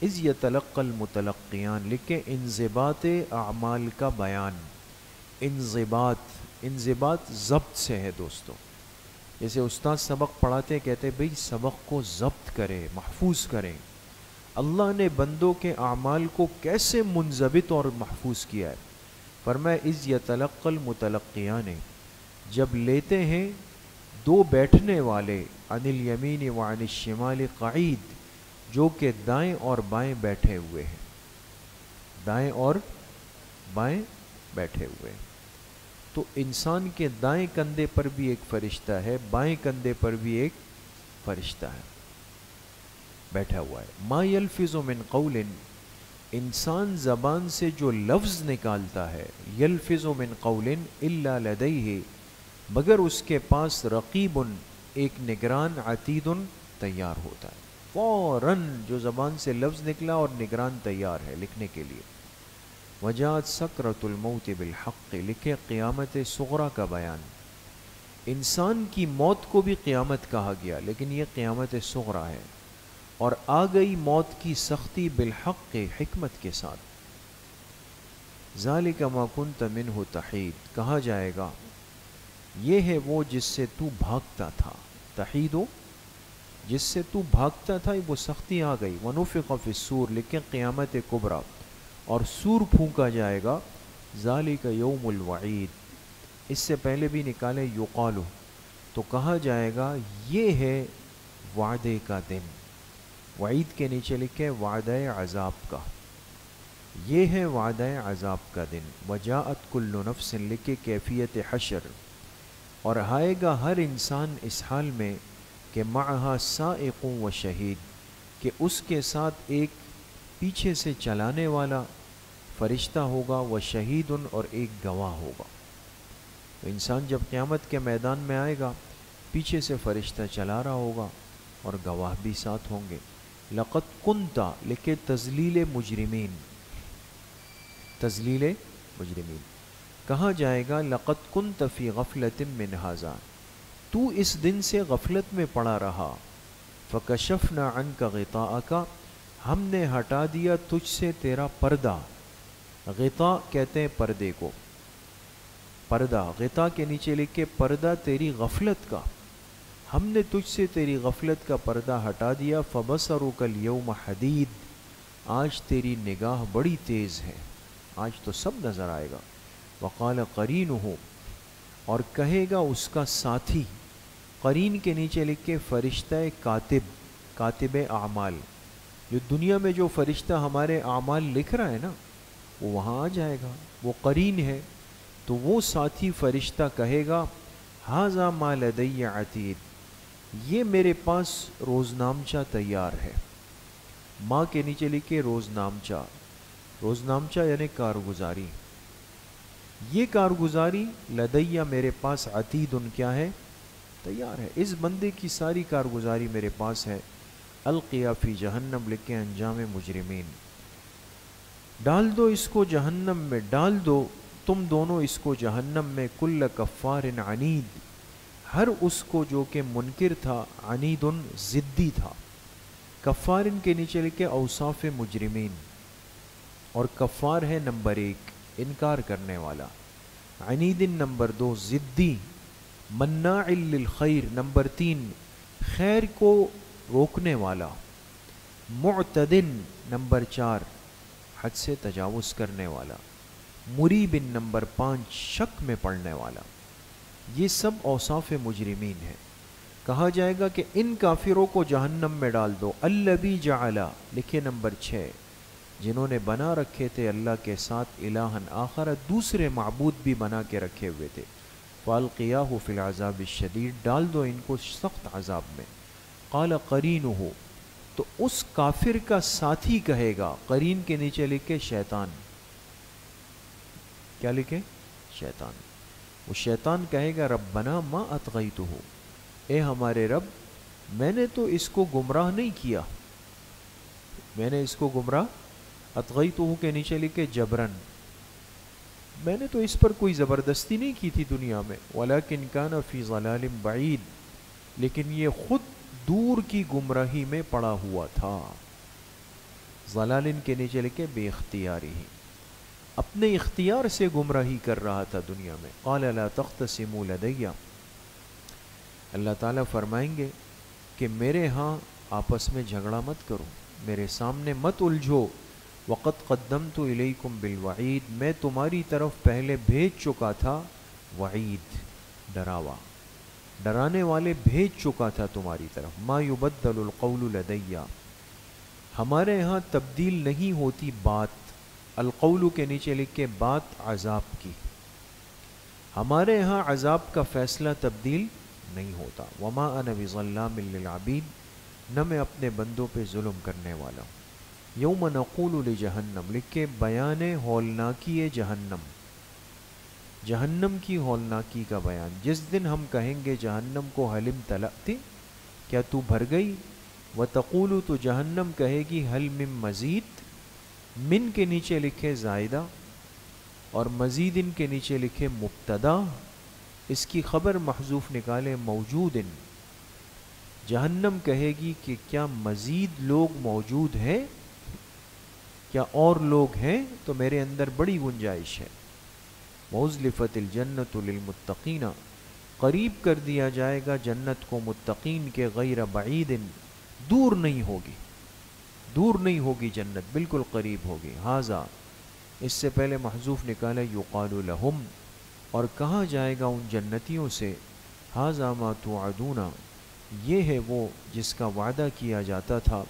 Speaker 2: اذ یتلقى المتلقیان لکھے انضباط اعمال کا بیان. انضباط ضبط سے ہے دوستو. جیسے استاد سبق پڑھاتے کہتے بھئی سبق کو ضبط کریں، محفوظ کریں. اللہ نے بندوں کے اعمال کو کیسے منضبط اور محفوظ کیا ہے. فرمایا اذ یتلقى المتلقیان، جب لیتے ہیں دو بیٹھنے والے عن الیمین وعن الشمال قعید، جو کہ دائیں اور بائیں بیٹھے ہوئے ہیں، دائیں اور بائیں بیٹھے ہوئے ہیں۔ تو انسان کے دائیں کندھے پر بھی ایک فرشتہ ہے، بائیں کندھے پر بھی ایک فرشتہ ہے بیٹھا ہوا ہے۔ ما یلفظ من قول، انسان زبان سے جو لفظ نکالتا ہے، یلفظ من قول الا لدیہ، مگر اس کے پاس رقیب، ایک نگران، عتید، تیار ہوتا ہے۔ فوراً جو زبان سے لفظ نکلا اور نگران تیار ہے لکھنے کے لیے۔ وجاءت سکرۃ الموت بالحق، لکھے قیامت صغریٰ کا بیان۔ انسان کی موت کو بھی قیامت کہا گیا، لیکن یہ قیامت صغریٰ ہے، اور آ گئی موت کی سختی بالحق، حکمت کے ساتھ۔ ذالک ما کنت منہ تحید، کہا جائے گا یہ ہے وہ جس سے تو بھاگتا تھا، تحیدو جس سے تو بھاگتا تھا، وہ سختی آ گئی۔ ونفخ فی الصور، لکھیں قیامت کبریٰ، اور سور پھونکا جائے گا۔ ذالک یوم الوعید، اس سے پہلے بھی نکالے یقالو، تو کہا جائے گا یہ ہے وعدے کا دن۔ وعید کے نیچے لکھے وعدہ عذاب کا، یہ ہے وعدہ عذاب کا دن۔ وجاءت کل نفس، لکھے کیفیت حشر، اور آئے گا ہر انسان اس حال میں کہ معہا سائق و شہید، کہ اس کے ساتھ ایک پیچھے سے چلانے والا فرشتہ ہوگا، وہ شہید، اور ایک گواہ ہوگا۔ تو انسان جب قیامت کے میدان میں آئے گا، پیچھے سے فرشتہ چلا رہا ہوگا اور گواہ بھی ساتھ ہوں گے۔ لقد کنت، لکھے تذلیل مجرمین، تذلیل مجرمین، کہا جائے گا لقد کنت فی غفلۃ من ھذا، تو اس دن سے غفلت میں پڑا رہا۔ فکشفنا عنک غطاءک، ہم نے ہٹا دیا تجھ سے تیرا پردہ۔ غطاء کہتے ہیں پردے کو، پردہ، غطاء کے نیچے لکھے پردہ تیری غفلت کا، ہم نے تجھ سے تیری غفلت کا پردہ ہٹا دیا۔ فبصرک الیوم حدید، آج تیری نگاہ بڑی تیز ہے، آج تو سب نظر آئے گا۔ وقال قرینہ، اور کہے گا اس کا ساتھی، قرین کے نیچے لکھے فرشتہ کاتب، کاتب اعمال، جو دنیا میں جو فرشتہ ہمارے اعمال لکھ رہا ہے نا، وہ وہاں آ جائے گا، وہ قرین ہے۔ تو وہ ساتھی فرشتہ کہے گا ھذا ما لدی عتید، یہ میرے پاس روزنامچہ تیار ہے۔ ماں کے نیچے لکھے روزنامچہ، روزنامچہ یعنی کارگزاری، یہ کارگزاری لدیہ میرے پاس، عتید کیا ہے، تیار ہے، اس بندے کی ساری کارگزاری میرے پاس ہے۔ القیا فی جہنم، لکھے انجام مجرمین، ڈال دو اس کو جہنم میں، ڈال دو تم دونوں اس کو جہنم میں۔ کل کفار عنید، ہر اس کو جو کہ منکر تھا، عنید ضدی تھا۔ کفار کے نیچے لکھے اوصاف مجرمین، اور کفار ہے نمبر 1 انکار کرنے والا، عنید نمبر 2 ضدی، مناع للخیر نمبر 3 خیر کو روکنے والا، معتدن نمبر 4 حد سے تجاوز کرنے والا، مریب نمبر 5 شک میں پڑنے والا۔ یہ سب اوصاف مجرمین ہیں۔ کہا جائے گا کہ ان کافروں کو جہنم میں ڈال دو۔ الذی جعل، لکھے نمبر 6 جنہوں نے بنا رکھے تھے اللہ کے ساتھ الہن آخر، دوسرے معبود بھی بنا کے رکھے ہوئے تھے۔ فالقیاہ فی العذاب الشدید، ڈال دو ان کو سخت عذاب میں۔ قال قرینہ، تو اس کافر کا ساتھی کہے گا، قرین کے نیچے لکھے شیطان، کیا لکھے، شیطان، وہ شیطان کہے گا ربنا ما اطغیتہ، اے ہمارے رب میں نے تو اس کو گمراہ نہیں کیا، میں نے اس کو گمراہ، اطغیتہ کے نیچے لکھے جبرن، میں نے تو اس پر کوئی زبردستی نہیں کی تھی دنیا میں، ولکن کان فی ضلال بعید، لیکن یہ خود دور کی گمراہی میں پڑا ہوا تھا۔ ضلال کے نیچے لکھے بے اختیاری ہی، اپنے اختیار سے گمراہی کر رہا تھا دنیا میں۔ قال لا تختصموا لدی، اللہ تعالیٰ فرمائیں گے کہ میرے ہاں آپس میں جھگڑا مت کرو، میرے سامنے مت الجھو۔ وقد قدمت الیکم بالوعید، میں تمہاری طرف پہلے بھیج چکا تھا وعید، ڈراوا۔ ڈرانے والے بھیج چکا تھا تمہاری طرف. ما یبدل القول لدی، ہمارے ہاں تبدیل نہیں ہوتی بات. القول کے نیچے لکھ کے بات عذاب کی. ہمارے ہاں عذاب کا فیصلہ تبدیل نہیں ہوتا. وما انا بظلام للعبید، نہ میں اپنے بندوں پہ ظلم کرنے والا ہوں. یوم نقول لجہنم، لکھ کے بیان ہولناکی جہنم، جہنم کی ہولناکی کا بیان. جس دن ہم کہیں گے جہنم کو حل امتلأتی، کیا تو بھر گئی؟ وتقول، تو جہنم کہے گی حل من مزید، من کے نیچے لکھے زائدہ اور مزید ان کے نیچے لکھے مبتدا، اس کی خبر محذوف نکالے موجود. جہنم کہے گی کہ کیا مزید لوگ موجود ہیں، کیا اور لوگ ہیں؟ تو میرے اندر بڑی گنجائش ہے. وَأُزْلِفَتِ الْجَنَّةُ لِلْمُتَّقِينَ، قریب کر دیا جائے گا جنت کو متقین کے، غیر بعید، دور نہیں ہوگی، دور نہیں ہوگی جنت، بالکل قریب ہوگی. ھذا، اس سے پہلے محذوف نکالا یقال لہم، اور کہا جائے گا ان جنتیوں سے ھذا ما توعدون، یہ ہے وہ جس کا وعدہ کیا جاتا تھا.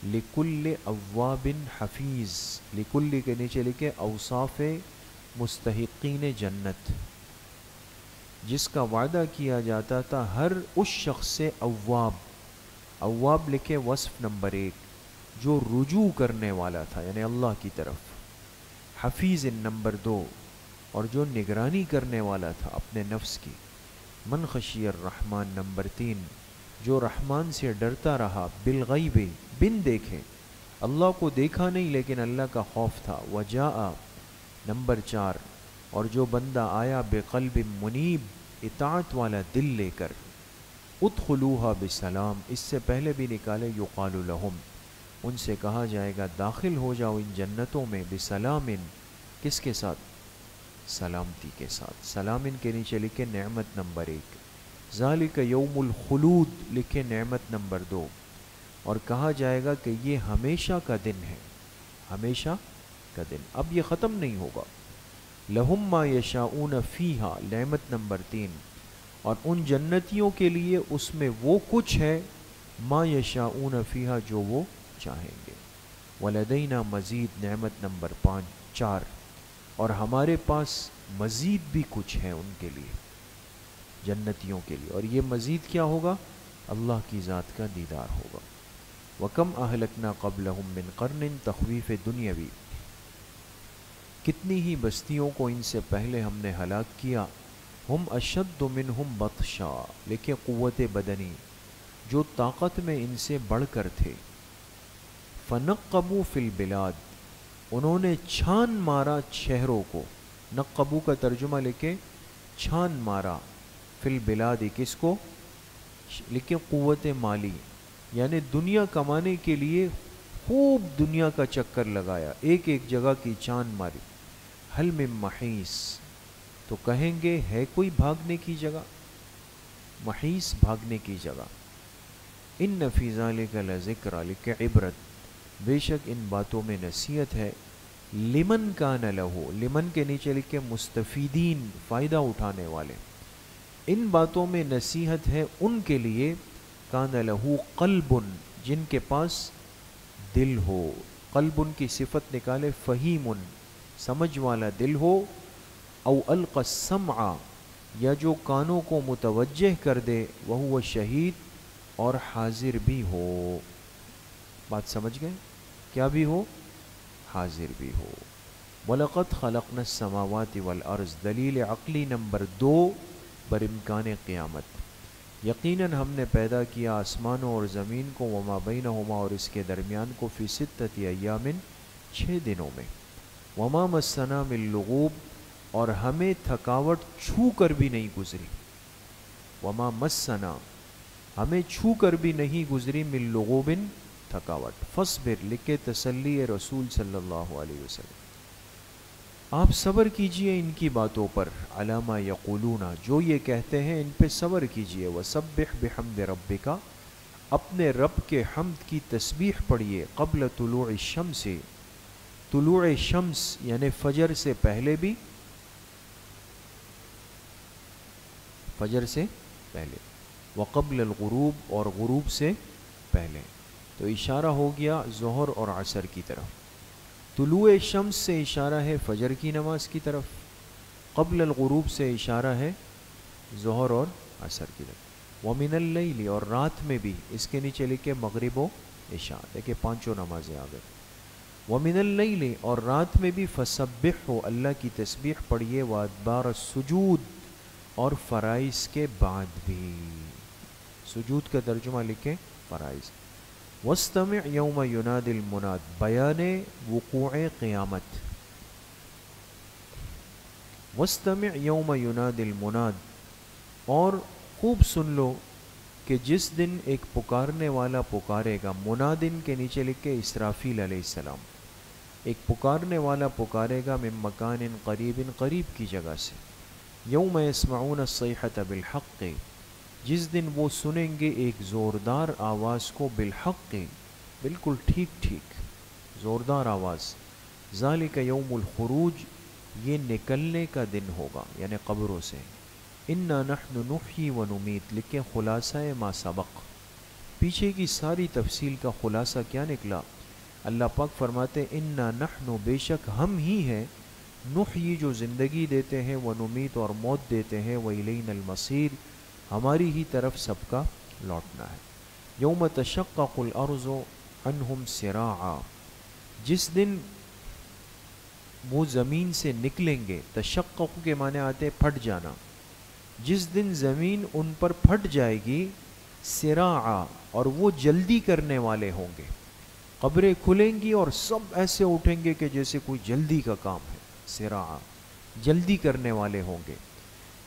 Speaker 2: لکل اواب حفیظ، لکل کے نیچے لکھے اوصاف مستحقین جنت، جس کا وعدہ کیا جاتا تھا ہر اس شخص سے. اواب، اواب لکھے وصف نمبر 1، جو رجوع کرنے والا تھا یعنی اللہ کی طرف. حفیظ نمبر 2، اور جو نگرانی کرنے والا تھا اپنے نفس کی. من خشی الرحمن نمبر 3، جو رحمان سے ڈرتا رہا. بالغیب، بن دیکھے، اللہ کو دیکھا نہیں لیکن اللہ کا خوف تھا. وجاء نمبر 4، اور جو بندہ آیا بقلب منیب، اطاعت والا دل لے کر. ادخلوها بسلام، اس سے پہلے بھی نکالے یقال لہم، ان سے کہا جائے گا داخل ہو جاؤ ان جنتوں میں. بسلام، کس کے ساتھ؟ سلامتی کے ساتھ. سلام ان کے نیچے لکھے نعمت نمبر 1. ذالک یوم الخلود لکھے نعمت نمبر 2، اور کہا جائے گا کہ یہ ہمیشہ کا دن ہے، ہمیشہ کا دن، اب یہ ختم نہیں ہوگا. لہم ما یشاؤون فیہا نعمت نمبر 3، اور ان جنتیوں کے لیے اس میں وہ کچھ ہے ما یشاؤون فیہا جو وہ چاہیں گے. ولدینا مزید نعمت نمبر 4، اور ہمارے پاس مزید بھی کچھ ہے ان کے لیے، جنتیوں کے لیے. اور یہ مزید کیا ہوگا؟ اللہ کی ذات کا دیدار ہوگا. وَكَمْ أَهْلَكْنَا قَبْلَهُمْ مِنْ قَرْنٍ، تخویف دنیاوی، کتنی ہی بستیوں کو ان سے پہلے ہم نے ہلاک کیا. ہم اشد منہم بطشا، لکھے قوت بدنی، جو طاقت میں ان سے بڑھ کر تھے. فنقبوا فی البلاد، انہوں نے چھان مارا شہروں کو. نقبو کا ترجمہ لکھے چھان مارا. فی البلاد، کس کو؟ لکھے قوت مالی، یعنی دنیا کمانے کے لیے خوب دنیا کا چکر لگایا، ایک ایک جگہ کی چھان ماری. حل من محیص، تو کہیں گے ہے کوئی بھاگنے کی جگہ؟ محیص، بھاگنے کی جگہ. ان فی ذلک لذکر، لکھے عبرت، بے شک ان باتوں میں نصیحت ہے. لمن کان لہو، لمن کے نیچے لکھے مستفیدین، فائدہ اٹھانے والے. ان باتوں میں نصیحت ہے ان کے لیے کان لہو قلب، جن کے پاس دل ہو. قلب کی صفت نکالے فہیم، سمجھ والا دل ہو. او القى السمع، یا جو کانوں کو متوجہ کر دے. وہو شہید، اور حاضر بھی ہو. بات سمجھ گئے؟ کیا بھی ہو؟ حاضر بھی ہو. وَلَقَدْ خَلَقْنَا السَّمَاوَاتِ وَالْأَرْضِ، دلیل عقلی نمبر 2 بر امکان قیامت. یقیناً ہم نے پیدا کیا آسمانوں اور زمین کو. وما بینہما، اور اس کے درمیان کو. فی 6 ایام، 6 دنوں میں. وما مسنا من لغوب، اور ہمیں تھکاوٹ چھو کر بھی نہیں گزری. وما مسنا، ہمیں چھو کر بھی نہیں گزری. من لغوب، تھکاوٹ. فاصبر، لکھے تسلی رسول صلی اللہ علیہ وسلم، آپ صبر کیجئے ان کی باتوں پر. علامہ یقولون، جو یہ کہتے ہیں ان پہ صبر کیجئے. وسبح بحمد ربک، اپنے رب کے حمد کی تسبیح پڑھیے. قبل طلوع الشمس، طلوع شمس یعنی فجر سے پہلے بھی، فجر سے پہلے، وقبل الغروب اور غروب سے پہلے. تو اشارہ ہو گیا ظہر اور عصر کی طرف. طلوع شمس سے اشارہ ہے فجر کی نماز کی طرف. قبل الغروب سے اشارہ ہے ظہر اور عصر کی طرف. ومن اللیل اور رات میں بھی، اس کے نیچے لکھے مغرب و عشاء، دیکھیں پانچوں نمازیں آ گئی. ومن اللیل اور رات میں بھی فسبح اللہ کی تسبیح پڑھیے، وادبار السجود اور فرائض کے بعد بھی. سجود کا ترجمہ لکھیں فرائض. واستمع یوم یناد المناد بیان وقوع قیامت. واستمع یوم یناد المناد اور خوب سن لو کہ جس دن ایک پکارنے والا پکارے گا. منادن کے نیچے لکھے اسرافیل علیہ السلام. ایک پکارنے والا پکارے گا من مکان قریب، قریب کی جگہ سے. یوم یسمعون الصیحۃ بالحق جس دن وہ سنیں گے ایک زوردار آواز کو، بالحق بالکل ٹھیک ٹھیک زوردار آواز. ذالک یوم الخروج یہ نکلنے کا دن ہوگا یعنی قبروں سے. انا نحن نحیی و نمیت لکھیں خلاصہ ما سبق. پیچھے کی ساری تفصیل کا خلاصہ کیا نکلا؟ اللہ پاک فرماتے انا نحن بے شک ہم ہی ہیں، نحیی جو زندگی دیتے ہیں، و نمیت اور موت دیتے ہیں، و الینا المصیر ہماری ہی طرف سب کا لوٹنا ہے. یوم تشقق الارض عنہم سراعا جس دن وہ زمین سے نکلیں گے. تشقق کے معنی آتے پھٹ جانا. جس دن زمین ان پر پھٹ جائے گی، سراعا اور وہ جلدی کرنے والے ہوں گے. قبریں کھلیں گی اور سب ایسے اٹھیں گے کہ جیسے کوئی جلدی کا کام ہے. سراعا جلدی کرنے والے ہوں گے.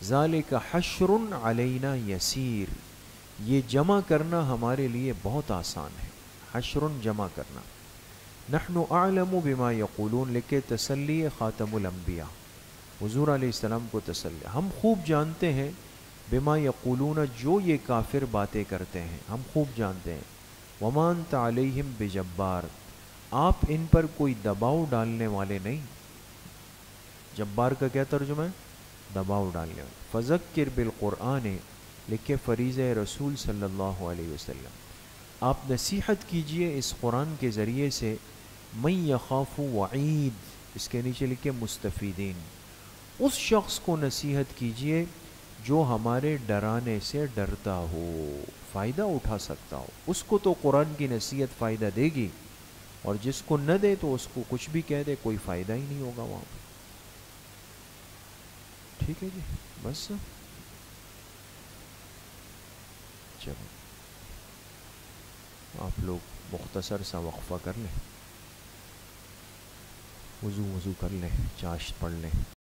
Speaker 2: ذالک حشر علینا یسیر یہ جمع کرنا ہمارے لیے بہت آسان ہے. حشر جمع کرنا. نحن اعلم بما یقولون لکھے تسلی خاتم الانبیاء، حضور علیہ السلام کو تسلی، ہم خوب جانتے ہیں بما یقولون جو یہ کافر باتیں کرتے ہیں ہم خوب جانتے ہیں. وما انت علیہم بجبار آپ ان پر کوئی دباؤ ڈالنے والے نہیں. جبار کا کیا ترجمہ ہے؟ دباؤ ڈالنے والے. فذکر بالقرآن لکھے فریضہ رسول صلی اللہ علیہ وسلم آپ نصیحت کیجئے اس قرآن کے ذریعے سے. من یخاف وعید اس کے نیچے لکھے مستفیدین اس شخص کو نصیحت کیجئے جو ہمارے ڈرانے سے ڈرتا ہو، فائدہ اٹھا سکتا ہو. اس کو تو قرآن کی نصیحت فائدہ دے گی، اور جس کو نہ دے تو اس کو کچھ بھی کہہ دے کوئی فائدہ ہی نہیں ہوگا وہاں پہ. ٹھیک ہے جی، بس چلو آپ لوگ مختصر سا وقفہ کر لیں، وضو کر لیں، چاشت پڑھ لیں.